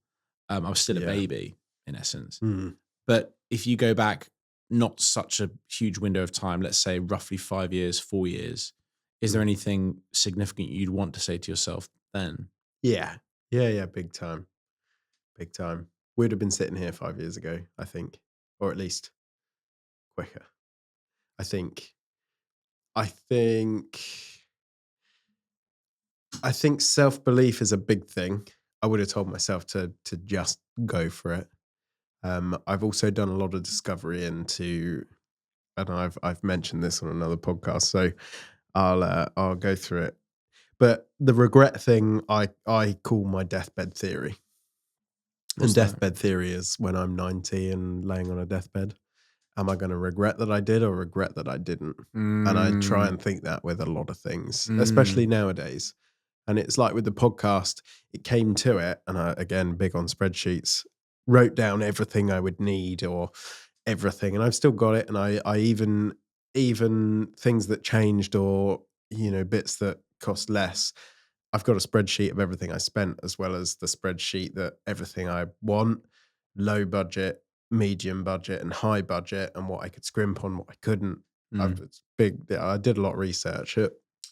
I was still a baby in essence. But if you go back, not such a huge window of time, let's say roughly 5 years, 4 years, is there anything significant you'd want to say to yourself then? Yeah, big time. We'd have been sitting here 5 years ago, I think, or at least quicker. I think self-belief is a big thing. I would have told myself to just go for it. I've also done a lot of discovery into, and I've mentioned this on another podcast, so I'll go through it. But the regret thing, I call my deathbed theory. And deathbed theory is when I'm 90 and laying on a deathbed, am I going to regret that I did or regret that I didn't? And I try and think that with a lot of things, especially nowadays. And it's like with the podcast, it came to it, and I, again, big on spreadsheets, wrote down everything I would need or everything, and I've still got it. And I even things that changed, or, you know, bits that cost less, I've got a spreadsheet of everything I spent, as well as the spreadsheet that everything I want, low budget, medium budget, and high budget, and what I could scrimp on, what I couldn't. It's big. I did a lot of research.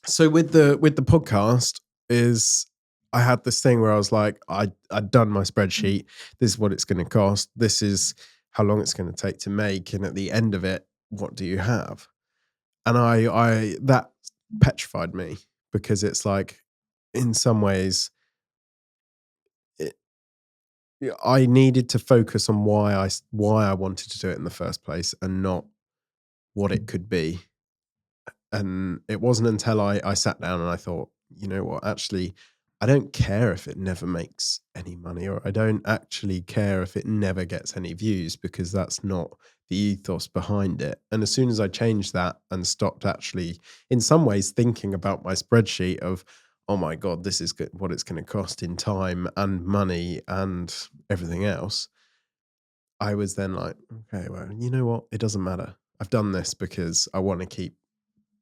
So with the podcast, is I had this thing where I was like, I'd done my spreadsheet. This is what it's going to cost. This is how long it's going to take to make. And at the end of it, what do you have? And I that petrified me, because it's like, in some ways, I needed to focus on why I wanted to do it in the first place, and not what it could be. And it wasn't until I sat down and I thought, you know what, actually, I don't care if it never makes any money, or I don't actually care if it never gets any views, because that's not the ethos behind it. And as soon as I changed that and stopped actually, in some ways, thinking about my spreadsheet of, oh my God, this is what it's going to cost in time and money and everything else, I was then like, okay, well, you know what? It doesn't matter. I've done this because I want to keep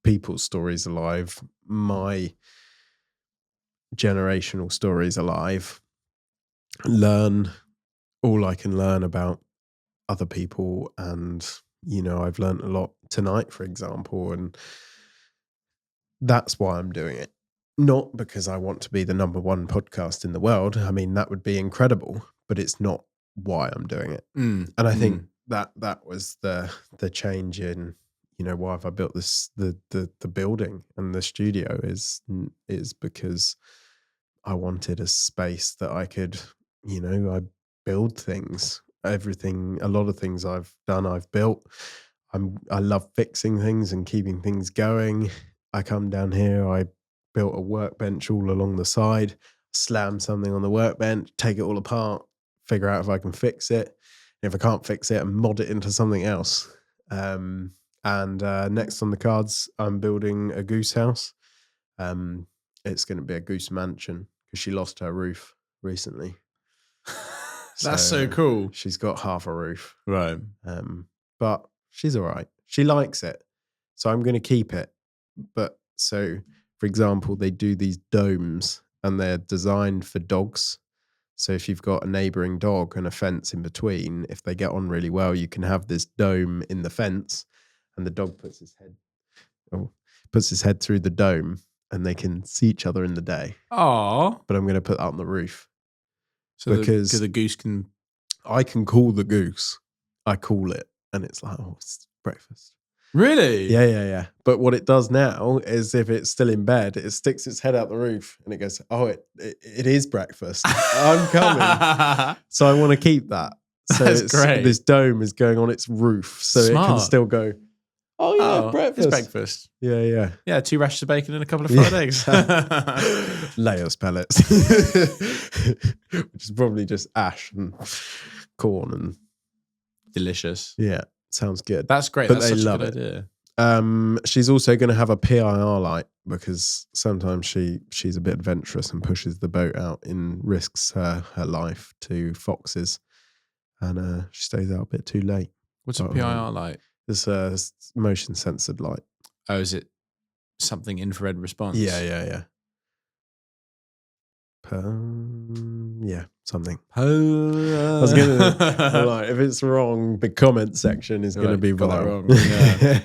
people's stories alive, my generational stories alive, learn all I can learn about other people and I've learned a lot tonight, for example, and that's why I'm doing it. Not because I want to be the number one podcast in the world. I mean, that would be incredible, but it's not why I'm doing it. And I think that was the change in, why have I built this, the building and the studio is because I wanted a space that I could, I build things, everything, a lot of things I've done, I've built. I love fixing things and keeping things going. I come down here, I built a workbench all along the side, slam something on the workbench, take it all apart, figure out if I can fix it. If I can't fix it, mod it into something else. And next on the cards, I'm building a goose house. It's going to be a goose mansion because she lost her roof recently. That's so cool. She's got half a roof. Right. But she's all right. She likes it. So I'm going to keep it. But so, for example, they do these domes and they're designed for dogs. So if you've got a neighboring dog and a fence in between, if they get on really well, you can have this dome in the fence and the dog puts his head through the dome and they can see each other in the day. Oh. But I'm going to put that on the roof. So because the goose can... I can call the goose. I call it. And it's like, oh, it's breakfast. Really? Yeah. But what it does now is if it's still in bed, it sticks its head out the roof and it goes, oh, it is breakfast. I'm coming. So I want to keep that. So That's great. This dome is going on its roof. So Smart. It can still go, oh, yeah, breakfast. It's breakfast. Yeah. Yeah, 2 rashers of bacon and a couple of fried eggs. Layers pellets. Which is probably just ash and corn and... Delicious. Yeah. Sounds good. That's great. But That's they such love a good it. idea. She's also going to have a PIR light because sometimes she's a bit adventurous and pushes the boat out and risks her life to foxes. And she stays out a bit too late. What's a PIR light? It's a motion censored light. Oh, is it something infrared response? Yeah. Yeah, something. I was gonna if it's wrong, the comment section is gonna be wrong. Yeah.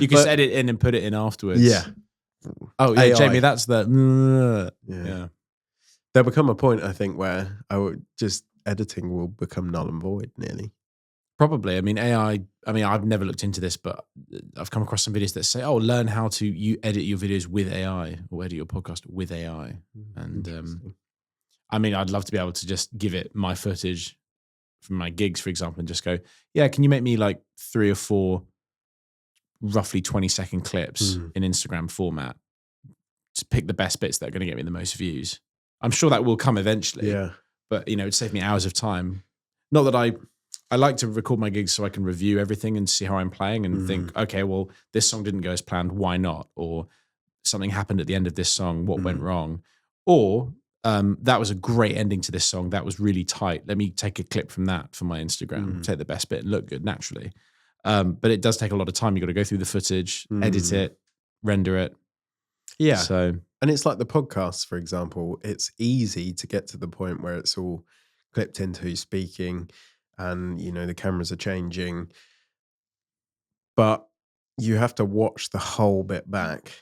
You can edit in and put it in afterwards. Yeah. Oh, yeah, AI. Jamie, that's the. Yeah. There'll become a point, I think, where editing will become null and void nearly. Probably. I mean, AI. I mean, I've never looked into this, but I've come across some videos that say, "Oh, learn how to edit your videos with AI or edit your podcast with AI." And I mean, I'd love to be able to just give it my footage from my gigs, for example, and just go, "Yeah, can you make me like 3 or 4 roughly 20-second clips in Instagram format to pick the best bits that are going to get me the most views?" I'm sure that will come eventually. Yeah, but it'd save me hours of time. Not that I like to record my gigs so I can review everything and see how I'm playing and think, okay, well, this song didn't go as planned. Why not? Or something happened at the end of this song. What went wrong? Or that was a great ending to this song. That was really tight. Let me take a clip from that for my Instagram, take the best bit and look good naturally. But it does take a lot of time. You've got to go through the footage, edit it, render it. Yeah. So, and it's like the podcasts, for example. It's easy to get to the point where it's all clipped into who's speaking and, the cameras are changing. But you have to watch the whole bit back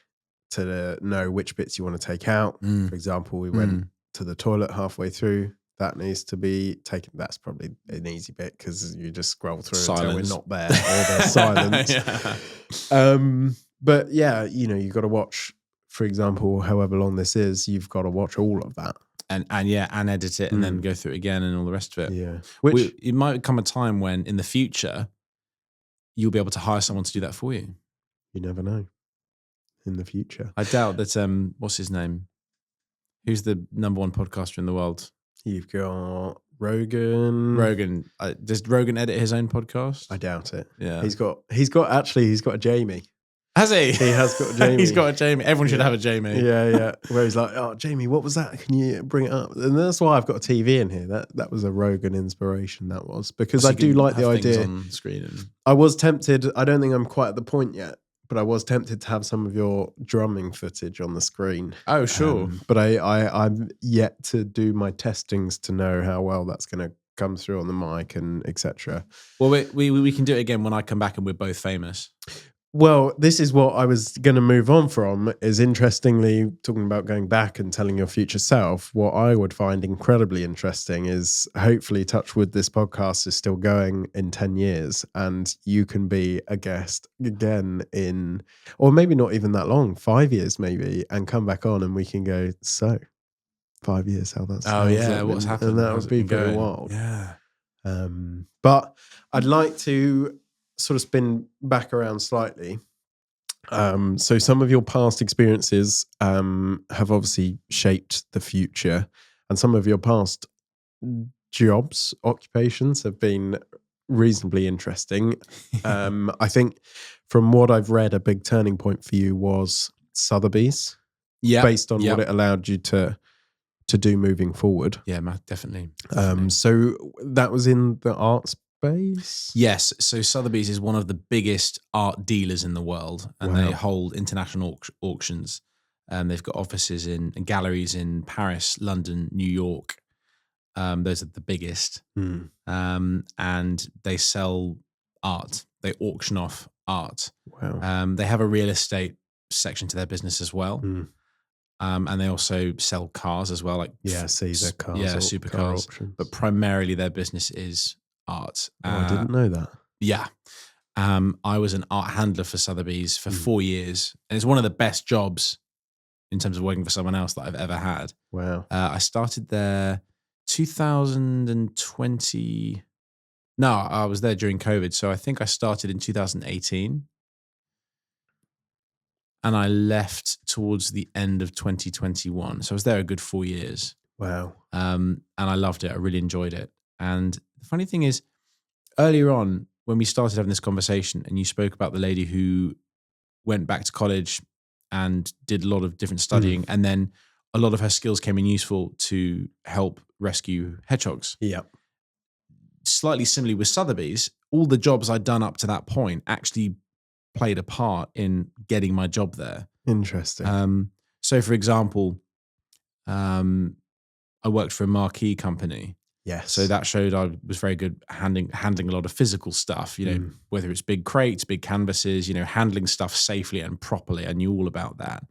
to know which bits you want to take out. For example, we went to the toilet halfway through. That needs to be taken. That's probably an easy bit because you just scroll through until we're not there or there's silence. But yeah, you got to watch, for example, however long this is, you've got to watch all of that. And edit it and then go through it again and all the rest of it. Yeah. It might come a time when in the future, you'll be able to hire someone to do that for you. You never know. In the future. I doubt that, what's his name? Who's the number 1 podcaster in the world? You've got Rogan. Does Rogan edit his own podcast? I doubt it. Yeah. He's got a Jamie. Has he? He has got a Jamie. He's got a Jamie. Everyone should have a Jamie. Yeah. Where he's like, oh, Jamie, what was that? Can you bring it up? And that's why I've got a TV in here. That was a Rogan inspiration, that was. Because I do like the idea. On screen I was tempted. I don't think I'm quite at the point yet, but I was tempted to have some of your drumming footage on the screen. Oh, sure. But I'm yet to do my testings to know how well that's going to comes through on the mic and etc. Well, we can do it again when I come back and we're both famous. Well, this is what I was going to move on from, is interestingly talking about going back and telling your future self. What I would find incredibly interesting is, hopefully, touch wood, this podcast is still going in 10 years and you can be a guest again in, or maybe not even that long, 5 years maybe, and come back on and we can go, so 5 years, how that's what's happened? And that would be pretty wild. Yeah. But I'd like to sort of spin back around slightly. So some of your past experiences have obviously shaped the future, and some of your past jobs, occupations have been reasonably interesting. I think from what I've read, a big turning point for you was Sotheby's, based on what it allowed you to do moving forward. Yeah, definitely. So that was in the art space? Yes. So Sotheby's is one of the biggest art dealers in the world, and they hold international auctions. They've got offices and galleries in Paris, London, New York. Those are the biggest. And they sell art. They auction off art. Wow. They have a real estate section to their business as well. And they also sell cars as well, like the cars, supercars. But primarily their business is art. I didn't know that. Yeah. I was an art handler for Sotheby's for 4 years, and it's one of the best jobs in terms of working for someone else that I've ever had. Wow. I started there 2020. No, I was there during COVID, so I think I started in 2018. And I left towards the end of 2021. So I was there a good 4 years. Wow. And I loved it. I really enjoyed it. And the funny thing is, earlier on, when we started having this conversation and you spoke about the lady who went back to college and did a lot of different studying, and then a lot of her skills came in useful to help rescue hedgehogs. Yeah. Slightly similarly with Sotheby's, all the jobs I'd done up to that point actually played a part in getting my job there. Interesting. So, for example, I worked for a marquee company. Yes. So that showed I was very good handling a lot of physical stuff, whether it's big crates, big canvases, handling stuff safely and properly. I knew all about that.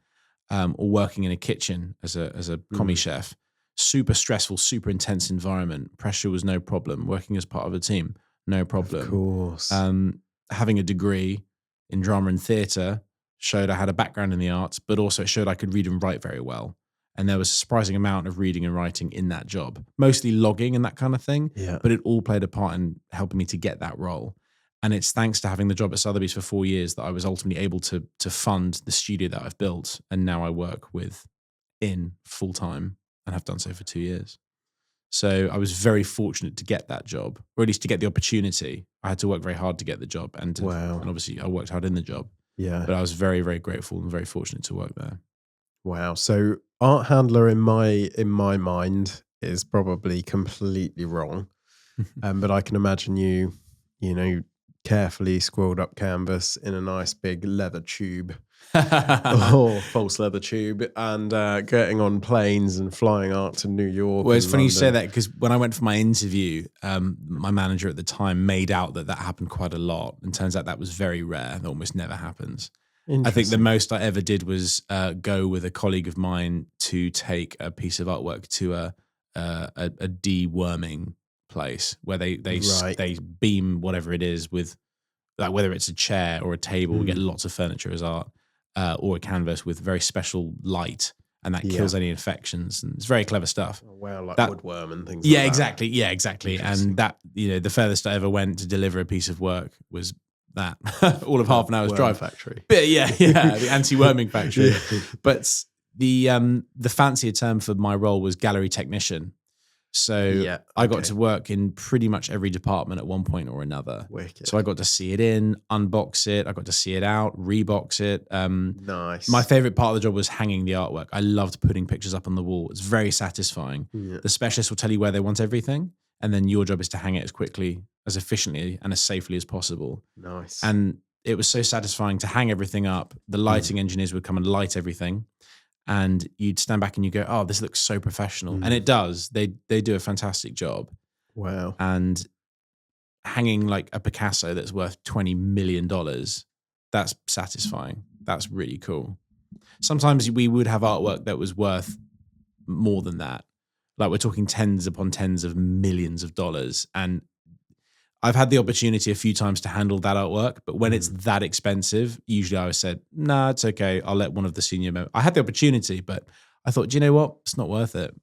Or working in a kitchen as a commie chef. Super stressful, super intense environment. Pressure was no problem. Working as part of a team, no problem. Of course. Having a degree in drama and theatre showed I had a background in the arts, but also it showed I could read and write very well. And there was a surprising amount of reading and writing in that job, mostly logging and that kind of thing. Yeah. But it all played a part in helping me to get that role. And it's thanks to having the job at Sotheby's for 4 years that I was ultimately able to fund the studio that I've built. And now I work in full time and have done so for 2 years. So I was very fortunate to get that job, or at least to get the opportunity. I had to work very hard to get the job. And obviously I worked hard in the job. Yeah. But I was very, very grateful and very fortunate to work there. Wow. So art handler in my mind is probably completely wrong. But I can imagine you carefully scrolled up canvas in a nice big leather tube or false leather tube and getting on planes and flying out to New York. Well, it's funny you say that, because when I went for my interview, my manager at the time made out that happened quite a lot. And turns out that was very rare. That almost never happens. I think the most I ever did was go with a colleague of mine to take a piece of artwork to a deworming place where they beam whatever it is with, like, whether it's a chair or a table, we get lots of furniture as art, or a canvas with very special light, and that kills any infections, and it's very clever stuff. Oh, wow, like woodworm and things like that. Exactly. And that, the furthest I ever went to deliver a piece of work was that all of half an hour's drive. Factory. But the anti-worming factory. But the fancier term for my role was gallery technician. So I got to work in pretty much every department at one point or another. Wicked. So I got to see it in, unbox it. I got to see it out, rebox it. Nice. My favorite part of the job was hanging the artwork. I loved putting pictures up on the wall. It's very satisfying. Yeah. The specialist will tell you where they want everything, and then your job is to hang it as quickly, as efficiently, and as safely as possible. Nice. And it was so satisfying to hang everything up. The lighting engineers would come and light everything. And you'd stand back and you go, oh, this looks so professional. And it does. They do a fantastic job. Wow. And hanging like a Picasso that's worth $20 million, that's satisfying. That's really cool. Sometimes we would have artwork that was worth more than that. Like we're talking tens upon tens of millions of dollars. And I've had the opportunity a few times to handle that artwork, but when it's that expensive, usually I said, nah, it's okay. I'll let one of the senior members. I had the opportunity, but I thought, do you know what? It's not worth it.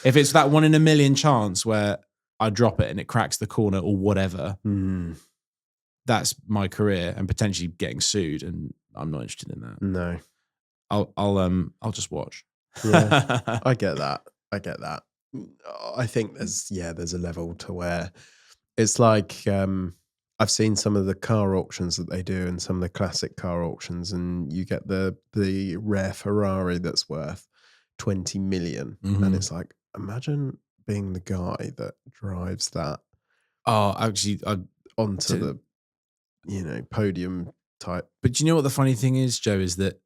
If it's that 1 in a million chance where I drop it and it cracks the corner or whatever, that's my career and potentially getting sued, and I'm not interested in that. No. I'll just watch. Yeah, I get that. I think there's a level to where it's like I've seen some of the car auctions that they do and some of the classic car auctions, and you get the rare Ferrari that's worth 20 million. And it's like, imagine being the guy that drives that onto the podium type. But you know what the funny thing is, Joe, is that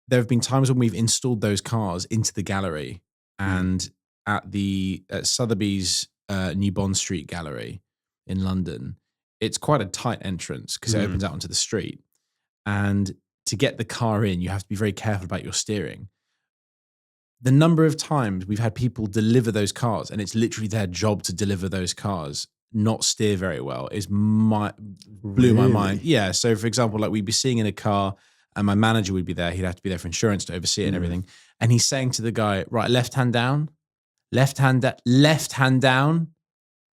there have been times when we've installed those cars into the gallery, and at Sotheby's New Bond Street gallery in London, it's quite a tight entrance because it opens out onto the street. And to get the car in, you have to be very careful about your steering. The number of times we've had people deliver those cars, and it's literally their job to deliver those cars, not steer very well, blew my mind. Yeah. So for example, like we'd be sitting in a car and my manager would be there. He'd have to be there for insurance to oversee it and everything. And he's saying to the guy, right, left hand down, left hand down,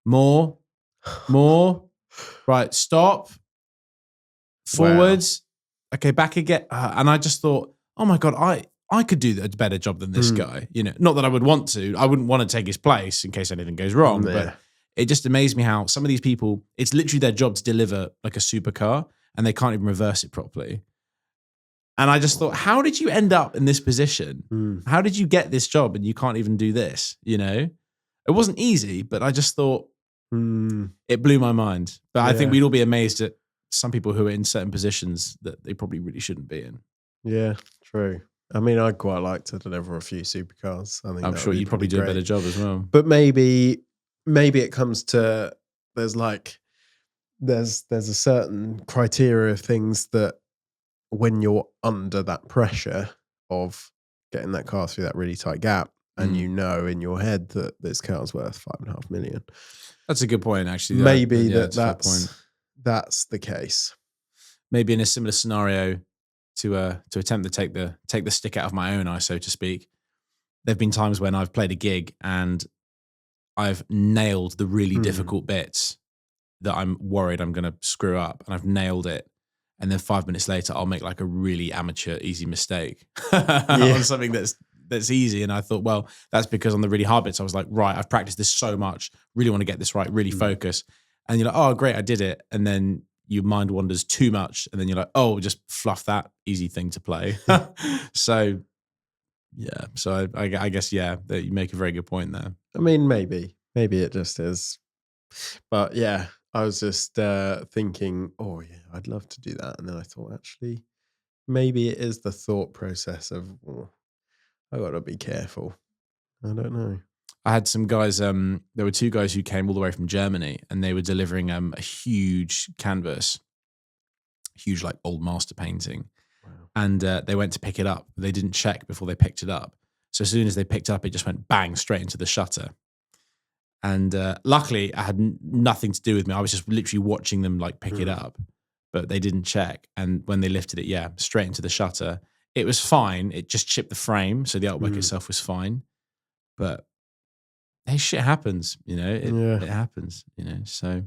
more, right, stop, forwards. Wow. Okay, back again. And I just thought, oh my God, I could do a better job than this guy. Not that I would want to. I wouldn't want to take his place in case anything goes wrong. But it just amazed me how some of these people, it's literally their job to deliver like a supercar, and they can't even reverse it properly. And I just thought, how did you end up in this position? How did you get this job and you can't even do this? It wasn't easy, but I just thought it blew my mind. But I think we'd all be amazed at some people who are in certain positions that they probably really shouldn't be in. Yeah, true. I mean, I'd quite like to deliver a few supercars. I'm sure you'd probably do a better job as well. But maybe it comes to there's a certain criteria of things that when you're under that pressure of getting that car through that really tight gap, and in your head that this car's worth $5.5 million. That's a good point, actually. Maybe that's the case. Maybe in a similar scenario to attempt to take the stick out of my own eye, so to speak. There've been times when I've played a gig and I've nailed the really difficult bits that I'm worried I'm going to screw up, and I've nailed it. And then 5 minutes later, I'll make like a really amateur, easy mistake on something that's easy. And I thought, well, that's because on the really hard bits, I was like, right, I've practiced this so much, really want to get this right, really focus. And you're like, oh, great, I did it. And then your mind wanders too much. And then you're like, oh, just fluff that easy thing to play. So, yeah. So I guess, that you make a very good point there. I mean, maybe it just is. But yeah. I was just thinking, oh yeah, I'd love to do that. And then I thought, actually, maybe it is the thought process of, I got to be careful. I don't know. I had some guys, there were two guys who came all the way from Germany, and they were delivering a huge canvas, huge like old master painting. Wow. And they went to pick it up. They didn't check before they picked it up. So as soon as they picked it up, it just went bang straight into the shutter. And luckily, I had nothing to do with me. I was just literally watching them like pick it up, but they didn't check. And when they lifted it, straight into the shutter. It was fine. It just chipped the frame, so the artwork itself was fine. But hey, shit happens, It happens, So,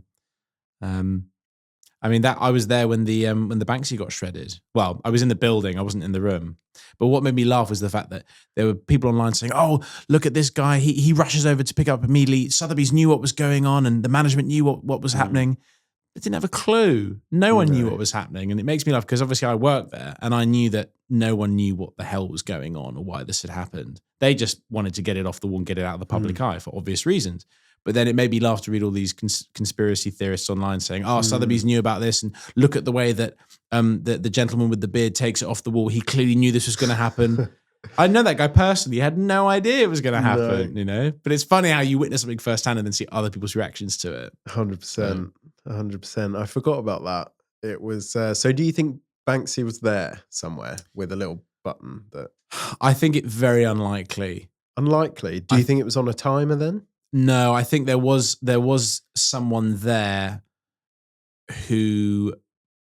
I mean, that I was there when the Banksy got shredded. Well, I was in the building. I wasn't in the room. But what made me laugh was the fact that there were people online saying, oh, look at this guy. He rushes over to pick up immediately. Sotheby's knew what was going on, and the management knew what was happening. They didn't have a clue. No one knew what was happening. And it makes me laugh because obviously I worked there, and I knew that no one knew what the hell was going on or why this had happened. They just wanted to get it off the wall and get it out of the public eye for obvious reasons. But then it made me laugh to read all these conspiracy theorists online saying, oh, Sotheby's knew about this, and look at the way that the gentleman with the beard takes it off the wall. He clearly knew this was going to happen. I know that guy personally. He had no idea it was going to happen, you know? But it's funny how you witness something firsthand and then see other people's reactions to it. 100%. 100%. I forgot about that. It was, so do you think Banksy was there somewhere with a little button that... I think it very unlikely. Unlikely? Do you think it was on a timer then? No, I think there was someone there who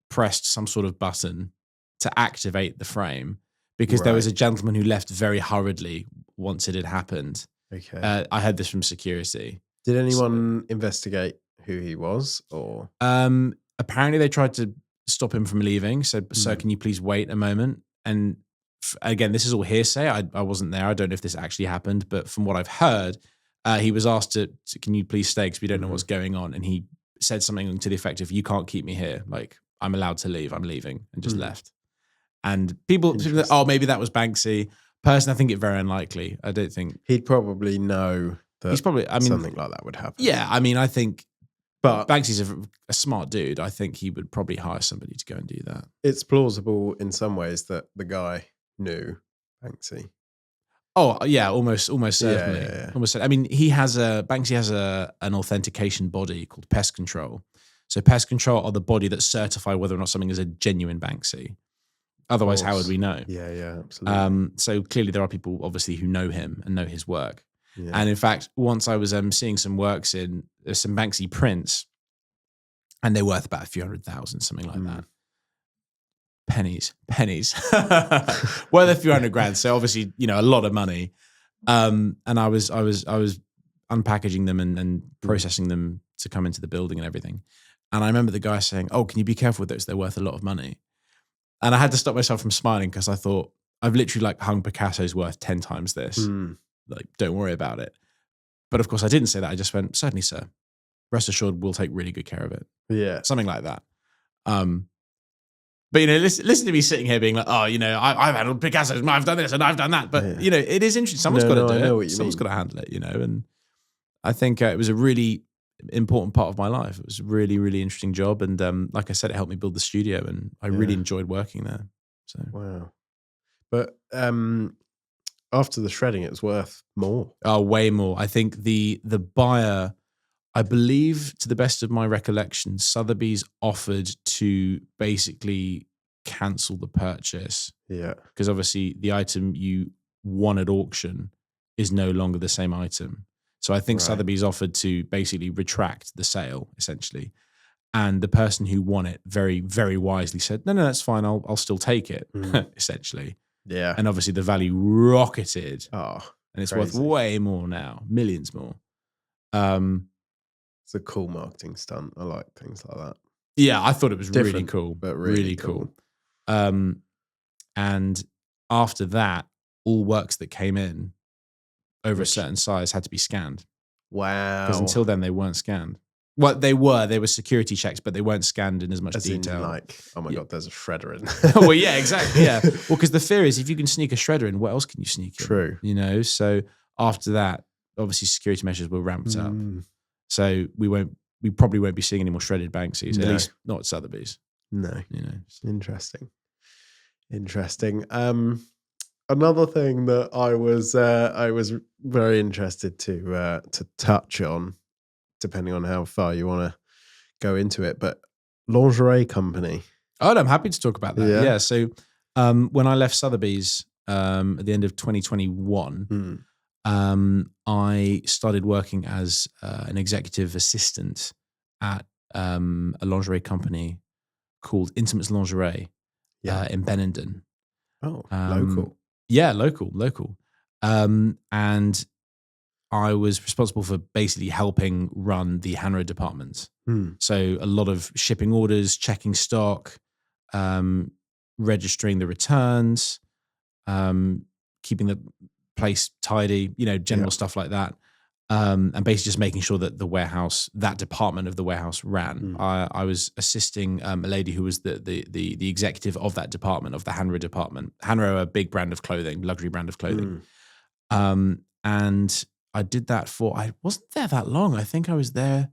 pressed some sort of button to activate the frame because there was a gentleman who left very hurriedly once it had happened. Okay. I heard this from security. Did anyone investigate who he was or? Apparently they tried to stop him from leaving. Said, "Sir, can you please wait a moment?" And again, this is all hearsay. I wasn't there. I don't know if this actually happened, but from what I've heard, he was asked to can you please stay because we don't know what's going on. And he said something to the effect of, "You can't keep me here. Like, I'm allowed to leave. I'm leaving," and just left. And people oh, maybe that was Banksy. Personally, I think it very unlikely. I don't think he'd probably know that something like that would happen. Yeah, I mean, I think, but Banksy's a smart dude. I think he would probably hire somebody to go and do that. It's plausible in some ways that the guy knew Banksy. Oh yeah, almost certainly. Yeah. Almost. I mean, Banksy has an authentication body called Pest Control. So Pest Control are the body that certify whether or not something is a genuine Banksy. Otherwise, how would we know? Yeah, absolutely. So clearly there are people obviously who know him and know his work. Yeah. And in fact, once I was seeing some works there's some Banksy prints and they're worth about a few 100,000, something like that. Pennies. Worth a few $100,000. So obviously, a lot of money. And I was unpackaging them and processing them to come into the building and everything. And I remember the guy saying, "Oh, can you be careful with those? They're worth a lot of money." And I had to stop myself from smiling because I thought, I've literally hung Picasso's worth 10 times this. Don't worry about it. But of course I didn't say that. I just went, "Certainly, sir. Rest assured, we'll take really good care of it." Yeah. Something like that. But listen to me sitting here being like, "Oh, I've handled Picasso's, I've done this and I've done that." But it is interesting. Someone's got to do it. Someone's got to handle it, And I think it was a really important part of my life. It was a really, really interesting job, and like I said, it helped me build the studio, and I really enjoyed working there. So wow. But after the shredding, it was worth more. Oh, way more. I think the buyer, I believe, to the best of my recollection, Sotheby's offered to basically cancel the purchase. Yeah. Because obviously the item you won at auction is no longer the same item. So I think Sotheby's offered to basically retract the sale, essentially. And the person who won it very, very wisely said, no, that's fine. I'll still take it, essentially. Yeah. And obviously the value rocketed. Oh, and it's worth way more now, millions more. It's a cool marketing stunt. I like things like that. Yeah, I thought it was different, really cool. But really cool. And after that, all works that came in over a certain size had to be scanned. Wow. Because until then they weren't scanned. Well, they were security checks, but they weren't scanned in as much detail. Oh my God, there's a shredder in. Well, yeah, exactly. Yeah. Well, because the fear is if you can sneak a shredder in, what else can you sneak in? True. So after that, obviously security measures were ramped up. So we probably won't be seeing any more shredded Banksies, at least not at Sotheby's. No. Interesting. Another thing that I was very interested to touch on, depending on how far you want to go into it, but lingerie company. Oh, I'm happy to talk about that. Yeah. So when I left Sotheby's at the end of 2021, I started working as an executive assistant at a lingerie company called Intimates Lingerie in Benenden. Oh, local. Yeah, local. And I was responsible for basically helping run the Hanro department. So a lot of shipping orders, checking stock, registering the returns, keeping the place tidy, general stuff like that. And basically just making sure that that department of the warehouse ran. I was assisting a lady who was the executive of that department, of the Hanro department. Hanro, a big brand of clothing, luxury brand of clothing. And I did that I wasn't there that long. I think I was there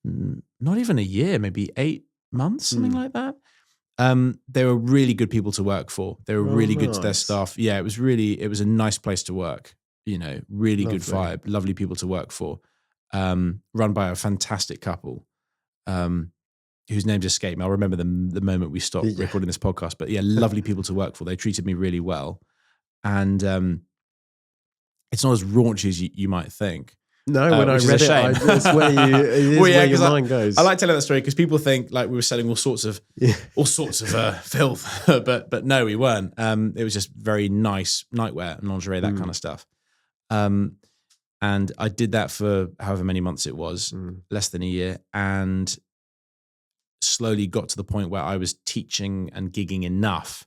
not even a year, maybe 8 months, something like that. They were really good people to work for. They were really good to their nice. staff. Yeah, it was a nice place to work. You know, really good vibe, lovely people to work for. Run by a fantastic couple, whose names escape me. I'll remember them the moment we stopped recording this podcast. But yeah, lovely people to work for. They treated me really well, and it's not as raunchy as you might think. No, when I read it, it's where your mind goes. I like telling that story because people think like we were selling all sorts of filth, but no, we weren't. It was just very nice nightwear and lingerie, that kind of stuff. And I did that for however many months it was, less than a year, and slowly got to the point where I was teaching and gigging enough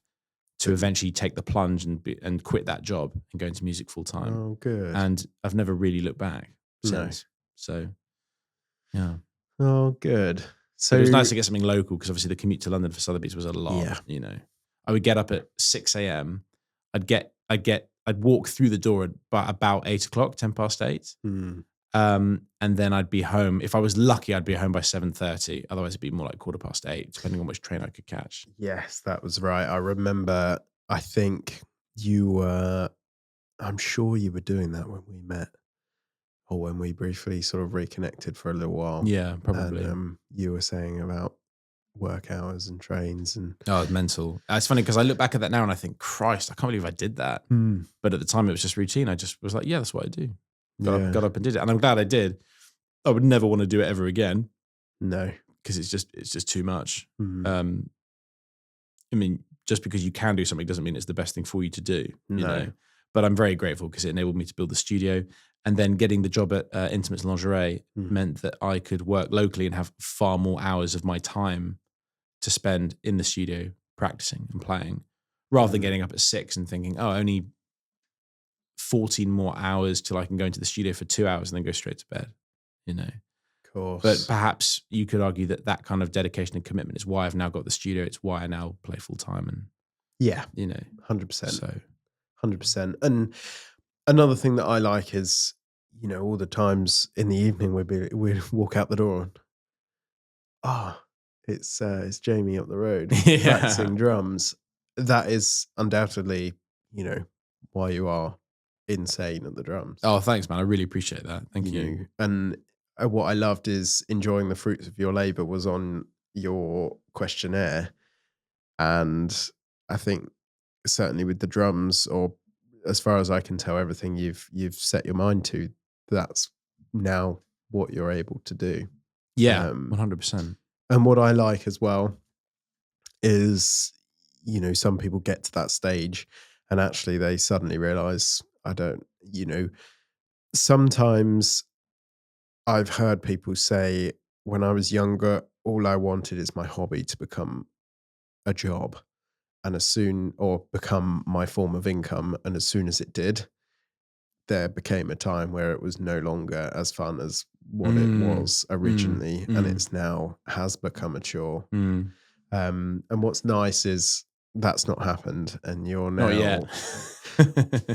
to eventually take the plunge and quit that job and go into music full time. Oh, good. And I've never really looked back since. So, yeah. Oh, good. So but it was nice to get something local because obviously the commute to London for Sotheby's was a lot. Yeah. You know, I would get up at 6 a.m. I'd walk through the door at about 8 o'clock, 10 past 8. And then I'd be home. If I was lucky, I'd be home by 7:30. Otherwise, it'd be more like 8:15, depending on which train I could catch. Yes, that was right. I remember, I think I'm sure you were doing that when we met or when we briefly sort of reconnected for a little while. Yeah, probably. And you were saying about work hours and trains and it's mental. It's funny because I look back at that now and I think, Christ, I can't believe I did that. But at the time it was just routine. I just was like, yeah, that's what I do. Got up and did it. And I'm glad I did. I would never want to do it ever again. No. Because it's just too much. I mean, just because you can do something doesn't mean it's the best thing for you to do. You know? But I'm very grateful because it enabled me to build the studio. And then getting the job at Intimates Lingerie meant that I could work locally and have far more hours of my time to spend in the studio practicing and playing, rather than getting up at 6 and thinking, only 14 more hours till I can go into the studio for 2 hours and then go straight to bed, you know. Of course. But perhaps you could argue that kind of dedication and commitment is why I've now got the studio. It's why I now play full time. And you know, 100%. So 100%. And another thing that I like is, you know, all the times in the evening we'd walk out the door and it's Jamie up the road practicing drums. That is undoubtedly, you know, why you are insane at the drums. Oh, thanks, man. I really appreciate that. Thank you. And what I loved is enjoying the fruits of your labor was on your questionnaire. And I think certainly with the drums, or as far as I can tell, everything you've set your mind to, that's now what you're able to do. Yeah, 100%. And what I like as well is, you know, some people get to that stage and actually they suddenly realize, sometimes I've heard people say, when I was younger, all I wanted is my hobby to become a job or become my form of income. And as soon as it did, there became a time where it was no longer as fun as what it was originally. And it's now has become a chore. And what's nice is that's not happened. And you're now,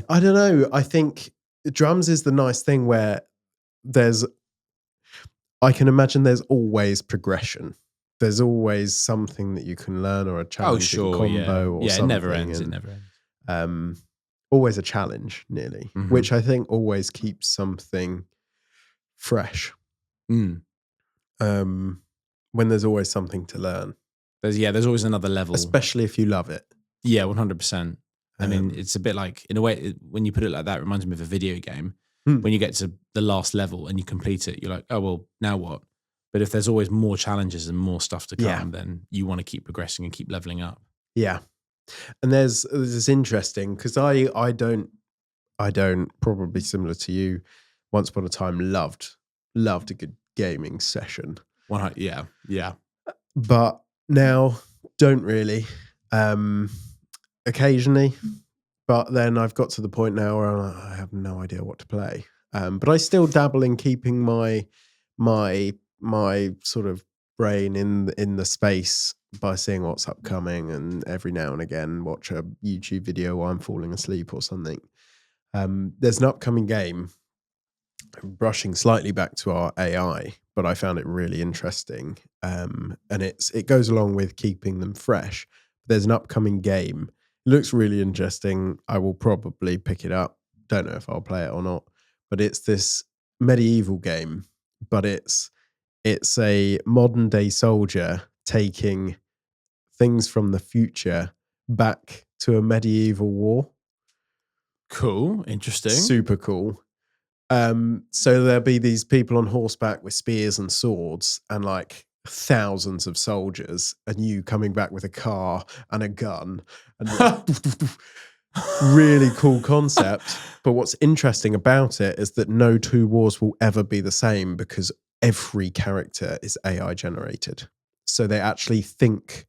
I don't know. I think drums is the nice thing where I can imagine there's always progression. There's always something that you can learn or a challenging combo or something. It never ends. It never ends. Always a challenge, nearly, which I think always keeps something fresh. When there's always something to learn. There's always another level. Especially if you love it. Yeah, 100%. I mean, it's a bit like, in a way, when you put it like that, it reminds me of a video game. When you get to the last level and you complete it, you're like, oh, well, now what? But if there's always more challenges and more stuff to come, then you want to keep progressing and keep leveling up. Yeah. And there's interesting, because I don't probably similar to you, once upon a time loved a good gaming session. Yeah. But now don't really. Occasionally, but then I've got to the point now where I have no idea what to play. But I still dabble in keeping my sort of brain in the space by seeing what's upcoming, and every now and again watch a YouTube video while I'm falling asleep or something. There's an upcoming game brushing slightly back to our AI, but I found it really interesting. And it goes along with keeping them fresh. There's an upcoming game. It looks really interesting. I will probably pick it up. Don't know if I'll play it or not, but it's this medieval game, but it's a modern day soldier taking things from the future back to a medieval war. Cool. Interesting. Super cool. So there'll be these people on horseback with spears and swords and like thousands of soldiers, and you coming back with a car and a gun and really cool concept. But what's interesting about it is that no two wars will ever be the same because every character is AI generated. So they actually think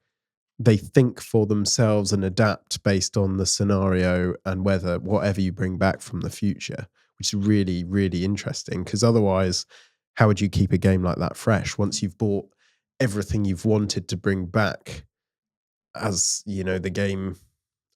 for themselves and adapt based on the scenario and whatever you bring back from the future, which is really, really interesting. Because otherwise, how would you keep a game like that fresh once you've bought everything you've wanted to bring back? As you know, the game,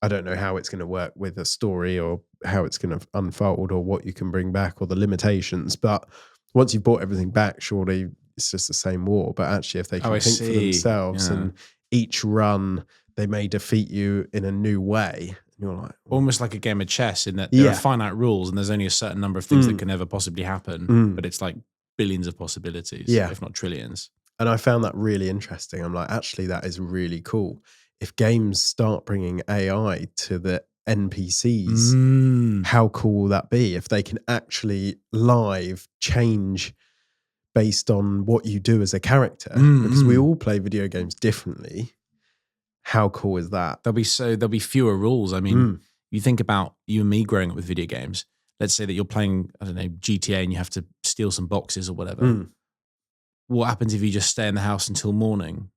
I don't know how it's going to work with a story or how it's going to unfold or what you can bring back or the limitations. But once you've bought everything back, surely it's just the same war. But actually, if they can think for themselves and each run, they may defeat you in a new way. And you're like, almost like a game of chess in that there are finite rules and there's only a certain number of things that can ever possibly happen. But it's like billions of possibilities, if not trillions. And I found that really interesting. I'm like, actually, that is really cool. If games start bringing AI to the NPCs, how cool will that be? If they can actually live change based on what you do as a character, because we all play video games differently. How cool is that? There'll be fewer rules. I mean, you think about you and me growing up with video games. Let's say that you're playing, I don't know, GTA and you have to steal some boxes or whatever. What happens if you just stay in the house until morning?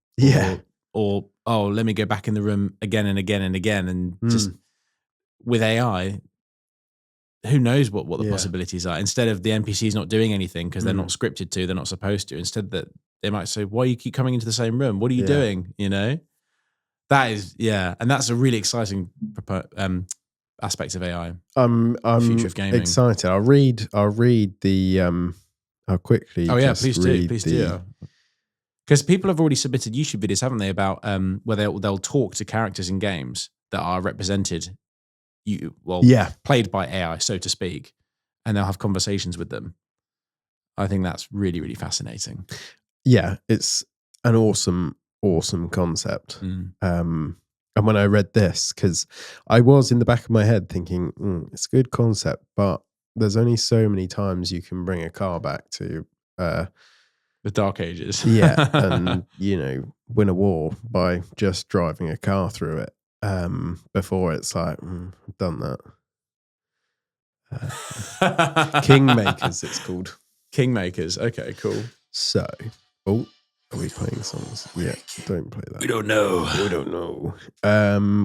Or let me go back in the room again and again and again. And just with AI, who knows what the possibilities are? Instead of the NPCs not doing anything because they're not scripted to, they're not supposed to. Instead that they might say, why you keep coming into the same room? What are you doing? You know? That is, and that's a really exciting aspect of AI. I'm future of gaming. Excited. I'll read the I'll quickly. Oh yeah, please do. Because people have already submitted YouTube videos, haven't they, about where they'll talk to characters in games that are represented, played by AI, so to speak, and they'll have conversations with them. I think that's really, really fascinating. Yeah, it's an awesome concept. And when I read this, because I was in the back of my head thinking, it's a good concept, but there's only so many times you can bring a car back to the Dark Ages. And win a war by just driving a car through it. Before it's like, I've done that. Kingmakers, it's called. Kingmakers. Okay, cool. So, are we playing songs? Yeah, don't play that. We don't know.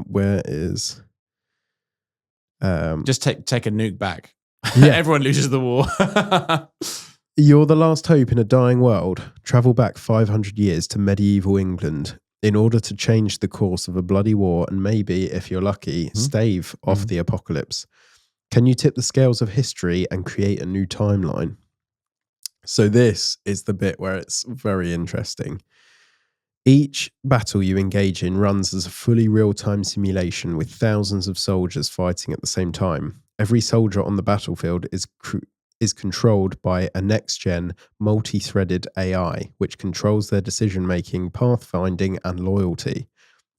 Where is? Just take a nuke back. Yeah. Everyone loses the war. You're the last hope in a dying world. Travel back 500 years to medieval England in order to change the course of a bloody war and maybe, if you're lucky, stave off the apocalypse. Can you tip the scales of history and create a new timeline? So this is the bit where it's very interesting. Each battle you engage in runs as a fully real-time simulation with thousands of soldiers fighting at the same time. Every soldier on the battlefield is controlled by a next-gen, multi-threaded AI, which controls their decision-making, pathfinding, and loyalty.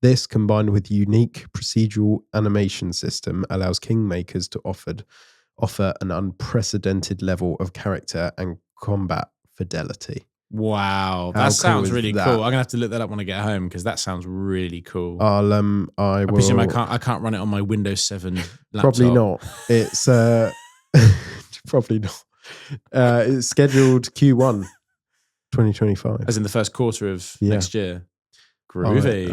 This, combined with unique procedural animation system, allows Kingmakers to offer an unprecedented level of character and combat fidelity. Wow, that sounds really cool. I'm gonna have to look that up when I get home because that sounds really cool. I presume I can't run it on my Windows 7 laptop. Probably not. It's probably not. It's scheduled Q1 2025, as in the first quarter of next year. Groovy.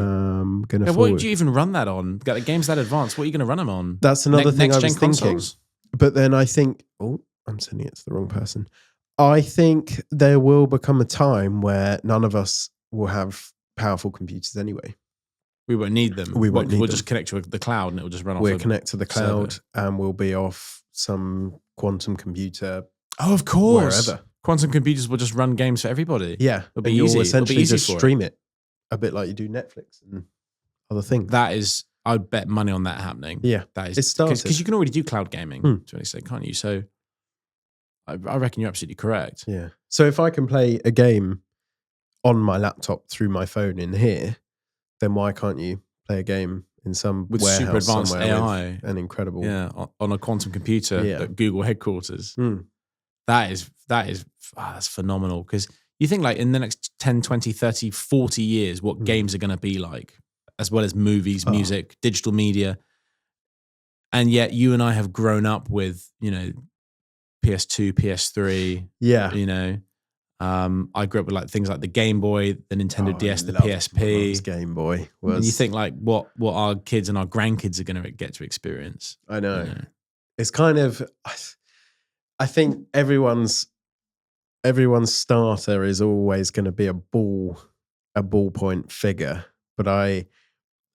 What do you even run that on? Got the games that advanced. What are you going to run them on? That's another thing I was thinking. Consoles? But then I think, I'm sending it to the wrong person. I think there will become a time where none of us will have powerful computers anyway. We won't need them. We'll just connect to the cloud and it will just run off. We'll connect to the cloud and we'll be off some quantum computer Oh, of course. Wherever. Quantum computers will just run games for everybody. Yeah. It'll be easy. Essentially It'll be just stream it a bit like you do Netflix and other things. That is, I'd bet money on that happening. Yeah. That is, it started. Because you can already do cloud gaming to an extent, can't you? So I reckon you're absolutely correct. Yeah. So if I can play a game on my laptop through my phone in here, then why can't you play a game in some with warehouse super advanced AI with an incredible on a quantum computer at Google headquarters? That's phenomenal. Because you think like in the next 10, 20, 30, 40 years, what games are going to be like, as well as movies, music, digital media. And yet you and I have grown up with, PS2, PS3. Yeah. I grew up with like things like the Game Boy, the Nintendo DS, the PSP. Game Boy was. And you think like what our kids and our grandkids are going to get to experience. I know. It's kind of, I think everyone's starter is always going to be a ballpoint figure. But I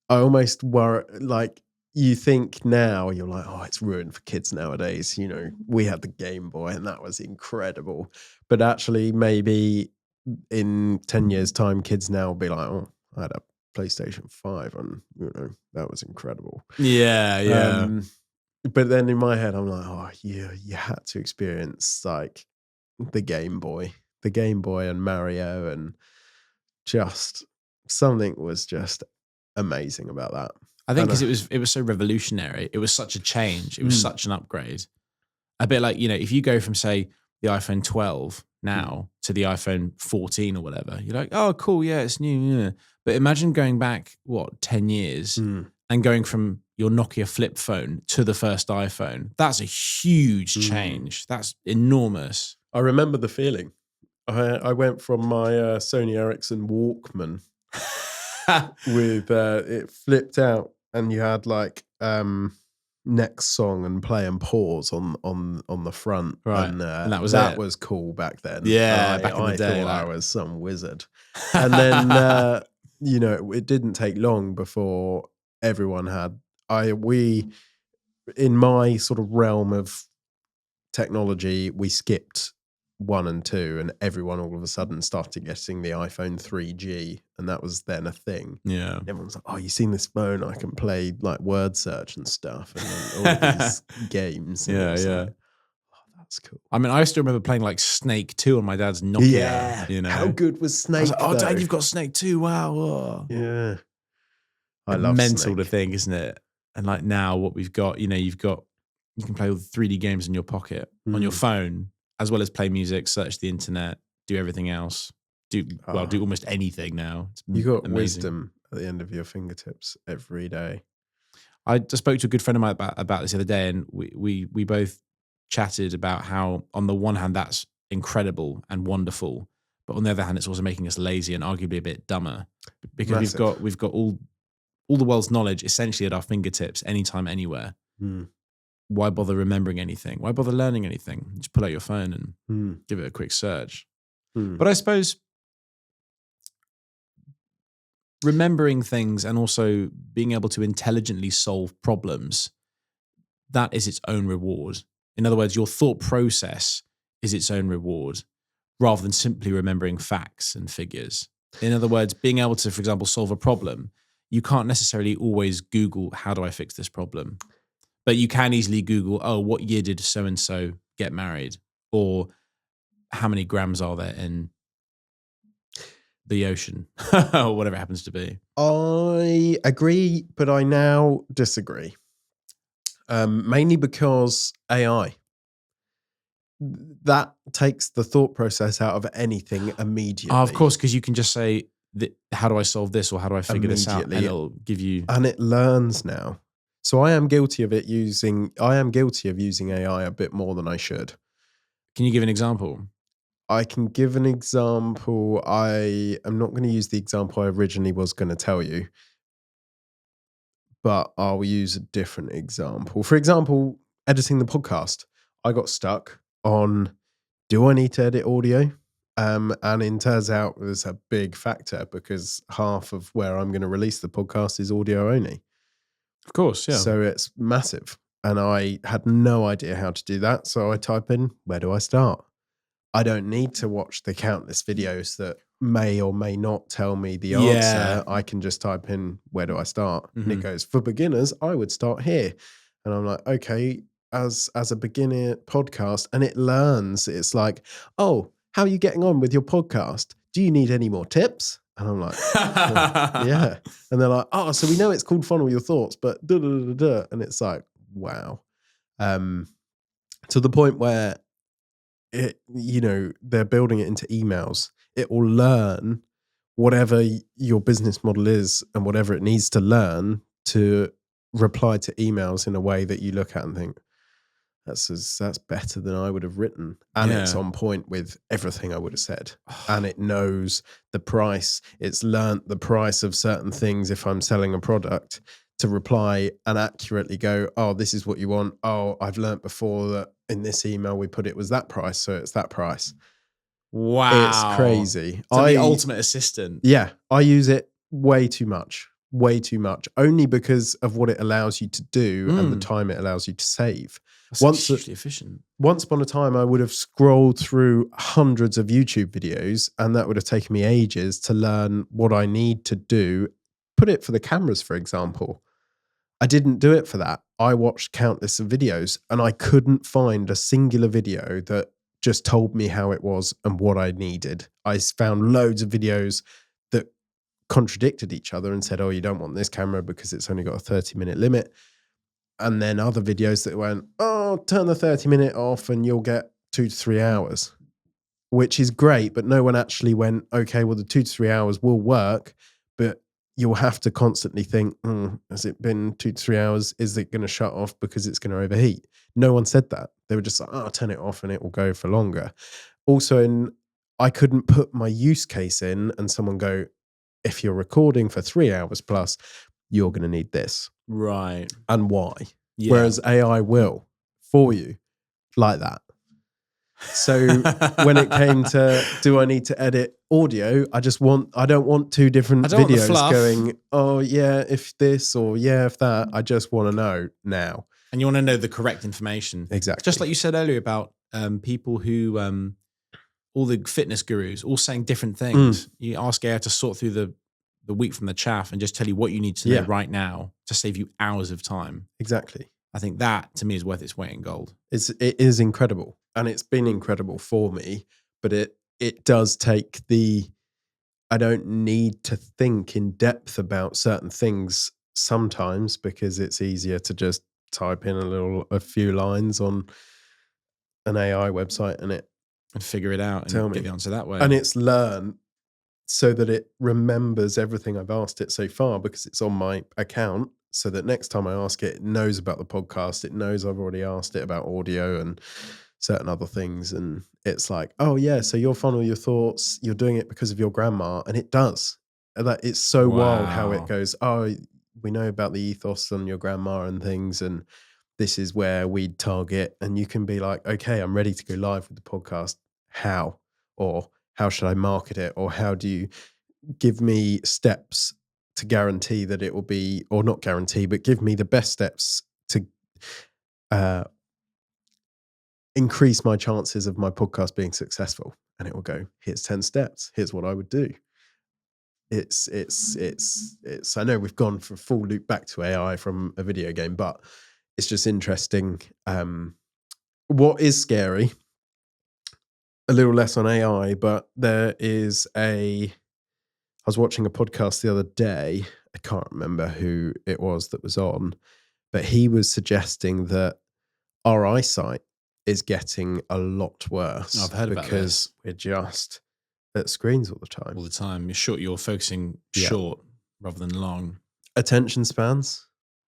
almost worry, like, you think now, you're like, oh, it's ruined for kids nowadays. We had the Game Boy and that was incredible. But actually, maybe in 10 years' time, kids now will be like, oh, I had a PlayStation 5 and, that was incredible. Yeah. But then in my head, I'm like, oh, you had to experience like the Game Boy and Mario, and just something was just amazing about that. I think because it was so revolutionary. It was such a change. It was such an upgrade. A bit like, if you go from, say, the iPhone 12 now to the iPhone 14 or whatever, you're like, oh, cool, yeah, it's new. Yeah. But imagine going back, 10 years and going from your Nokia flip phone to the first iPhone. That's a huge change. That's enormous. I remember the feeling. I went from my Sony Ericsson Walkman with it flipped out, and you had like next song and play and pause on the front, right? And that was cool back then. Yeah, back in the day, I was some wizard. And then it didn't take long before everyone had. In my sort of realm of technology, we skipped 1 and 2, and everyone all of a sudden started getting the iPhone 3G, and that was then a thing. Yeah. And everyone's like, oh, you seen this phone? I can play like word search and stuff, and all of these games. And yeah. like, oh, that's cool. I mean, I still remember playing like Snake 2 on my dad's Nokia. Yeah. How good was Snake? Like, oh, Dad, you've got Snake 2. Wow. Oh. Yeah. I love mental Snake. to think, isn't it? And like now what we've got, you can play all the 3D games in your pocket on your phone, as well as play music, search the internet, do everything else. Do almost anything now. You got wisdom at the end of your fingertips every day. I just spoke to a good friend of mine about this the other day, and we both chatted about how, on the one hand, that's incredible and wonderful, but on the other hand, it's also making us lazy and arguably a bit dumber, because we've got all the world's knowledge essentially at our fingertips, anytime, anywhere. Why bother remembering anything? Why bother learning anything? Just pull out your phone and give it a quick search. But I suppose remembering things and also being able to intelligently solve problems, that is its own reward. In other words, your thought process is its own reward, rather than simply remembering facts and figures. In other words, being able to, for example, solve a problem, you can't necessarily always Google, how do I fix this problem? But you can easily Google, oh, what year did so-and-so get married? Or how many grams are there in the ocean? Or whatever it happens to be. I agree, but I now disagree. Mainly because AI. That takes the thought process out of anything immediately. Oh, of course, because you can just say, how do I solve this? Or how do I figure this out? And it'll give you... And it learns now. So I am guilty of using AI a bit more than I should. Can you give an example? I can give an example. I am not going to use the example I originally was going to tell you, but I'll use a different example. For example, editing the podcast. I got stuck on, do I need to edit audio? And it turns out there's a big factor, because half of where I'm going to release the podcast is audio only. Of course, yeah. So it's massive. And I had no idea how to do that. So I type in, where do I start? I don't need to watch the countless videos that may or may not tell me the answer. I can just type in, where do I start? And it goes, for beginners, I would start here. And I'm like, okay, as a beginner podcast, and it learns. It's like, oh, how are you getting on with your podcast? Do you need any more tips? And I'm like, yeah. And they're like, oh, so we know it's called Funnel Your Thoughts, but da, da, da, da. And it's like, wow. To the point where they're building it into emails. It will learn whatever your business model is and whatever it needs to learn to reply to emails in a way that you look at and think, that's better than I would have written. And it's on point with everything I would have said. And it knows the price. It's learnt the price of certain things if I'm selling a product to reply and accurately go, oh, this is what you want. Oh, I've learnt before that in this email we put it was that price, so it's that price. Wow. It's crazy. So the ultimate assistant. Yeah. I use it way too much, only because of what it allows you to do and the time it allows you to save. That's hugely efficient. Once upon a time, I would have scrolled through hundreds of YouTube videos, and that would have taken me ages to learn what I need to do. Put it for the cameras, for example. I didn't do it for that. I watched countless of videos, and I couldn't find a singular video that just told me how it was and what I needed. I found loads of videos that contradicted each other and said, oh, you don't want this camera because it's only got a 30-minute limit. And then other videos that went, oh, turn the 30-minute off and you'll get 2 to 3 hours, which is great. But no one actually went, okay, well, the 2 to 3 hours will work, but you'll have to constantly think, has it been 2 to 3 hours? Is it going to shut off because it's going to overheat? No one said that. They were just like, oh, turn it off and it will go for longer. Also, I couldn't put my use case in and someone go, if you're recording for 3 hours plus, you're going to need this. Right. And why? Yeah. Whereas AI will for you like that. So when it came to, do I need to edit audio? I don't want 2 different videos going, oh yeah, if this or yeah, if that. I just want to know now. And you want to know the correct information. Exactly. Just like you said earlier about people who, all the fitness gurus, all saying different things. You ask AI to sort through the wheat from the chaff and just tell you what you need to know right now to save you hours of time. Exactly. I think that to me is worth its weight in gold. It is incredible. And it's been incredible for me, but it does take I don't need to think in depth about certain things sometimes because it's easier to just type in a few lines on an AI website and figure it out and get the answer that way. And it's learned so that it remembers everything I've asked it so far because it's on my account, so that next time I ask it, it knows about the podcast. It knows I've already asked it about audio and certain other things. And it's like, oh yeah, so your Funnel Your Thoughts, you're doing it because of your grandma. And it does. And it's so wild how it goes, oh, we know about the ethos and your grandma and things. And this is where we target. And you can be like, okay, I'm ready to go live with the podcast. How? Or how should I market it? Or how do you give me steps to guarantee that it will be, or not guarantee, but give me the best steps to increase my chances of my podcast being successful? And it will go, here's 10 steps. Here's what I would do. It's I know we've gone for a full loop back to AI from a video game, but it's just interesting. What is scary, a little less on AI, but I was watching a podcast the other day. I can't remember who it was that was on, but he was suggesting that our eyesight is getting a lot worse. I've heard about this. Because we're just at screens all the time. All the time. You're focusing short rather than long. Attention spans,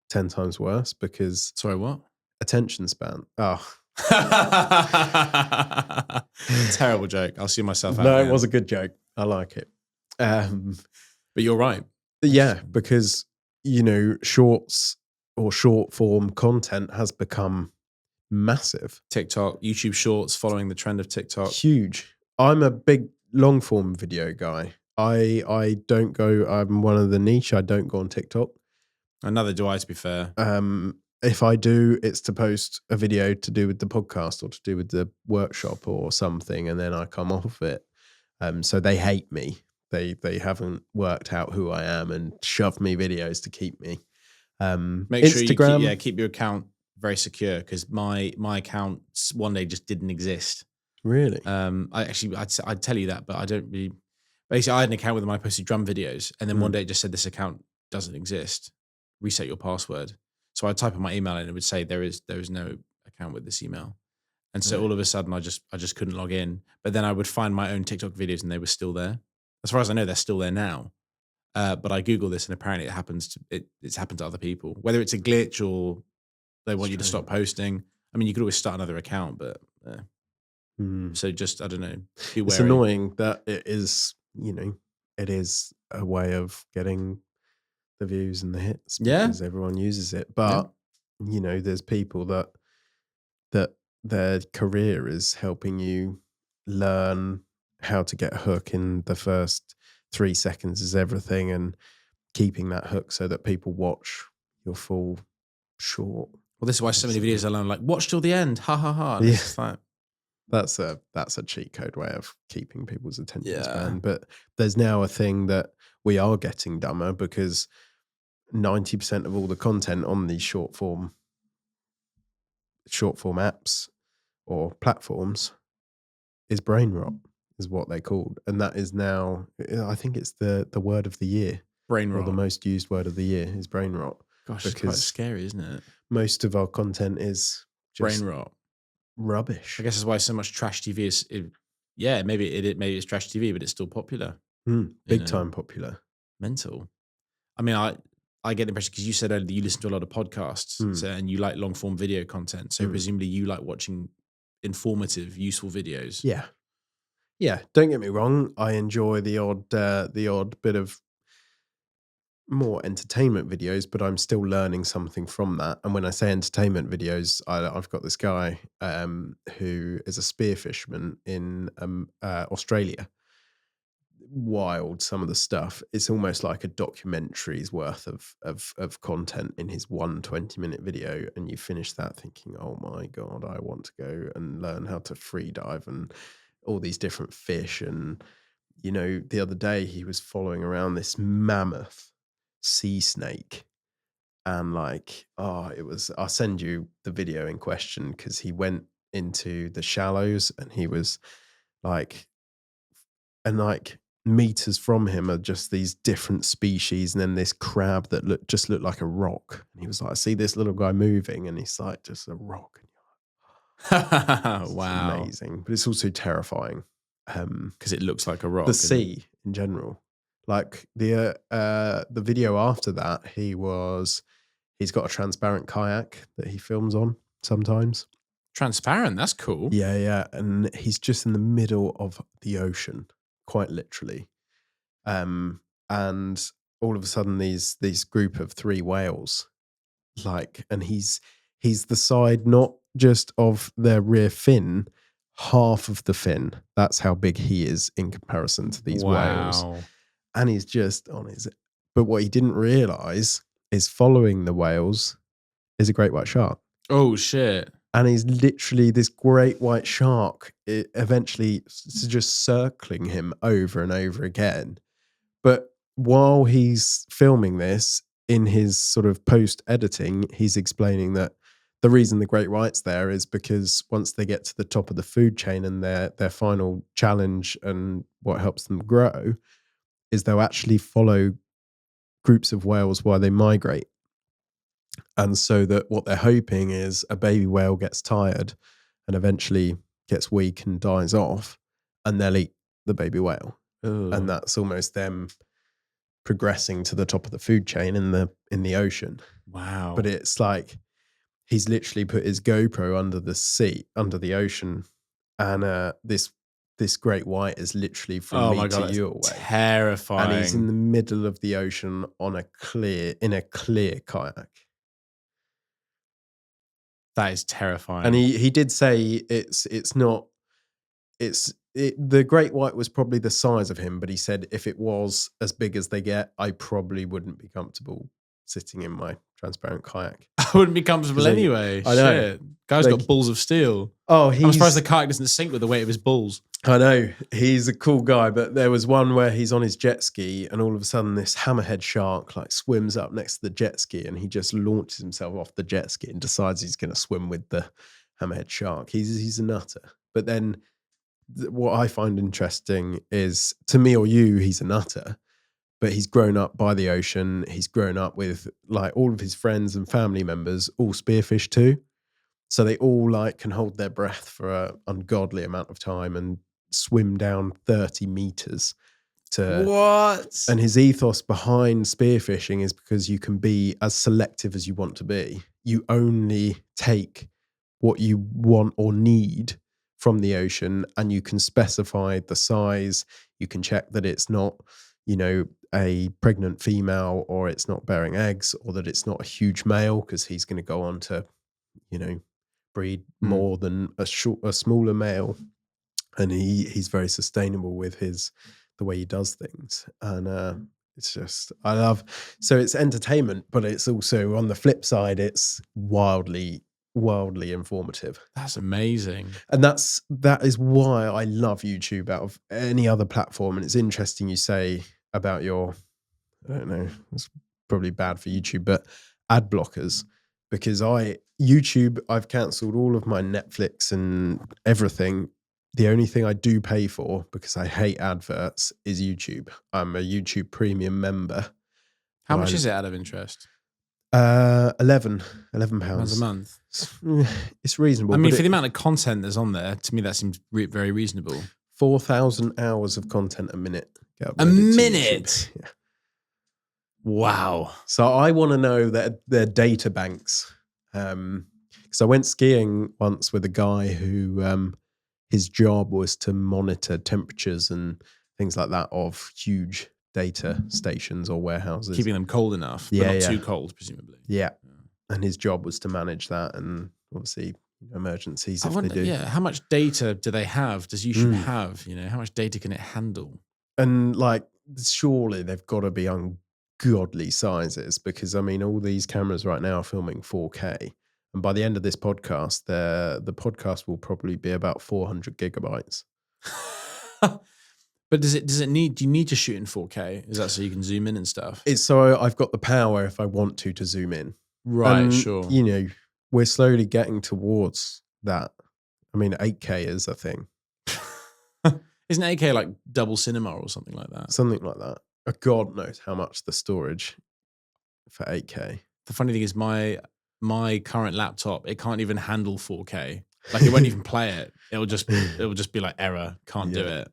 10 times worse because... Sorry, what? Attention span. Oh. Terrible joke. I'll see myself out. No, it was a good joke. I like it. But you're right. Yeah, because, shorts or short form content has become massive. TikTok, YouTube Shorts, following the trend of TikTok. Huge. I'm a big long form video guy. I don't go, I'm one of the niche. I don't go on TikTok. Another do I, to be fair. if I do, it's to post a video to do with the podcast or to do with the workshop or something, and then I come off it. So they hate me. They haven't worked out who I am and shoved me videos to keep me. Make sure Instagram, you keep your account very secure, because my account one day just didn't exist. Really? I'd tell you that, but I don't really. Basically, I had an account with them. I posted drum videos, and then one day it just said this account doesn't exist. Reset your password. So I'd type in my email and it would say there is no account with this email. And so all of a sudden I just couldn't log in. But then I would find my own TikTok videos and they were still there. As far as I know, they're still there now. But I Googled this and apparently it's happened to other people. Whether it's a glitch or they want you to stop posting. I mean, you could always start another account, but so just, I don't know. Be wary. It's annoying that it is, it is a way of getting the views and the hits because everyone uses it. But, there's people that their career is helping you learn how to get a hook in the first 3 seconds is everything, and keeping that hook so that people watch your full short. Well, this is why so many videos I learn, like, watch till the end, ha ha ha. And it's like, that's a cheat code way of keeping people's attention span. But there's now a thing that we are getting dumber because 90% of all the content on these short form apps or platforms is brain rot, is what they're called. And that is now, I think it's the word of the year. Brain rot. Or the most used word of the year is brain rot. Gosh, it's quite scary, isn't it? Most of our content is just brain rot. Rubbish. I guess that's why so much trash TV is. Maybe it's trash TV, but it's still popular. Big time popular. Mental. I mean, I get the impression because you said earlier that you listen to a lot of podcasts, and you like long form video content. So presumably you like watching informative, useful videos. Yeah. Don't get me wrong. I enjoy the odd bit of more entertainment videos, but I'm still learning something from that. And when I say entertainment videos, I've got this guy who is a spear fisherman in Australia. Wild, some of the stuff. It's almost like a documentary's worth of content in his 1 20-minute video, and you finish that thinking, oh my God, I want to go and learn how to free dive and all these different fish. And the other day he was following around this mammoth sea snake, and I'll send you the video in question, because he went into the shallows and he was meters from him are just these different species, and then this crab that looked like a rock, and he was like, I see this little guy moving, and he's like just a rock. Wow, amazing, but it's also terrifying because it looks like a rock. The sea in general. Like the video after that, he's got a transparent kayak that he films on sometimes. Transparent, that's cool. Yeah, and he's just in the middle of the ocean, quite literally. And all of a sudden these group of 3 whales, and he's the side not just of their rear fin, half of the fin. That's how big he is in comparison to these whales. And he's just on his... But what he didn't realize is following the whales is a great white shark. Oh, shit. And he's literally this great white shark eventually just circling him over and over again. But while he's filming this, in his sort of post-editing, he's explaining that the reason the great white's there is because once they get to the top of the food chain and their final challenge and what helps them grow is they'll actually follow groups of whales while they migrate. And so that what they're hoping is a baby whale gets tired and eventually gets weak and dies off, and they'll eat the baby whale. Ooh. And that's almost them progressing to the top of the food chain in the ocean. Wow. But it's like he's literally put his GoPro under the ocean, and this great white is literally from me to you away. Terrifying. And he's in the middle of the ocean in a clear kayak. That is terrifying. And he did say the great white was probably the size of him, but he said if it was as big as they get, I probably wouldn't be comfortable sitting in my transparent kayak. I wouldn't be comfortable anyway. I know. Shit. Guy's got balls of steel. Oh, I'm surprised the kayak doesn't sink with the weight of his balls. I know. He's a cool guy, but there was one where he's on his jet ski and all of a sudden this hammerhead shark like swims up next to the jet ski and he just launches himself off the jet ski and decides he's going to swim with the hammerhead shark. He's a nutter. But then what I find interesting is, to me or you, he's a nutter. But he's grown up by the ocean. He's grown up with like all of his friends and family members all spearfish too. So they all like can hold their breath for an ungodly amount of time and swim down 30 meters to what? And his ethos behind spearfishing is because you can be as selective as you want to be. You only take what you want or need from the ocean and you can specify the size. You can check that it's not, a pregnant female or it's not bearing eggs or that it's not a huge male because he's going to go on to, breed more than a smaller male. And he's very sustainable with the way he does things. And it's just, so it's entertainment, but it's also on the flip side, it's wildly informative. That's amazing. And that is why I love YouTube out of any other platform. And it's interesting you say about your, I don't know, it's probably bad for YouTube, but ad blockers, because I've cancelled all of my Netflix and everything. The only thing I do pay for, because I hate adverts, is YouTube. I'm a YouTube premium member. How much is it out of interest? £11 a month. It's reasonable. I mean, for the amount of content that's on there, to me that seems very reasonable. 4,000 hours of content a minute. A minute? Yeah. Wow. So I want to know their data banks. Because I went skiing once with a guy who his job was to monitor temperatures and things like that of huge data stations or warehouses. Keeping them cold enough, but not too cold, presumably. Yeah. And his job was to manage that and obviously emergencies if they do. Yeah, how much data do they have? Does YouTube have? How much data can it handle? And like, surely they've got to be ungodly sizes because, I mean, all these cameras right now are filming 4K. And by the end of this podcast, the podcast will probably be about 400 gigabytes. But do you need to shoot in 4K? Is that so you can zoom in and stuff? It's so I've got the power if I want to zoom in. Right, and, sure. We're slowly getting towards that. I mean, 8K is a thing. Isn't 8K like double cinema or something like that? Something like that. God knows how much the storage for 8K. The funny thing is my current laptop, it can't even handle 4K. Like it won't even play it. It will just be like error, can't do it,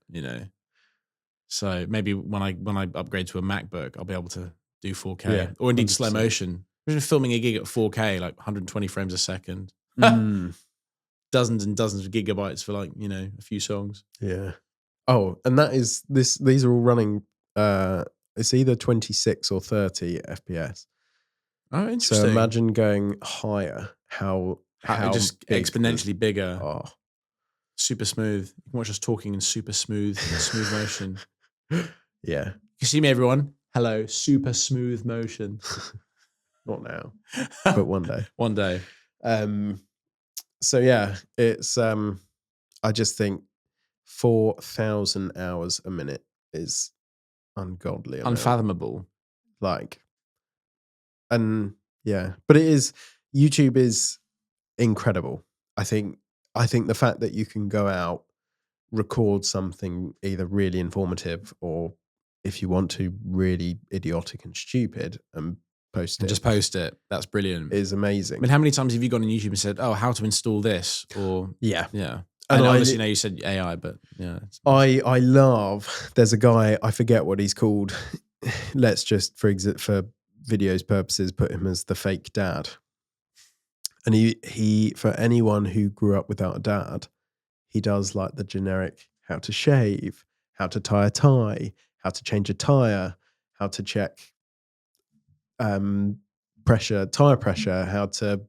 So maybe when I upgrade to a MacBook, I'll be able to do 4K or indeed 100%. Slow motion. Imagine filming a gig at 4K, like 120 frames a second. Dozens and dozens of gigabytes for like, a few songs. Yeah. Oh, and these are all running, it's either 26 or 30 FPS. Oh, interesting. So imagine going higher, how just exponentially bigger. Oh. Super smooth. You can watch us talking in super smooth motion. Yeah. You see me, everyone? Hello, super smooth motion. Not now, but one day. One day. So yeah, it's I just think 4,000 hours a minute is ungodly, unfathomable. But it is. YouTube is incredible. I think the fact that you can go out, record something either really informative or, if you want to, really idiotic and stupid and post it. Just post it. That's brilliant. Is amazing. I mean, how many times have you gone on YouTube and said, "Oh, how to install this?" Or yeah. And obviously now you said AI, but yeah. I love. There's a guy, I forget what he's called. Let's just for videos purposes put him as the fake dad. And he for anyone who grew up without a dad, he does like the generic how to shave, how to tie a tie, how to change a tire, how to check tire pressure, how to,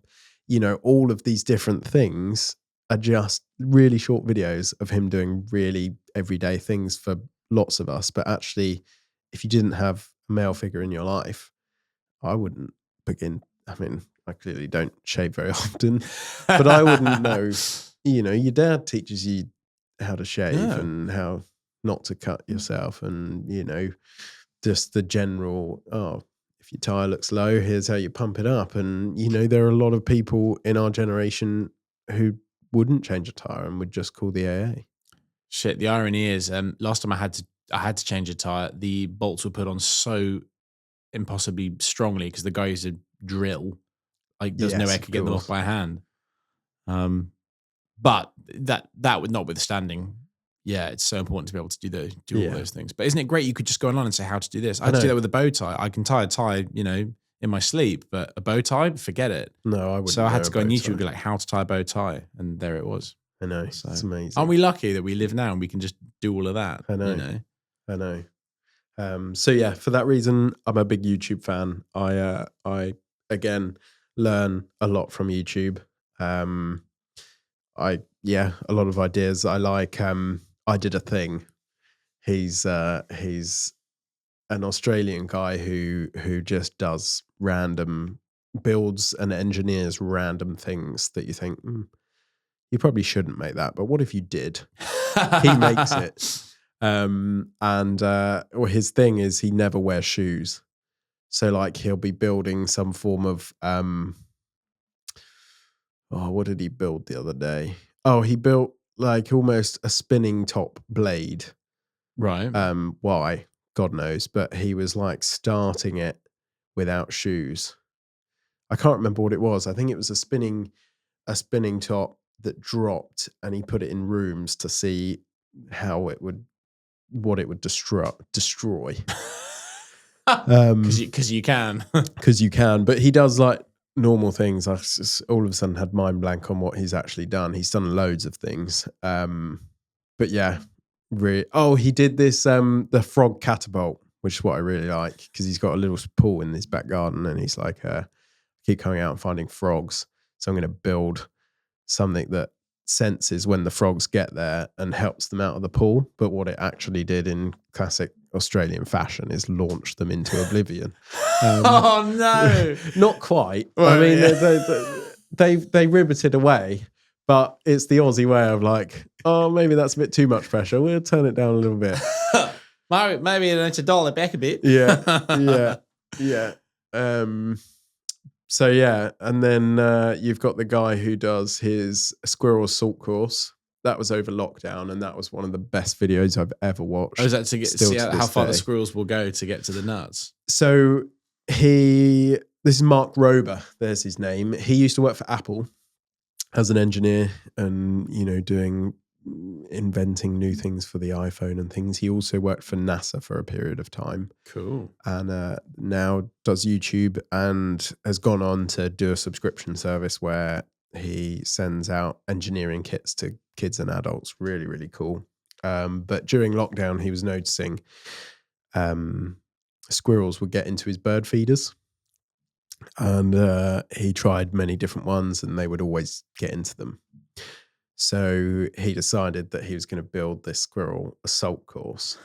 all of these different things are just really short videos of him doing really everyday things for lots of us. But actually, if you didn't have a male figure in your life, I wouldn't begin I mean, I clearly don't shave very often, but I wouldn't know. You know, your dad teaches you how to shave and how not to cut yourself, and you know, just the general. Oh, if your tire looks low, here's how you pump it up. And you know, there are a lot of people in our generation who wouldn't change a tire and would just call the AA. Shit. The irony is, last time I had to change a tire, the bolts were put on so impossibly strongly because the guy used a drill. Like there's no way I could get them off by hand. But that would notwithstanding, yeah, it's so important to be able to do all those things. But isn't it great? You could just go online and say how to do this. I had to do that with a bow tie. I can tie a tie, you know, in my sleep, but a bow tie, forget it. No, I wouldn't. So I had to go on YouTube and be like, how to tie a bow tie, and there it was. I know. So, it's amazing. Aren't we lucky that we live now and we can just do all of that? I know. You know? I know. So yeah, for that reason, I'm a big YouTube fan. I again learn a lot from YouTube. A lot of ideas I like. I did a thing. He's an Australian guy who just does builds and engineers random things that you think you probably shouldn't make that, but what if you did? He makes it. His thing is he never wears shoes. So like he'll be building some form of what did he build the other day? Oh, he built like almost a spinning top blade. Right. Why? God knows. But he was like starting it without shoes. I can't remember what it was. I think it was a spinning top that dropped, and he put it in rooms to see what it would destroy. Because you can. Because you can. But he does like normal things. I just all of a sudden had mind blank on what he's actually done. He's done loads of things. But yeah, really. Oh, he did this the frog catapult, which is what I really like, because he's got a little pool in his back garden, and he's like, keep coming out and finding frogs. So I'm going to build something that senses when the frogs get there and helps them out of the pool. But what it actually did in classic Australian fashion is launch them into oblivion. Oh no, not quite. Well, I mean, they ribbited away, but it's the Aussie way of like, oh, maybe that's a bit too much pressure. We'll turn it down a little bit. Maybe it's a dollar back a bit. Yeah. So yeah, and then you've got the guy who does his squirrel assault course. That was over lockdown, and that was one of the best videos I've ever watched. Oh, is that to see how far the squirrels will go to get to the nuts? So this is Mark Rober. There's his name. He used to work for Apple as an engineer, and inventing new things for the iPhone and things. He also worked for NASA for a period of time. Cool. And now does YouTube, and has gone on to do a subscription service where he sends out engineering kits to kids and adults. Really, really cool. But during lockdown, he was noticing squirrels would get into his bird feeders. And he tried many different ones, and they would always get into them. So he decided that he was going to build this squirrel assault course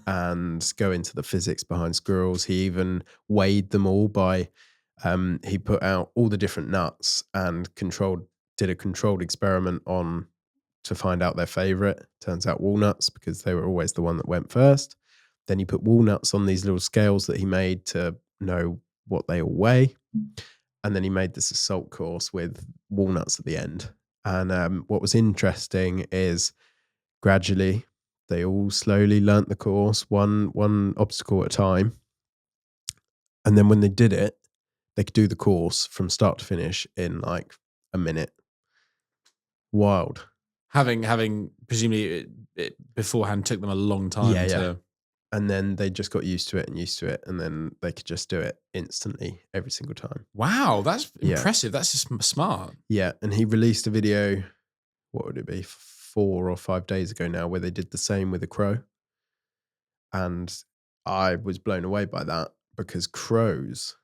and go into the physics behind squirrels. He even weighed them all by, he put out all the different nuts and did a controlled experiment on to find out their favorite. Turns out walnuts, because they were always the one that went first. Then he put walnuts on these little scales that he made to know what they all weigh. And then he made this assault course with walnuts at the end. And what was interesting is gradually they all slowly learnt the course, one obstacle at a time. And then when they did it, they could do the course from start to finish in like a minute. Wild. Having presumably it beforehand took them a long time. Yeah. And then they just got used to it, and then they could just do it instantly every single time. Wow, that's impressive. That's just smart. Yeah, and he released a video, what would it be, 4 or 5 days ago now, where they did the same with a crow. And I was blown away by that, because crows,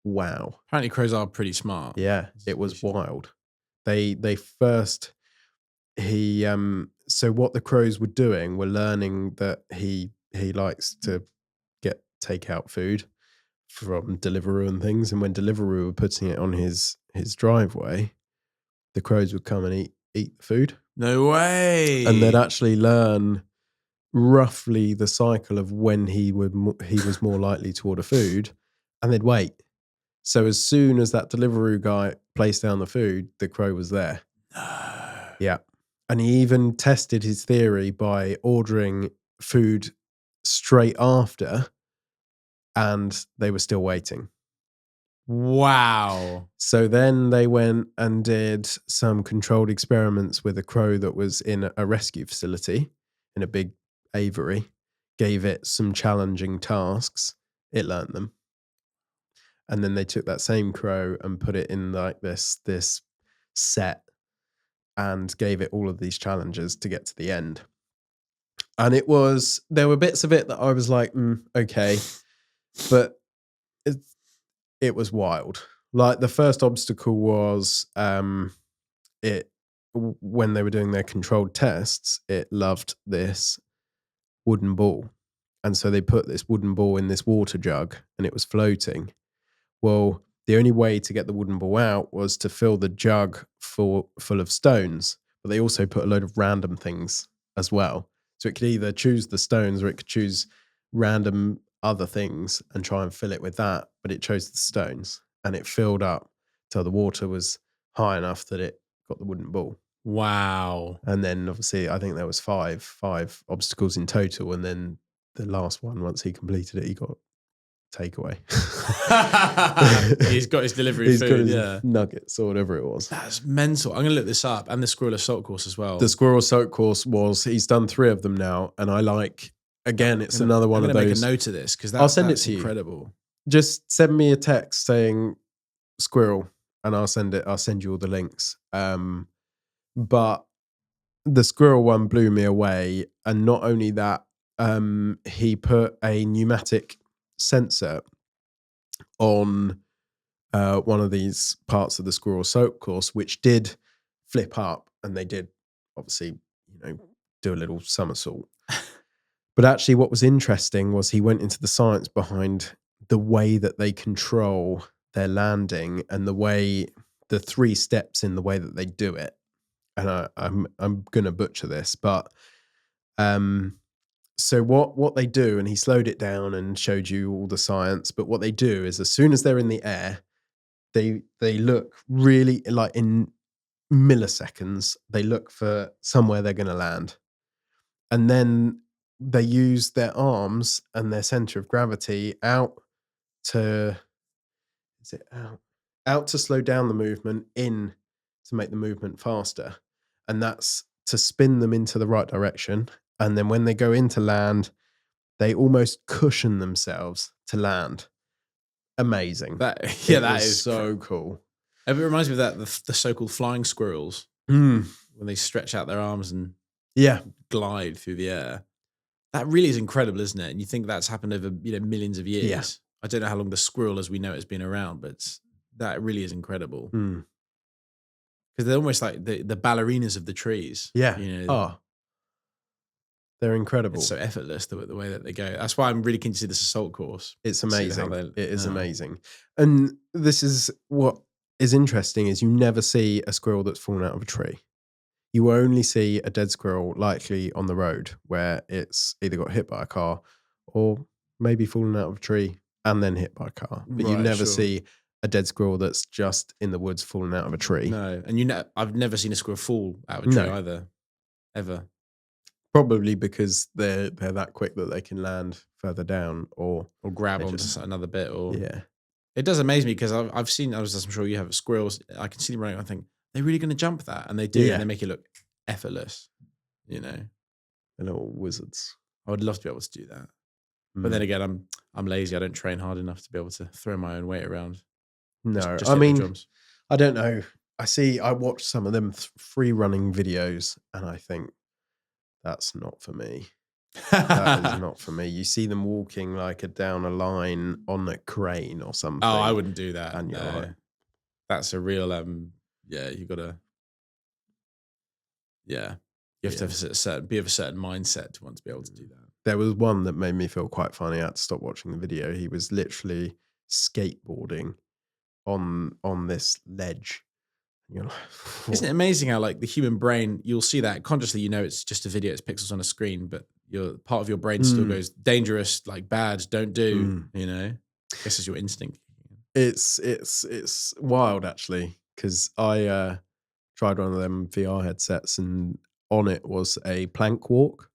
wow. Apparently crows are pretty smart. Yeah, it was wild. So what the crows were doing were learning that he likes to get takeout food from Deliveroo and things. And when Deliveroo were putting it on his driveway, the crows would come and eat the food. No way. And they'd actually learn roughly the cycle of when he was more likely to order food, and they'd wait. So as soon as that Deliveroo guy placed down the food, the crow was there. No. Yeah. And he even tested his theory by ordering food straight after, and they were still waiting. Wow. So then they went and did some controlled experiments with a crow that was in a rescue facility in a big aviary, gave it some challenging tasks. It learned them. And then they took that same crow and put it in like this set and gave it all of these challenges to get to the end. And there were bits of it that I was like, okay, but it was wild. Like the first obstacle was when they were doing their controlled tests, it loved this wooden ball. And so they put this wooden ball in this water jug and it was floating. Well, the only way to get the wooden ball out was to fill the jug full of stones. But they also put a load of random things as well. So it could either choose the stones or it could choose random other things and try and fill it with that. But it chose the stones and it filled up till the water was high enough that it got the wooden ball. Wow. And then obviously I think there was five obstacles in total. And then the last one, once he completed it, he got takeaway. He's got his delivery He's food, got his yeah. nuggets or whatever it was. That's mental. I'm going to look this up. And the squirrel assault course as well. The squirrel assault course he's done 3 of them now. And I like, again, it's another one of those. I'm going to make a note of this because I'll send it that's to you. Incredible. Just send me a text saying squirrel and I'll send you all the links. But the squirrel one blew me away. And not only that, he put a pneumatic sensor on one of these parts of the squirrel soap course, which did flip up, and they did obviously, do a little somersault. But actually, what was interesting was he went into the science behind the way that they control their landing and the 3 steps in the way that they do it. And I'm gonna butcher this, but so what they do, and he slowed it down and showed you all the science, but what they do is as soon as they're in the air, they look really, like in milliseconds, they look for somewhere they're going to land. And then they use their arms and their center of gravity out to slow down the movement, in to make the movement faster. And that's to spin them into the right direction. And then when they go into land, they almost cushion themselves to land. Amazing. That is so cool. It reminds me of that the so-called flying squirrels when they stretch out their arms and glide through the air. That really is incredible, isn't it? And you think that's happened over millions of years. Yeah. I don't know how long the squirrel as we know it has been around, but that really is incredible. Because they're almost like the ballerinas of the trees. Yeah. They're incredible. It's so effortless the way that they go. That's why I'm really keen to see this assault course. It's amazing. It is amazing. And this is what is interesting is you never see a squirrel that's fallen out of a tree. You only see a dead squirrel likely on the road where it's either got hit by a car or maybe fallen out of a tree and then hit by a car. But you never see a dead squirrel that's just in the woods falling out of a tree. No. And I've never seen a squirrel fall out of a tree either. Ever. Probably because they're that quick that they can land further down or grab onto another bit. Or yeah, it does amaze me because I've seen, I'm sure you have, squirrels. I can see them running. I think they're really going to jump that, and they do, and they make it look effortless. They're little wizards. I would love to be able to do that, but then again, I'm lazy. I don't train hard enough to be able to throw my own weight around. No, just I mean, I don't know. I watched some of them free running videos, and I think, that's not for me. That is not for me. You see them walking like down a line on a crane or something. Oh, I wouldn't do that. And you're like, that's a real, you got to, you have to have be of a certain mindset to want to be able to do that. There was one that made me feel quite funny. I had to stop watching the video. He was literally skateboarding on this ledge. You're like, isn't it amazing how like the human brain, you'll see that consciously, it's just a video, it's pixels on a screen, but your part of your brain still goes dangerous, like bad, don't do, I guess it's your instinct. It's wild actually, because I tried one of them VR headsets and on it was a plank walk,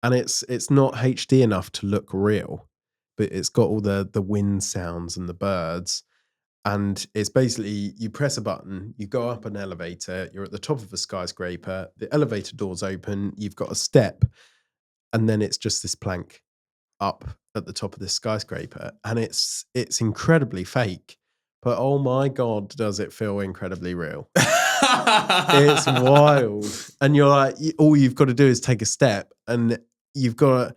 and it's not HD enough to look real, but it's got all the wind sounds and the birds. And it's basically, you press a button, you go up an elevator, you're at the top of a skyscraper, the elevator doors open, you've got a step, and then it's just this plank up at the top of this skyscraper. And it's incredibly fake, but oh my God, does it feel incredibly real. It's wild. And you're like, all you've got to do is take a step, and you're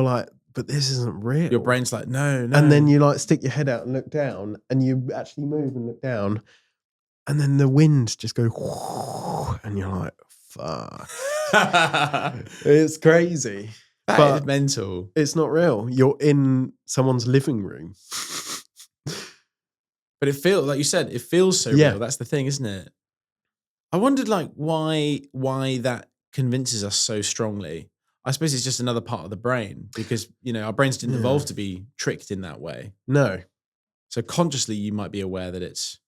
like, but this isn't real. Your brain's like, no. And then you like stick your head out and look down, and you actually move and look down, and then the wind just goes, and you're like, fuck. It's crazy. That is mental. It's not real. You're in someone's living room. But it feels, like you said, it feels so real. That's the thing, isn't it? I wondered like why that convinces us so strongly. I suppose it's just another part of the brain, because, our brains didn't evolve to be tricked in that way. No. So consciously you might be aware that it's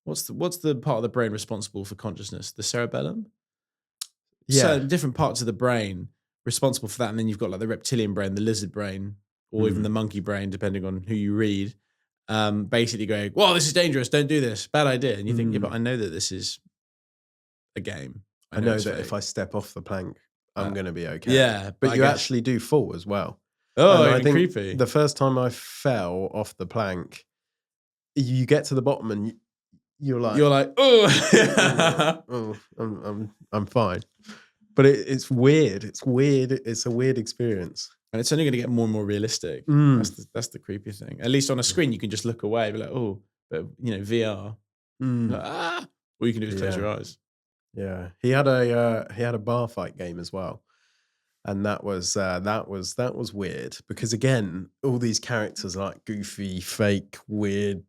what's the part of the brain responsible for consciousness? The cerebellum? Yeah. Certain different parts of the brain responsible for that. And then you've got like the reptilian brain, the lizard brain, or even the monkey brain, depending on who you read, basically going, "Whoa, this is dangerous, don't do this, bad idea." And you think, yeah, but I know that this is a game. I know that if I step off the plank, I'm going to be okay. Yeah. But you actually do fall as well. Oh, I think creepy. The first time I fell off the plank, you get to the bottom and you're like, oh, I'm fine. But it's weird. It's weird. It's a weird experience. And it's only going to get more and more realistic. That's the creepy thing. At least on a screen, you can just look away, be like, oh, but VR, like, all you can do is close your eyes. Yeah, he had a bar fight game as well, and that was weird, because again, all these characters are like goofy, fake, weird,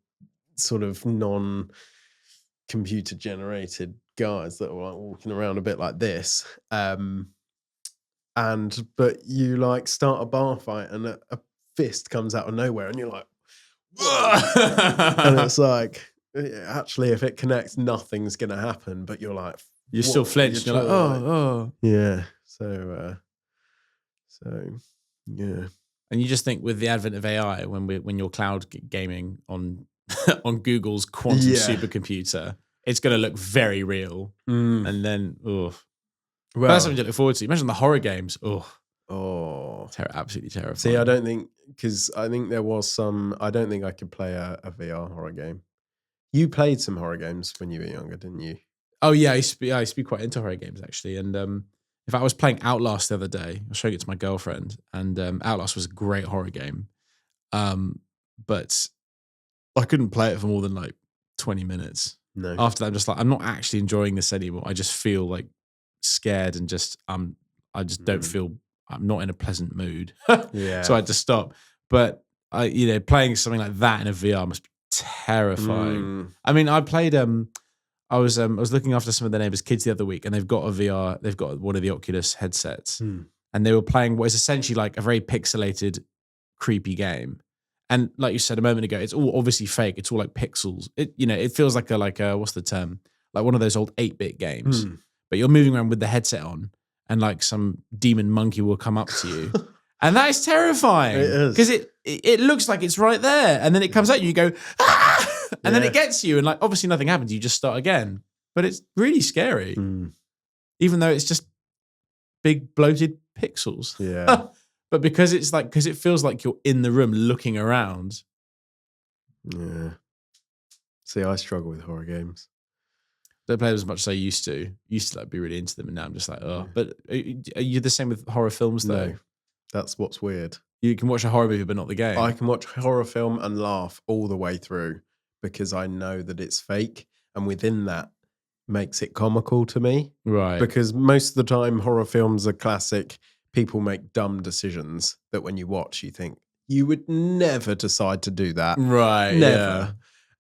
sort of non-computer generated guys that were like walking around a bit like this, but you like start a bar fight and a fist comes out of nowhere, and you're like, whoa, and it's like, actually, if it connects, nothing's gonna happen, but you're like. You're still flinched. You're like, oh. Yeah. So, yeah. And you just think with the advent of AI, when you're cloud gaming on on Google's quantum supercomputer, it's going to look very real. And then, well, that's something to look forward to. Imagine the horror games. Absolutely terrifying. See, I don't think, because I think there was some. I don't think I could play a VR horror game. You played some horror games when you were younger, didn't you? Oh yeah, I used to be quite into horror games actually, and if I was playing Outlast the other day, I was showing it to my girlfriend, and Outlast was a great horror game, but I couldn't play it for more than like 20 minutes. No. After that, I'm just like, I'm not actually enjoying this anymore. I just feel like scared and just I just don't feel, I'm not in a pleasant mood. Yeah. So I had to stop. But playing something like that in a VR must be terrifying. I mean, I played I was looking after some of the neighbors' kids the other week, and they've got one of the Oculus headsets, and they were playing what is essentially like a very pixelated, creepy game. And like you said a moment ago, it's all obviously fake. It's all like pixels. It feels like a what's the term? Like one of those old 8-bit games. But you're moving around with the headset on, and like some demon monkey will come up to you. And that is terrifying. It is. Because it looks like it's right there. And then it comes at you, you go, ah! And then it gets you. And like, obviously nothing happens. You just start again. But it's really scary. Even though it's just big bloated pixels. Yeah. But because it feels like you're in the room looking around. Yeah. See, I struggle with horror games. Don't play them as much as I used to. Used to like be really into them, and now I'm just like, oh. But are you the same with horror films though? No. That's what's weird. You can watch a horror movie, but not the game. I can watch a horror film and laugh all the way through because I know that it's fake, and within that makes it comical to me. Right. Because most of the time horror films are classic. People make dumb decisions that when you watch, you think, you would never decide to do that. Right. Never. Yeah.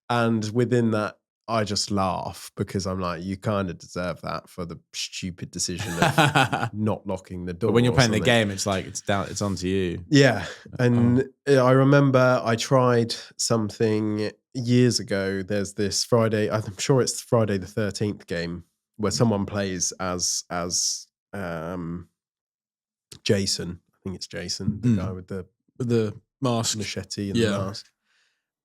And within that, I just laugh because I'm like, you kind of deserve that for the stupid decision of not locking the door. But when you're playing the game, it's like it's onto you. Yeah. And I remember I tried something years ago. There's this Friday, I'm sure it's Friday the 13th game where someone plays as Jason. I think it's Jason, the guy with the mask, machete and the mask.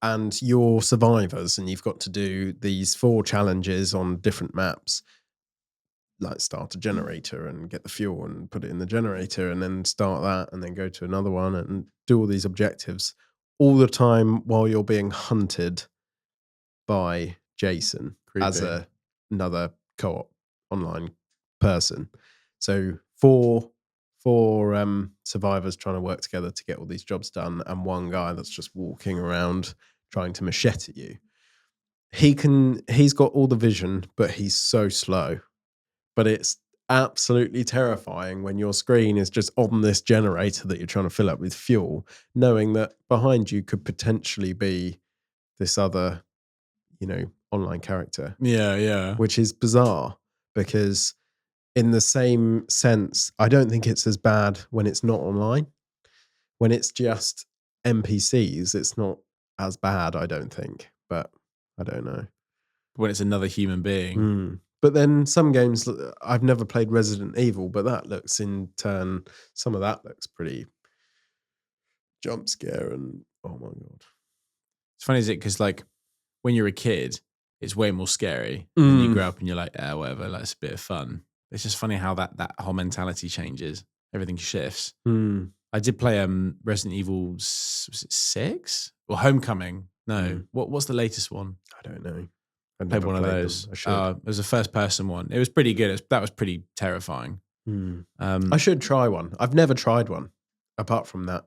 And you're survivors, and you've got to do these 4 challenges on different maps, like start a generator and get the fuel and put it in the generator, and then start that, and then go to another one and do all these objectives all the time while you're being hunted by Jason. Creepy. As another co-op online person. So four survivors trying to work together to get all these jobs done, and one guy that's just walking around trying to machete you. He's got all the vision, but he's so slow. But it's absolutely terrifying when your screen is just on this generator that you're trying to fill up with fuel, knowing that behind you could potentially be this other, online character. Yeah. Which is bizarre because in the same sense, I don't think it's as bad when it's not online. When it's just NPCs, it's not as bad, I don't think. But I don't know. When it's another human being. But then some games, I've never played Resident Evil, but that looks in turn, some of that looks pretty jump scare and oh my God. It's funny, is it? Because like when you're a kid, it's way more scary. And you grow up and you're like, whatever, like it's a bit of fun. It's just funny how that whole mentality changes. Everything shifts. I did play Resident Evil 6 or Homecoming. No, what's the latest one? I don't know. I played one of those. It was a first person one. It was pretty good. That was pretty terrifying. I should try one. I've never tried one apart from that.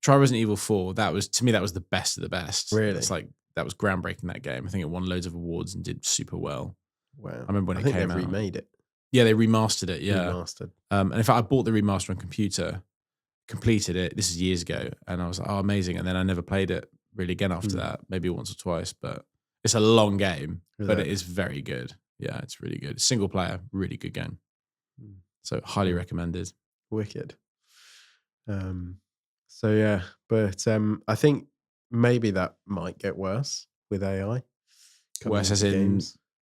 Try Resident Evil 4. To me, that was the best of the best. Really? It's like, that was groundbreaking, that game. I think it won loads of awards and did super well. Wow. I remember when it came out. They remade it. Yeah, they remastered it. Yeah. Remastered. And in fact, I bought the remaster on computer, completed it. This is years ago. And I was like, oh, amazing. And then I never played it really again after that. Maybe once or twice. But it's a long game, but it is very good. Yeah, it's really good. Single player, really good game. So highly recommended. Wicked. So yeah, but I think maybe that might get worse with AI. Worse as in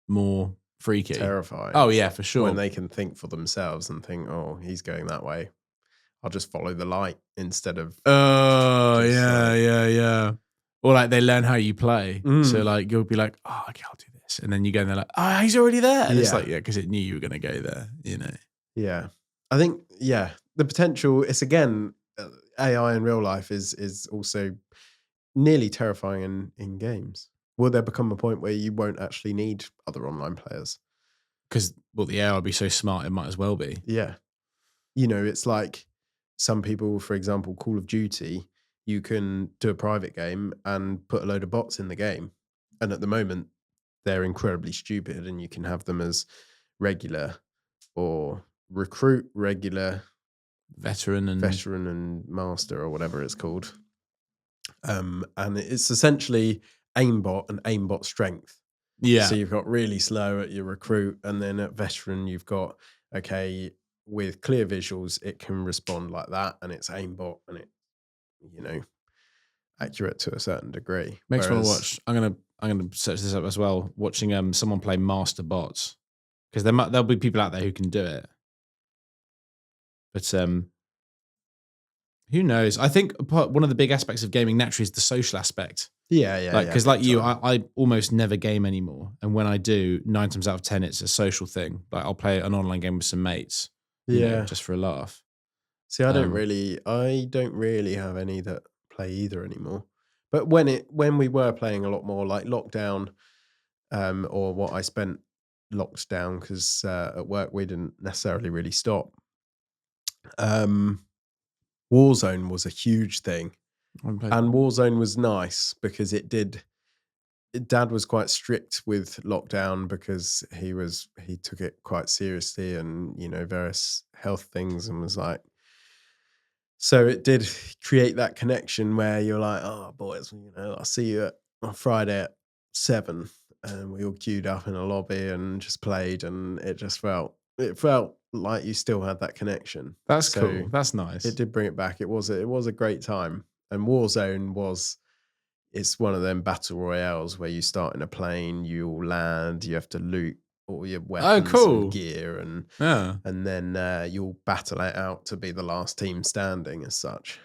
more freaky. Terrifying. Oh yeah, for sure. When they can think for themselves and think, oh, he's going that way. I'll just follow the light instead of. Oh, yeah. Or like they learn how you play. So like you'll be like, oh, okay, I'll do this. And then you go and they're like, oh, he's already there. And it's like, because it knew you were going to go there, Yeah. I think, the potential, it's again, AI in real life is also nearly terrifying in games. Will there become a point where you won't actually need other online players? Because, the AI will be so smart, it might as well be. Yeah. It's like some people, for example, Call of Duty, you can do a private game and put a load of bots in the game. And at the moment, they're incredibly stupid and you can have them as regular or recruit, regular, veteran and master or whatever it's called. And it's essentially aimbot and aimbot strength. Yeah. So you've got really slow at your recruit, and then at veteran you've got, okay, with clear visuals it can respond like that, and it's aimbot and it, accurate to a certain degree. Makes me want to watch. I'm gonna search this up as well. Watching someone play master bots, because there'll be people out there who can do it. But who knows? I think one of the big aspects of gaming naturally is the social aspect. Yeah. Because like you, I almost never game anymore. And when I do, 9 times out of 10, it's a social thing. Like I'll play an online game with some mates. Just for a laugh. See, I don't really have any that play either anymore. But when we were playing a lot more, like lockdown, or what I spent locked down because at work we didn't necessarily really stop. Warzone was a huge thing, and Warzone was nice because Dad was quite strict with lockdown because he took it quite seriously and various health things, and was like, So it did create that connection where you're like, oh, boys, I'll see you on Friday at 7. And we all queued up in a lobby and just played. And it felt like you still had that connection. That's cool. That's nice. It did bring it back. It was a great time. And Warzone it's one of them battle royales where you start in a plane, you all land, you have to loot all your weapons and gear, and then you'll battle it out to be the last team standing as such.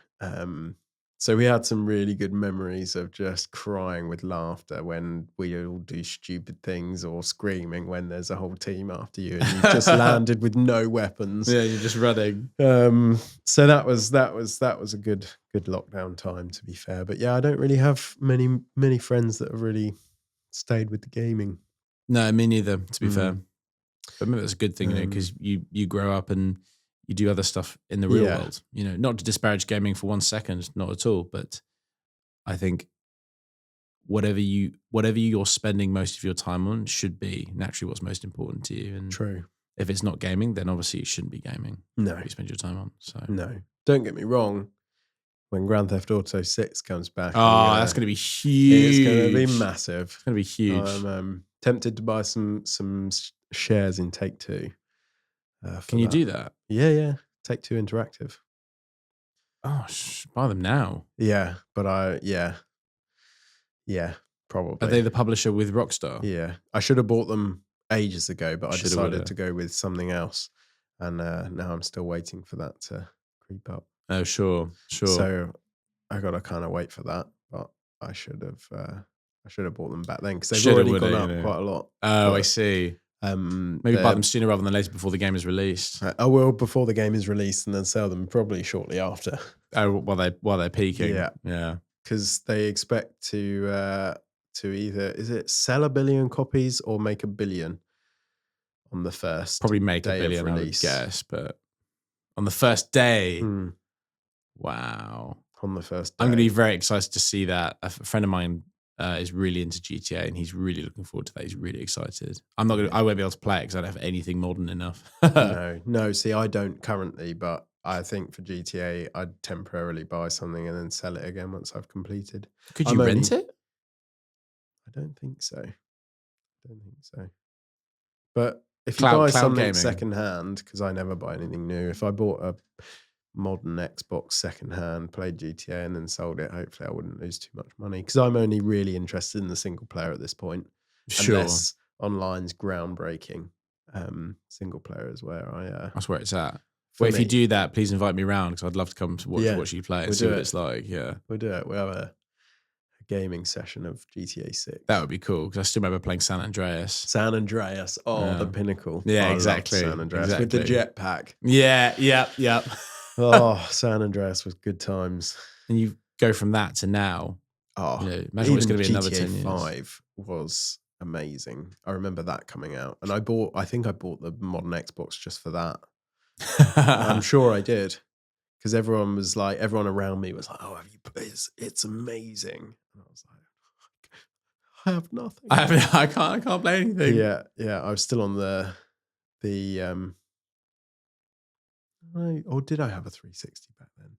So we had some really good memories of just crying with laughter when we all do stupid things, or screaming when there's a whole team after you and you've just landed with no weapons. Yeah, you're just running. So that was a good lockdown time, to be fair. But yeah, I don't really have many friends that have really stayed with the gaming. No, me neither, to be fair. But maybe that's a good thing, because you grow up and you do other stuff in the real world. Not to disparage gaming for 1 second, not at all. But I think whatever you're spending most of your time on should be naturally what's most important to you. And true. If it's not gaming, then obviously it shouldn't be gaming. No, you spend your time on. So no, don't get me wrong. When Grand Theft Auto 6 comes back, that's going to be huge. It's going to be massive. It's going to be huge. I'm tempted to buy some shares in Take-Two. Can you do that? Yeah. Take-Two Interactive. Oh, buy them now. Yeah, but yeah, probably. Are they the publisher with Rockstar? Yeah, I should have bought them ages ago, but I decided to go with something else, and now I'm still waiting for that to creep up. Oh, sure. So I got to kind of wait for that, but I should have bought them back then, because they've already gone up quite a lot. Oh, I see. Maybe buy them sooner rather than later, before the game is released. I will, before the game is released, and then sell them probably shortly after. Oh, while they're peaking. Yeah. Because they expect to either sell 1 billion copies or make 1 billion on the first. Probably make day 1 billion, of I release. would guess, but on the first day. Wow. On the first day. I'm going to be very excited to see that. A friend of mine is really into GTA, and he's really looking forward to that. He's really excited. I won't be able to play it because I don't have anything modern enough. No. See, I don't currently, but I think for GTA, I'd temporarily buy something and then sell it again once I've completed. Could you rent it? I don't think so. But if you buy something secondhand, because I never buy anything new, if I bought a modern Xbox secondhand, played GTA, and then sold it, hopefully I wouldn't lose too much money, because I'm only really interested in the single player at this point. Sure. Unless online's groundbreaking. Single player is where that's where it's at. Well, if you do that, please invite me around, because I'd love to come to watch you play and see what it's like. Yeah, we'll do it. We'll have a gaming session of GTA 6. That would be cool, because I still remember playing San Andreas. The pinnacle. Yeah, exactly. San Andreas with the jetpack. Yeah. Oh, San Andreas was good times. And you go from that to now. Oh, imagine what it's going to be another 10 years. GTA 5 was amazing. I remember that coming out, and I think I bought the modern Xbox just for that. I'm sure I did, because everyone around me was like, "Oh, have you played? It's amazing." And I was like, "I have nothing. I can't play anything." Yeah. I was still on the or did I have a 360 back then?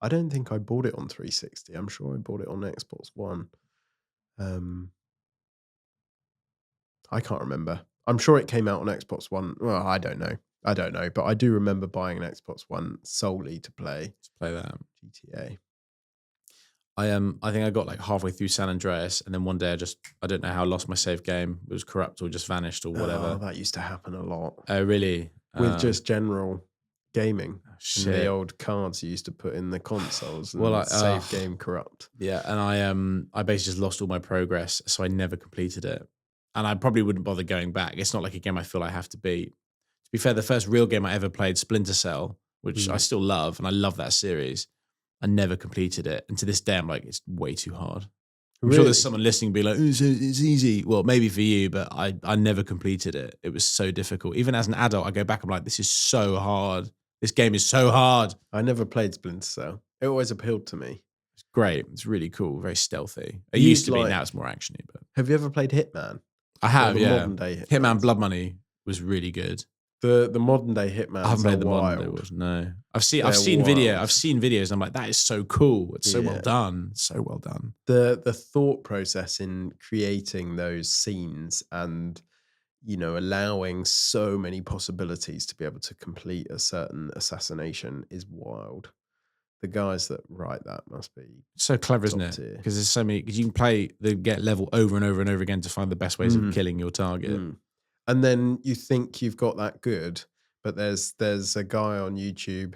I don't think I bought it on 360. I'm sure I bought it on Xbox One. I can't remember. I'm sure it came out on Xbox One. Well, I don't know, but I do remember buying an Xbox One solely to play that GTA. I think I got like halfway through San Andreas, and then one day I don't know how I lost my save game. It was corrupt or just vanished or whatever. Oh, that used to happen a lot. Oh, really? With just general gaming. And the old cards you used to put in the consoles and save game corrupt. Yeah, and I basically just lost all my progress, so I never completed it. And I probably wouldn't bother going back. It's not like a game I feel I have to beat. To be fair, the first real game I ever played, Splinter Cell, which I still love, and I love that series, I never completed it. And to this day, I'm like, it's way too hard. I'm sure there's someone listening being like, it's easy. Well, maybe for you, but I never completed it. It was so difficult. Even as an adult, I go back, I'm like, this is so hard. This game is so hard. I never played Splinter Cell. It always appealed to me. It's great. It's really cool. Very stealthy. It used to be. Now it's more actiony. But have you ever played Hitman? I have, yeah. Modern day Hitman Blood Money was really good. The modern day Hitmans. I haven't played the wild. modern day ones. No, I've seen videos. And I'm like, that is so cool. It's so well done. So well done. The thought process in creating those scenes and, you know, allowing so many possibilities to be able to complete a certain assassination is wild. The guys that write that must be so clever, isn't it? Because there's so many. Because you can play the get level over and over and over again to find the best ways of killing your target. And then you think you've got that good, but there's a guy on YouTube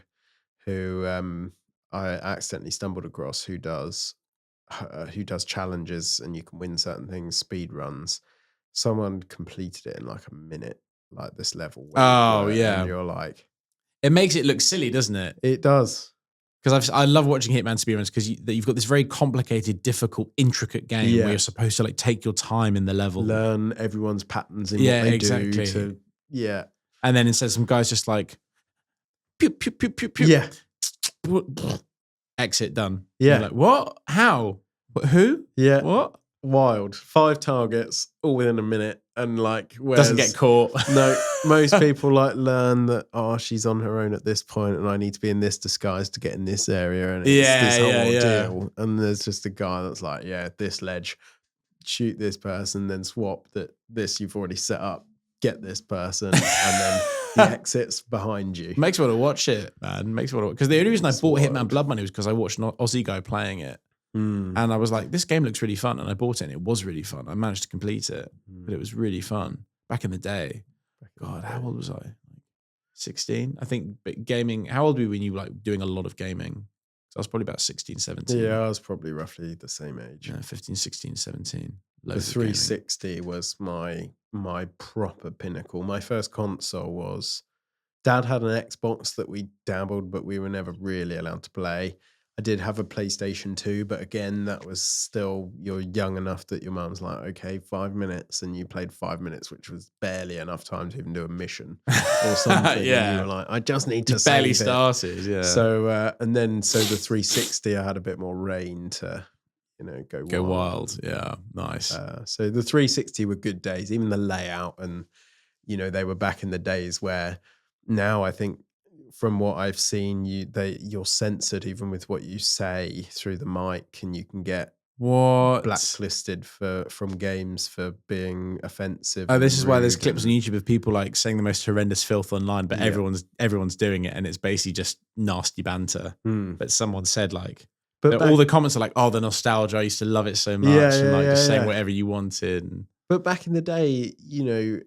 who I accidentally stumbled across who does challenges, and you can win certain things, speed runs. Someone completed it in like a minute, like this level. And you're like, it makes it look silly, doesn't it? It does. Because I love watching Hitman speedruns because you've got this very complicated, difficult, intricate game where you're supposed to like take your time in the level, learn everyone's patterns in what they do. And then instead, some guys just like, pew pew pew pew pew. Yeah. Exit done. Yeah. You're like, what? How? Who? Yeah. What? Wild. 5 targets all within a minute, and like doesn't get caught. No, most people like learn that she's on her own at this point, and I need to be in this disguise to get in this area, and it's this whole ordeal. And there's just a guy that's like, this ledge, shoot this person, then swap this you've already set up, get this person, and then the exit's behind you. Makes me want to watch it, man. Makes me want to, because the only reason I bought Hitman Blood Money was because I watched an Aussie guy playing it. And I was like, this game looks really fun. And I bought it and it was really fun. I managed to complete it, but it was really fun. Back in the day. God, how old was I? 16? I think gaming, how old were you when you were like doing a lot of gaming? So I was probably about 16, 17. Yeah, I was probably roughly the same age. 15, 16, 17. The 360 was my proper pinnacle. My first console was, Dad had an Xbox that we dabbled, but we were never really allowed to play. I did have a PlayStation 2, but again, that was still, you're young enough that your mum's like, okay, 5 minutes, and you played 5 minutes, which was barely enough time to even do a mission or something. And you were like, I just need to barely started, yeah. So, so the 360, I had a bit more reign to, you know, go wild. Yeah, nice. So the 360 were good days, even the layout, and, you know, they were back in the days where now I think, from what I've seen, you're censored even with what you say through the mic, and you can get blacklisted from games for being offensive. Oh, this is why there's clips on YouTube of people like saying the most horrendous filth online, but everyone's doing it, and it's basically just nasty banter. But someone said like, all the comments are like, "Oh, the nostalgia! I used to love it so much," and like just saying whatever you wanted. But back in the day, you know,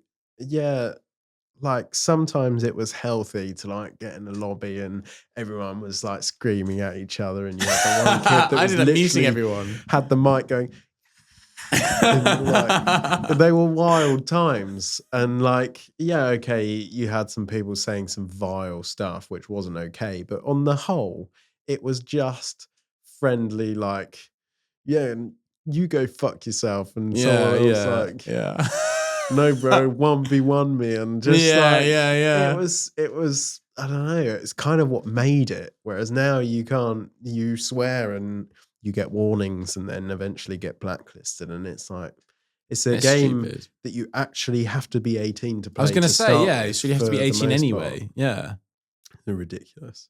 like sometimes it was healthy to like get in the lobby and everyone was like screaming at each other, and you had the one kid that was literally everyone had the mic going. Like, they were wild times, and like, okay, you had some people saying some vile stuff which wasn't okay, but on the whole, it was just friendly. Like, you go fuck yourself, and someone was like, no, bro, 1v1 me, and just It was. I don't know. It's kind of what made it. Whereas now you can't. You swear and you get warnings, and then eventually get blacklisted. And it's like it's a game stupid. That you actually have to be 18 to play. I was going to say, so you have to be 18 anyway. Part. Yeah, they're ridiculous.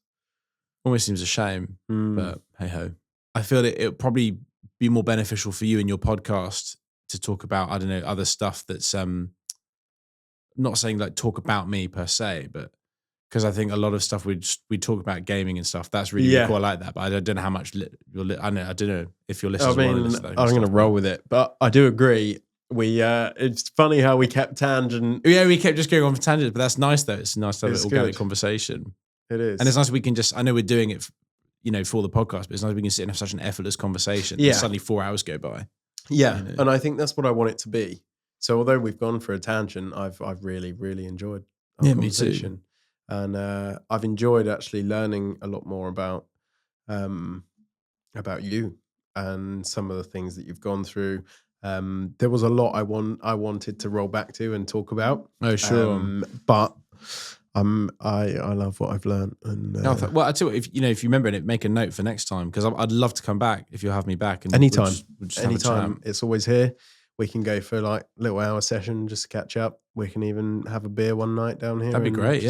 Almost seems a shame, but hey ho. I feel that it would probably be more beneficial for you in your podcast to talk about, I don't know, other stuff that's not saying like talk about me per se, but because I think a lot of stuff we talk about gaming and stuff, that's really cool. I like that, but I don't know how much I don't know if your listeners want to listen to that. I'm going to roll with it, but I do agree. It's funny how we kept tangent. Yeah, we kept just going on for tangents, but that's nice though. It's nice to have an organic conversation. It is, and it's nice we can just. I know we're doing it, for the podcast, but it's nice we can sit and have such an effortless conversation. Yeah, and suddenly 4 hours go by. Yeah, and I think that's what I want it to be. So although we've gone for a tangent, I've really, really enjoyed our conversation. Me too. And I've enjoyed actually learning a lot more about you and some of the things that you've gone through. There was a lot I wanted to roll back to and talk about. Oh, sure. But I love what I've learned. And well, I tell you what, if you remember it, make a note for next time, because I'd love to come back if you'll have me back. And anytime. It's always here. we can go for like a little hour session just to catch up. We can even have a beer one night down here. That'd be great.